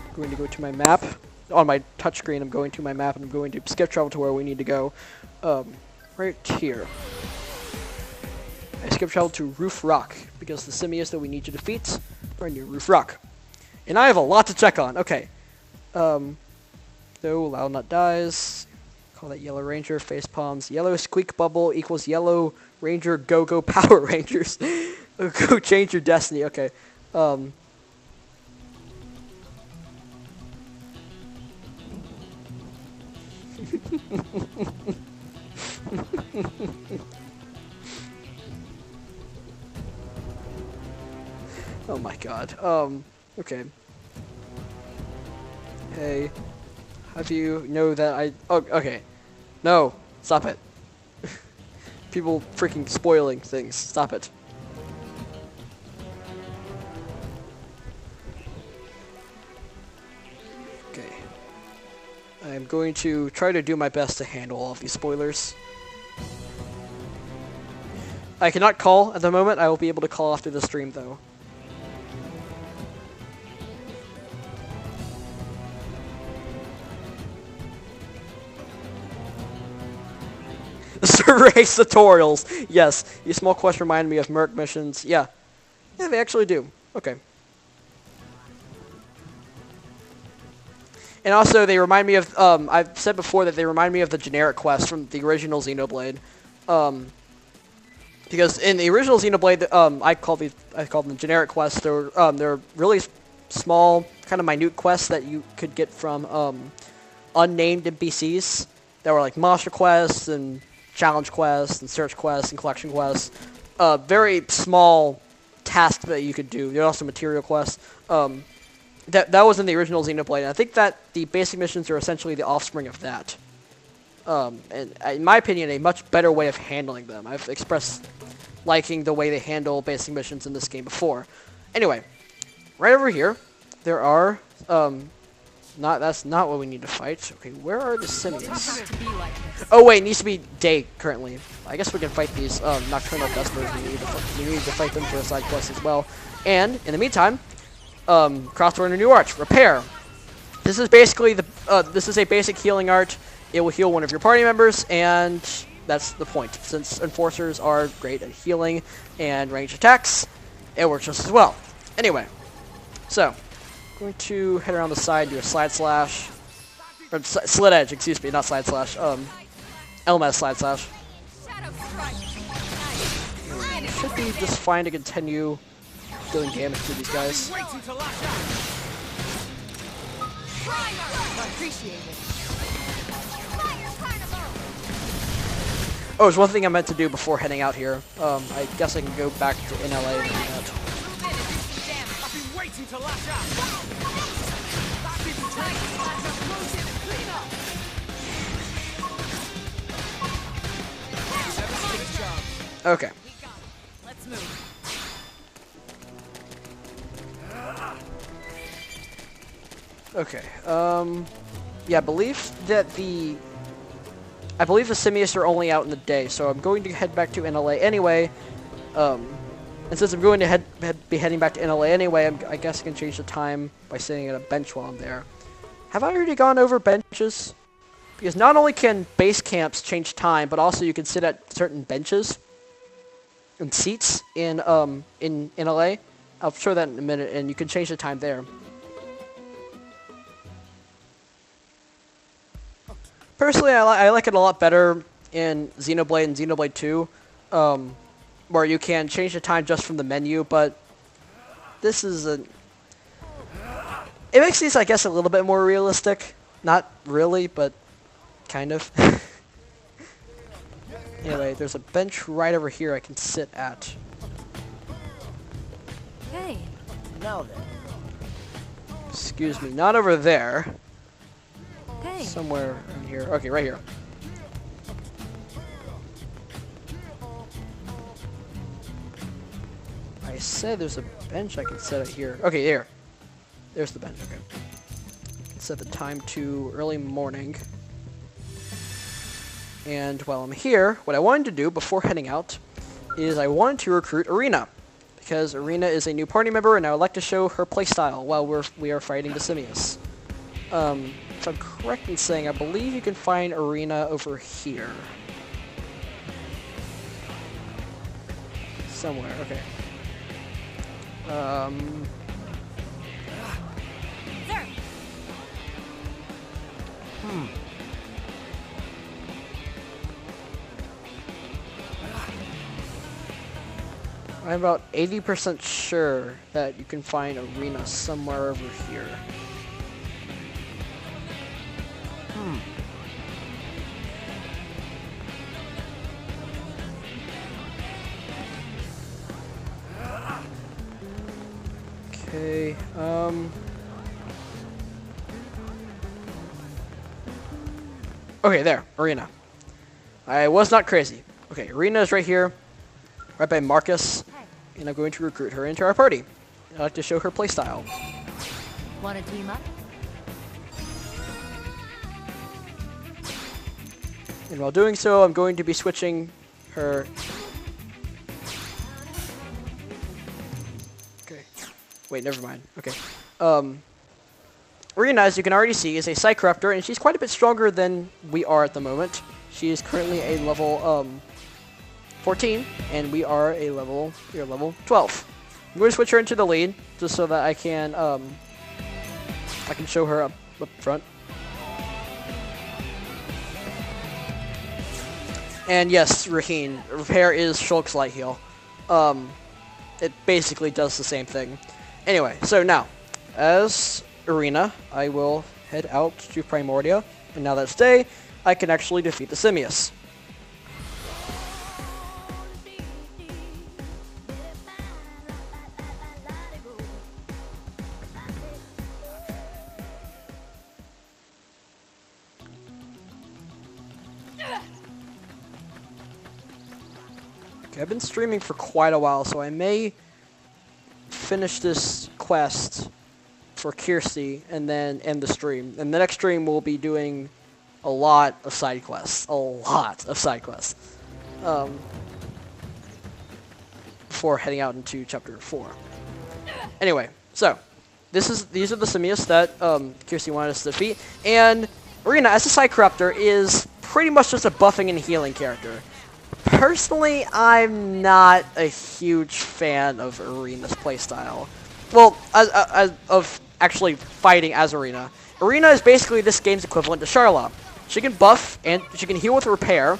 Speaker 1: I'm going to go to my map. On my touchscreen, I'm going to my map and I'm going to skip travel to where we need to go. Right here. I skip travel to Roof Rock because the simius that we need to defeat are near Roof Rock. And I have a lot to check on. Okay. No, Loudnut dies. Call that Yellow Ranger. Face palms. Yellow Squeak Bubble equals Yellow Ranger Go-Go Power Rangers. Go change your destiny. Okay. Oh my god. Okay. Hey. Have you know that I... Oh, okay. No. Stop it. People freaking spoiling things. Stop it. Okay. I'm going to try to do my best to handle all of these spoilers. I cannot call at the moment. I will be able to call after the stream, though. Server hates tutorials. Yes, these small quests remind me of Merc missions. Yeah, they actually do. Okay. And also, they remind me of. I've said before that they remind me of the generic quests from the original Xenoblade. Because in the original Xenoblade, I call them generic quests. They're really small, kind of minute quests that you could get from unnamed NPCs that were like monster quests and challenge quests and search quests and collection quests. Very small tasks that you could do. There are also material quests. That was in the original Xenoblade, and I think that the basic missions are essentially the offspring of that. And in my opinion, a much better way of handling them. I've expressed liking the way they handle basic missions in this game before. Anyway, right over here, there are, that's not what we need to fight. Okay, where are the simians? Oh wait, it needs to be day currently. I guess we can fight these nocturnal dusters. We need to fight them for a side quest as well. And in the meantime, crossbow and a new arch, repair. This is basically this is a basic healing art. It will heal one of your party members, and that's the point. Since enforcers are great at healing and ranged attacks, it works just as well. Anyway, so I'm going to head around the side, do a slide slash, or slit edge, excuse me, not slide slash. LMS slide slash. Should be just fine to continue dealing damage to these guys. Oh, there's one thing I meant to do before heading out here. I guess I can go back to NLA and do that. Okay.
Speaker 4: Let's move.
Speaker 1: Okay. Yeah, I believe the Simius are only out in the day, so I'm going to head back to NLA anyway. And since I'm going to be heading back to NLA anyway, I guess I can change the time by sitting at a bench while I'm there. Have I already gone over benches? Because not only can base camps change time, but also you can sit at certain benches and seats in NLA. I'll show that in a minute, and you can change the time there. Personally, I like it a lot better in Xenoblade and Xenoblade 2, where you can change the time just from the menu, but this is it makes these, I guess, a little bit more realistic. Not really, but kind of. Anyway, there's a bench right over here I can sit at.
Speaker 4: Hey.
Speaker 6: Now then.
Speaker 1: Excuse me, not over there.
Speaker 4: Hey.
Speaker 1: Somewhere in here. Okay, right here. I said there's a bench I can set it here. Okay, there. There's the bench, okay. Set the time to early morning. And while I'm here, what I wanted to do before heading out is I wanted to recruit Arena. Because Arena is a new party member and I would like to show her playstyle while we are fighting the Simius. If I'm correct in saying, I believe you can find Arena over here. Somewhere, okay. I'm about 80% sure that you can find Arena somewhere over here. Okay, okay, there, Arena. I was not crazy. Okay, Arena is right here, right by Marcus, and I'm going to recruit her into our party. I'd like to show her playstyle.
Speaker 4: Want to team up?
Speaker 1: And while doing so, I'm going to be switching her. Okay. Wait, never mind. Okay. Arena, as you can already see, is a Psycorruptor, and she's quite a bit stronger than we are at the moment. She is currently a level 14, and we are level 12. I'm going to switch her into the lead, just so that I can show her up front. And yes, Raheen, repair is Shulk's light heal. It basically does the same thing. Anyway, so now, as Arena, I will head out to Primordia And now that it's day, I can actually defeat the Simius. Okay, I've been streaming for quite a while, so I may finish this quest for Kirsty and then end the stream. And the next stream we'll be doing a lot of side quests. Before heading out into chapter 4. Anyway, so these are the Simius that Kirsty wanted us to defeat, and Irina as a side corruptor is pretty much just a buffing and healing character. Personally, I'm not a huge fan of Irina's playstyle. Well, of actually fighting as Irina. Irina is basically this game's equivalent to Charla. She can buff and she can heal with repair,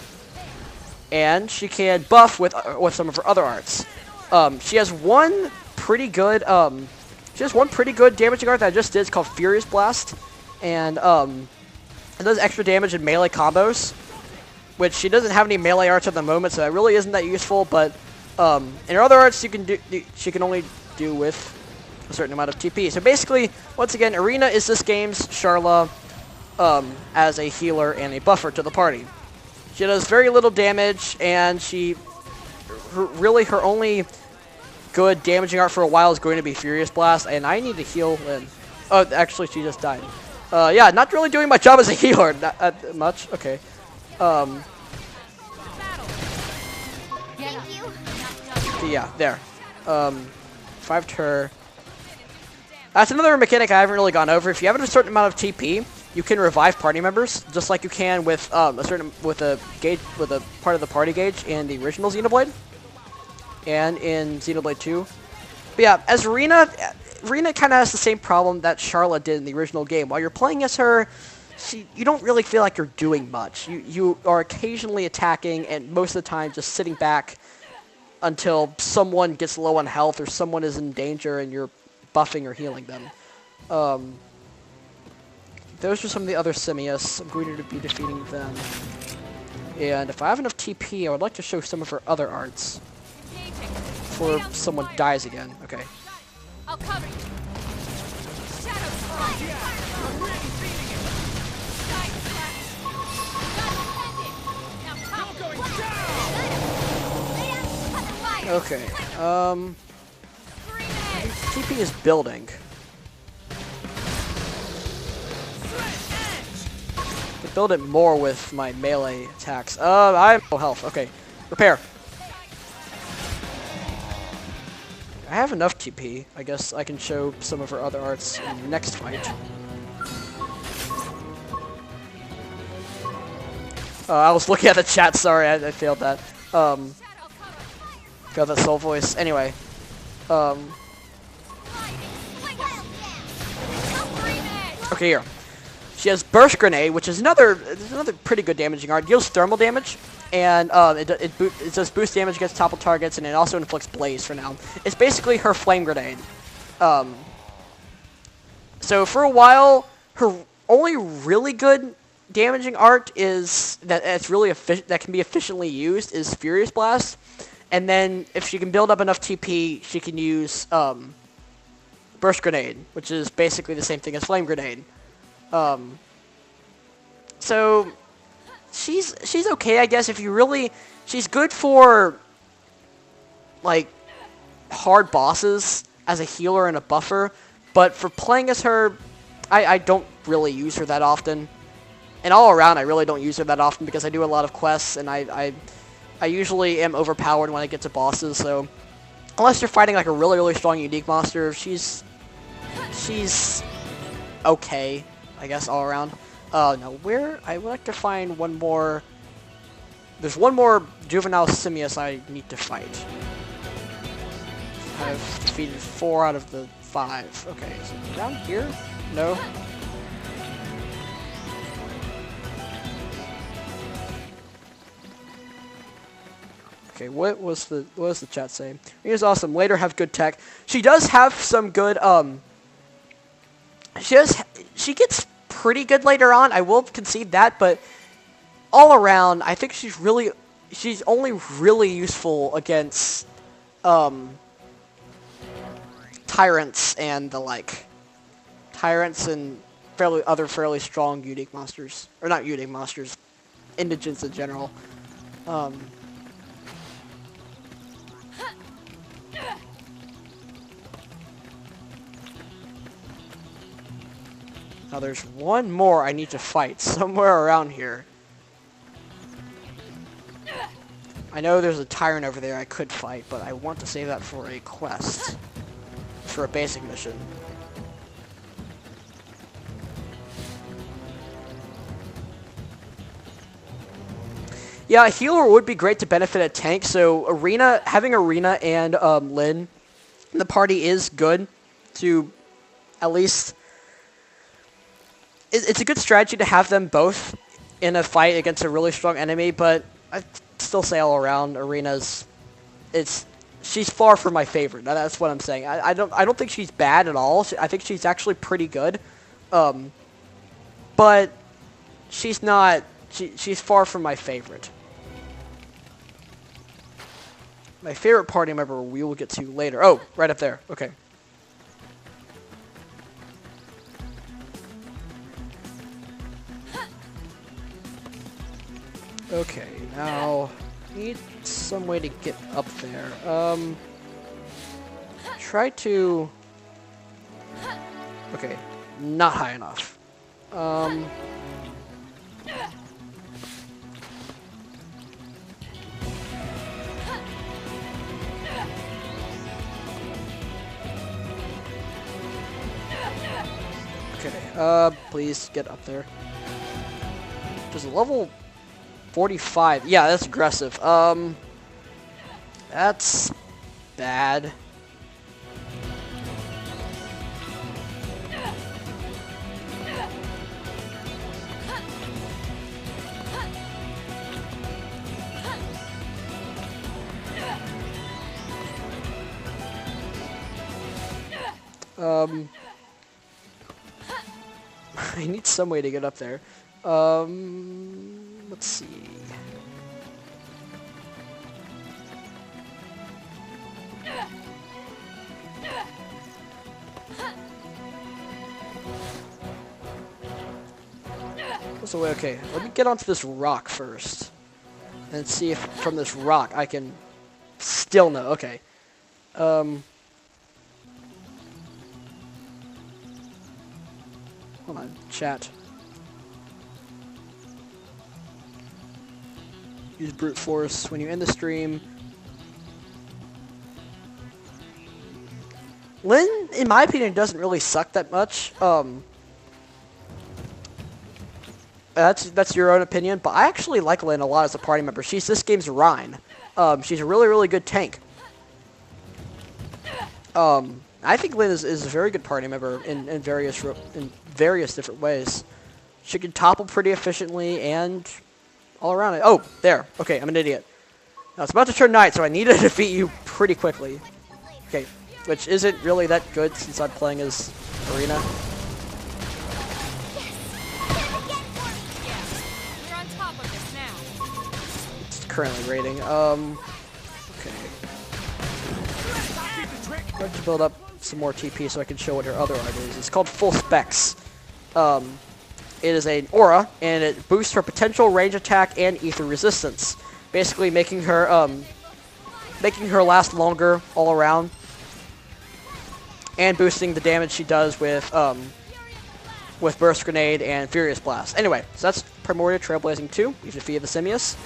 Speaker 1: and she can buff with some of her other arts. She has one pretty good damaging art that I just did. It's called Furious Blast, and it does extra damage in melee combos, which she doesn't have any melee arts at the moment, so that really isn't that useful. But in her other arts, she can only do with a certain amount of TP. So basically, once again, Irina is this game's Charla as a healer and a buffer to the party. She does very little damage, and her only good damaging art for a while is going to be Furious Blast, and I need to heal Lynn. Oh, actually, she just died. Yeah, not really doing my job as a healer that much. Okay.
Speaker 3: Thank you.
Speaker 1: Yeah, there. 5 her. That's another mechanic I haven't really gone over. If you have a certain amount of TP, you can revive party members, just like you can with a part of the party gauge in the original Xenoblade, and in Xenoblade 2. But yeah, as Irina kind of has the same problem that Charla did in the original game. While you're playing as her, you don't really feel like you're doing much. You are occasionally attacking, and most of the time just sitting back until someone gets low on health or someone is in danger and you're buffing or healing them. Those are some of the other Simius. I'm going to be defeating them. And if I have enough TP, I would like to show some of her other arts before someone dies again. Okay.
Speaker 4: I'll cover you.
Speaker 1: Okay. TP is building. To build it more with my melee attacks. I have no health. Okay. Repair. I have enough TP. I guess I can show some of her other arts in the next fight. I was looking at the chat, sorry, I failed that. Failed that soul voice. Anyway. Okay, here. She has Burst Grenade, which is another pretty good damaging art. It deals thermal damage, and it does boost damage against topple targets, and it also inflicts Blaze for now. It's basically her Flame Grenade. So for a while, her only really good damaging art is that can be efficiently used is Furious Blast, and then if she can build up enough TP, she can use Burst Grenade, which is basically the same thing as Flame Grenade. So she's okay, I guess. She's good for like hard bosses as a healer and a buffer, but for playing as her, I don't really use her that often. And all around, I really don't use her that often because I do a lot of quests, and I usually am overpowered when I get to bosses. So unless you're fighting like a really, really strong unique monster, she's okay, I guess, all around. Now where I would like to find one more. There's one more juvenile Simius I need to fight. I've defeated 4 out of the 5. Okay, is it down here? No. Okay, what was the chat saying? Here's awesome. Later have good tech. She does have some good she gets pretty good later on. I will concede that, but all around, I think she's only really useful against tyrants and the like. Tyrants and other fairly strong unique monsters, or not unique monsters, indigents in general. Now there's one more I need to fight somewhere around here. I know there's a tyrant over there I could fight, but I want to save that for a quest. For a basic mission. Yeah, a healer would be great to benefit a tank, so having Arena and Lyn in the party is good to at least... It's a good strategy to have them both in a fight against a really strong enemy, but I still say all around, Arena's... She's far from my favorite. That's what I'm saying. I don't think she's bad at all. I think she's actually pretty good. But she's not... She's far from my favorite. My favorite party member we will get to later. Oh, right up there. Okay. Okay, now need some way to get up there. Try to... Okay, not high enough. Okay, please get up there. Does a level 45? Yeah, that's aggressive. That's bad. I need some way to get up there. Let's see. What's the way? Okay, let me get onto this rock first. And see if from this rock I can still know. Okay. Hold on, chat. Use brute force when you end the stream. Lyn, in my opinion, doesn't really suck that much. That's your own opinion, but I actually like Lyn a lot as a party member. She's this game's Rhine. She's a really, really good tank. I think Lyn is a very good party member in various different ways. She can topple pretty efficiently and all around it. Oh, there. Okay, I'm an idiot. Now it's about to turn night, so I need to defeat you pretty quickly. Okay, which isn't really that good since I'm playing as Arena.
Speaker 4: You're on top of this now.
Speaker 1: It's currently raiding. Okay. I have to build up some more TP so I can show what her other art is. It's called Full Specs. It is an aura, and it boosts her potential range attack and ether resistance, basically making her last longer all around, and boosting the damage she does with Burst Grenade and Furious Blast. Anyway, so that's Primordial Trailblazing 2. We defeated the Simius,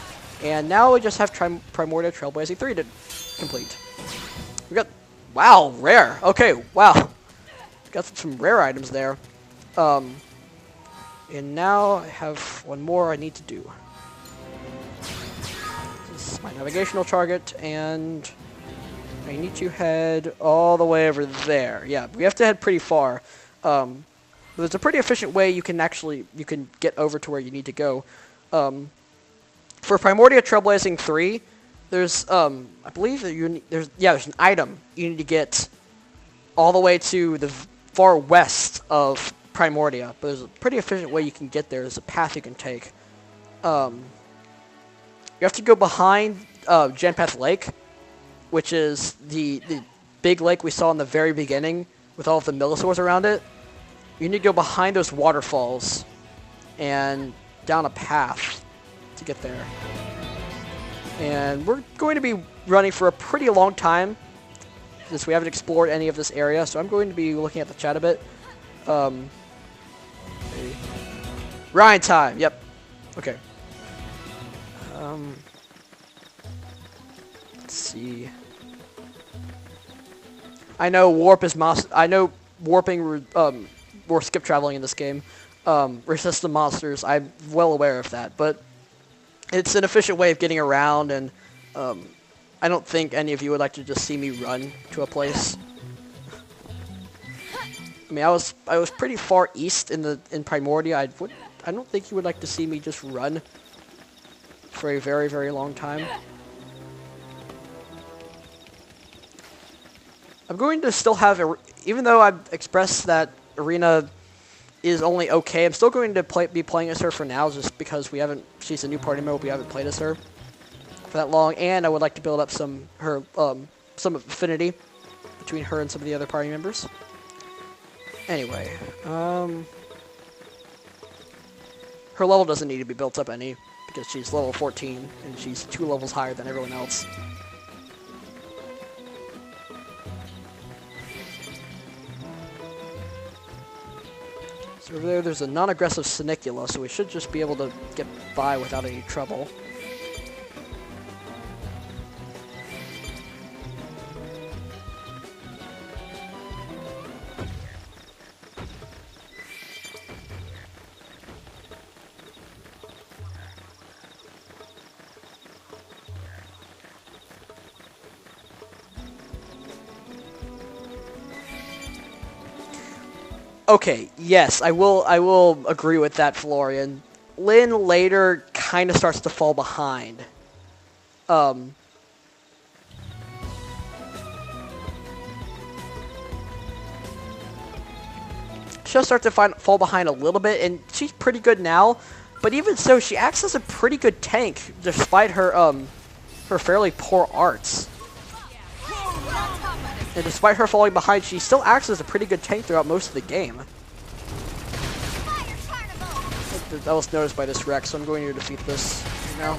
Speaker 1: and now we just have Primordial Trailblazing 3 to complete. We got, wow, rare. Okay, wow, got some rare items there. And now I have one more I need to do. This is my navigational target, and I need to head all the way over there. Yeah, we have to head pretty far. There's a pretty efficient way you can get over to where you need to go. For Primordial Trailblazing 3, there's I believe that there's an item you need to get all the way to the far west of Primordia, but there's a pretty efficient way you can get there. There's a path you can take. You have to go behind Genpath Lake, which is the big lake we saw in the very beginning with all of the Millisaurs around it. You need to go behind those waterfalls and down a path to get there. And we're going to be running for a pretty long time since we haven't explored any of this area, so I'm going to be looking at the chat a bit. Ryan time, yep. Okay. Let's see. I know warp is I know warping or skip traveling in this game resists the monsters. I'm well aware of that, but it's an efficient way of getting around, and I don't think any of you would like to just see me run to a place. I mean, I was pretty far east in Primordia. I don't think you would like to see me just run for a very, very long time. I'm going to still have, even though I've expressed that Arena is only okay, I'm still going to be playing as her for now, just because she's a new party member, we haven't played as her for that long, and I would like to build up some affinity between her and some of the other party members. Anyway, her level doesn't need to be built up any, because she's level 14, and she's 2 levels higher than everyone else. So over there's a non-aggressive Senicula, so we should just be able to get by without any trouble. Okay, yes, I will agree with that, Florian. Lynn later kind of starts to fall behind. She'll start to fall behind a little bit, and she's pretty good now. But even so, she acts as a pretty good tank, despite her her fairly poor arts. And despite her falling behind, she still acts as a pretty good tank throughout most of the game. That was noticed by this Rex, so I'm going to defeat this now.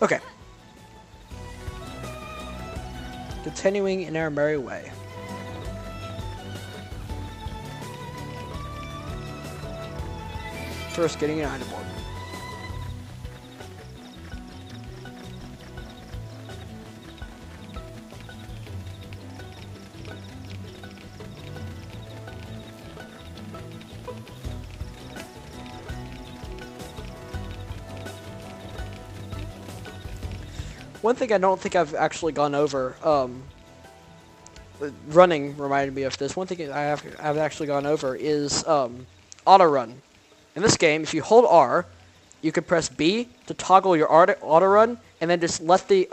Speaker 1: Okay. Continuing in our merry way. First, getting an item board. One thing I don't think I've actually gone over, running reminded me of this. One thing I've actually gone over is auto run. In this game, if you hold R, you can press B to toggle your auto run, and then just let the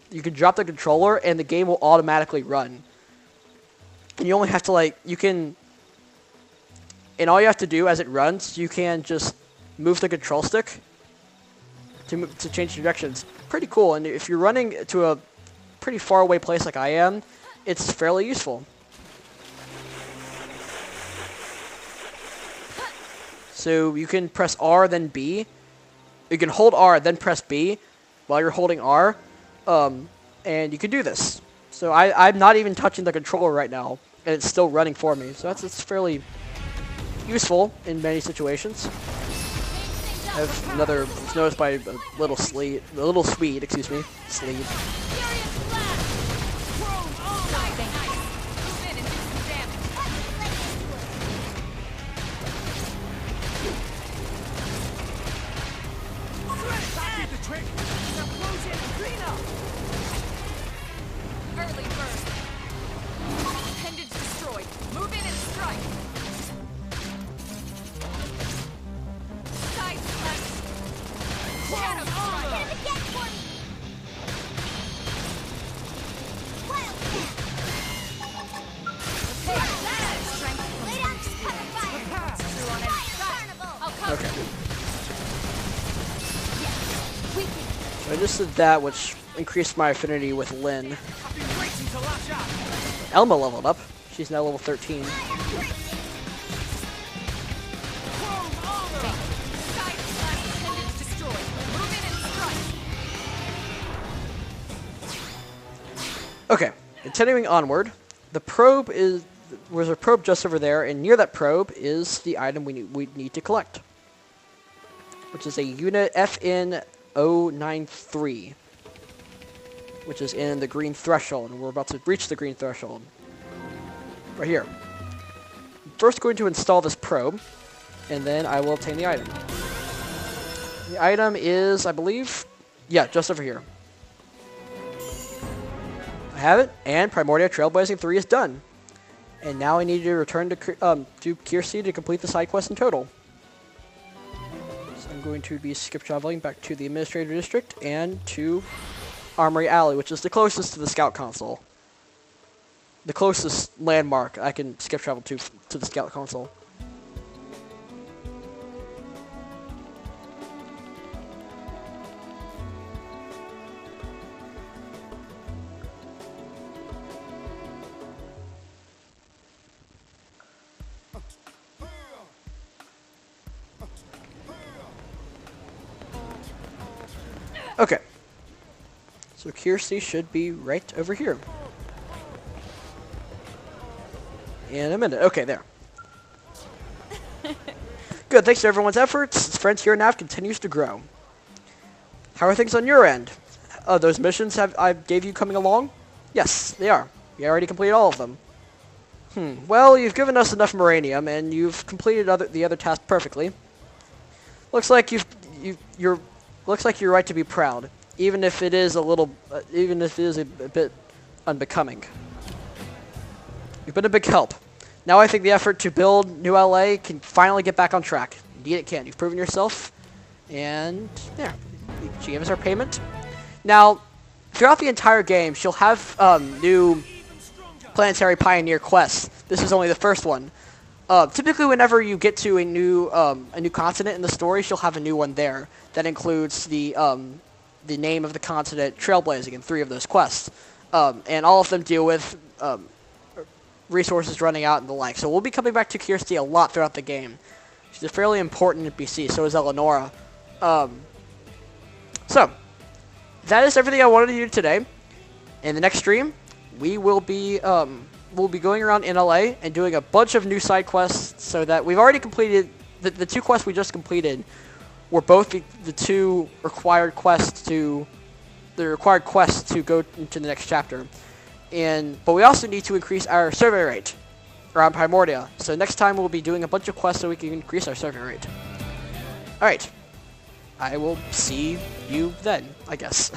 Speaker 1: you can drop the controller, and the game will automatically run. And you only have to and all you have to do as it runs, you can just move the control stick to change directions. Pretty cool, and if you're running to a pretty far away place like I am, it's fairly useful. So you can press R, then B. You can hold R, then press B while you're holding R, and you can do this. So I'm not even touching the controller right now, and it's still running for me. So it's fairly useful in many situations. It's noticed by a little Swede, excuse me, Sleeve.
Speaker 4: Early bird. Appendage destroyed. Move in and strike.
Speaker 1: just did that, which increased my affinity with Lynn.
Speaker 2: I've been waiting to lash out.
Speaker 1: Elma leveled up. She's now level 13.
Speaker 2: Chrome armor.
Speaker 4: Side-slash appendage destroyed. Move in and strike.
Speaker 1: Okay, continuing onward, the probe is... There's a probe just over there, and near that probe is the item we need to collect, which is a unit FN093, which is in the green threshold, and we're about to reach the green threshold. Right here. First going to install this probe, and then I will obtain the item. The item is, I believe, yeah, just over here. I have it, and Primordia Trailblazing 3 is done. And now I need to return to Kiersey to complete the side quest in total. So I'm going to be skip traveling back to the Administrator District and to Armory Alley, which is the closest to the Scout Console. The closest landmark I can skip travel to the Scout Console. Okay. So Kiersey should be right over here. In a minute. Okay, there. Good, thanks to everyone's efforts. Friends here Nav continues to grow. How are things on your end? Those missions I gave you coming along? Yes, they are. We already completed all of them. Well, you've given us enough Moranium, and you've completed the other tasks perfectly. Looks like you're right to be proud, even if it is a bit unbecoming. You've been a big help. Now I think the effort to build New LA can finally get back on track. Indeed it can. You've proven yourself. And there. She gave us our payment. Now, throughout the entire game, she'll have new Planetary Pioneer quests. This is only the first one. Typically, whenever you get to a new continent in the story, she'll have a new one there. That includes the name of the continent, Trailblazing, in 3 of those quests. And all of them deal with resources running out and the like. So we'll be coming back to Kiersey a lot throughout the game. She's a fairly important NPC, so is Eleonora. So, that is everything I wanted to do today. In the next stream, we'll be going around in LA and doing a bunch of new side quests, so that we've already completed the 2 quests we just completed were both the 2 required quests to go into the next chapter. But we also need to increase our survey rate around Primordia. So next time we'll be doing a bunch of quests so we can increase our survey rate. Alright. I will see you then, I guess.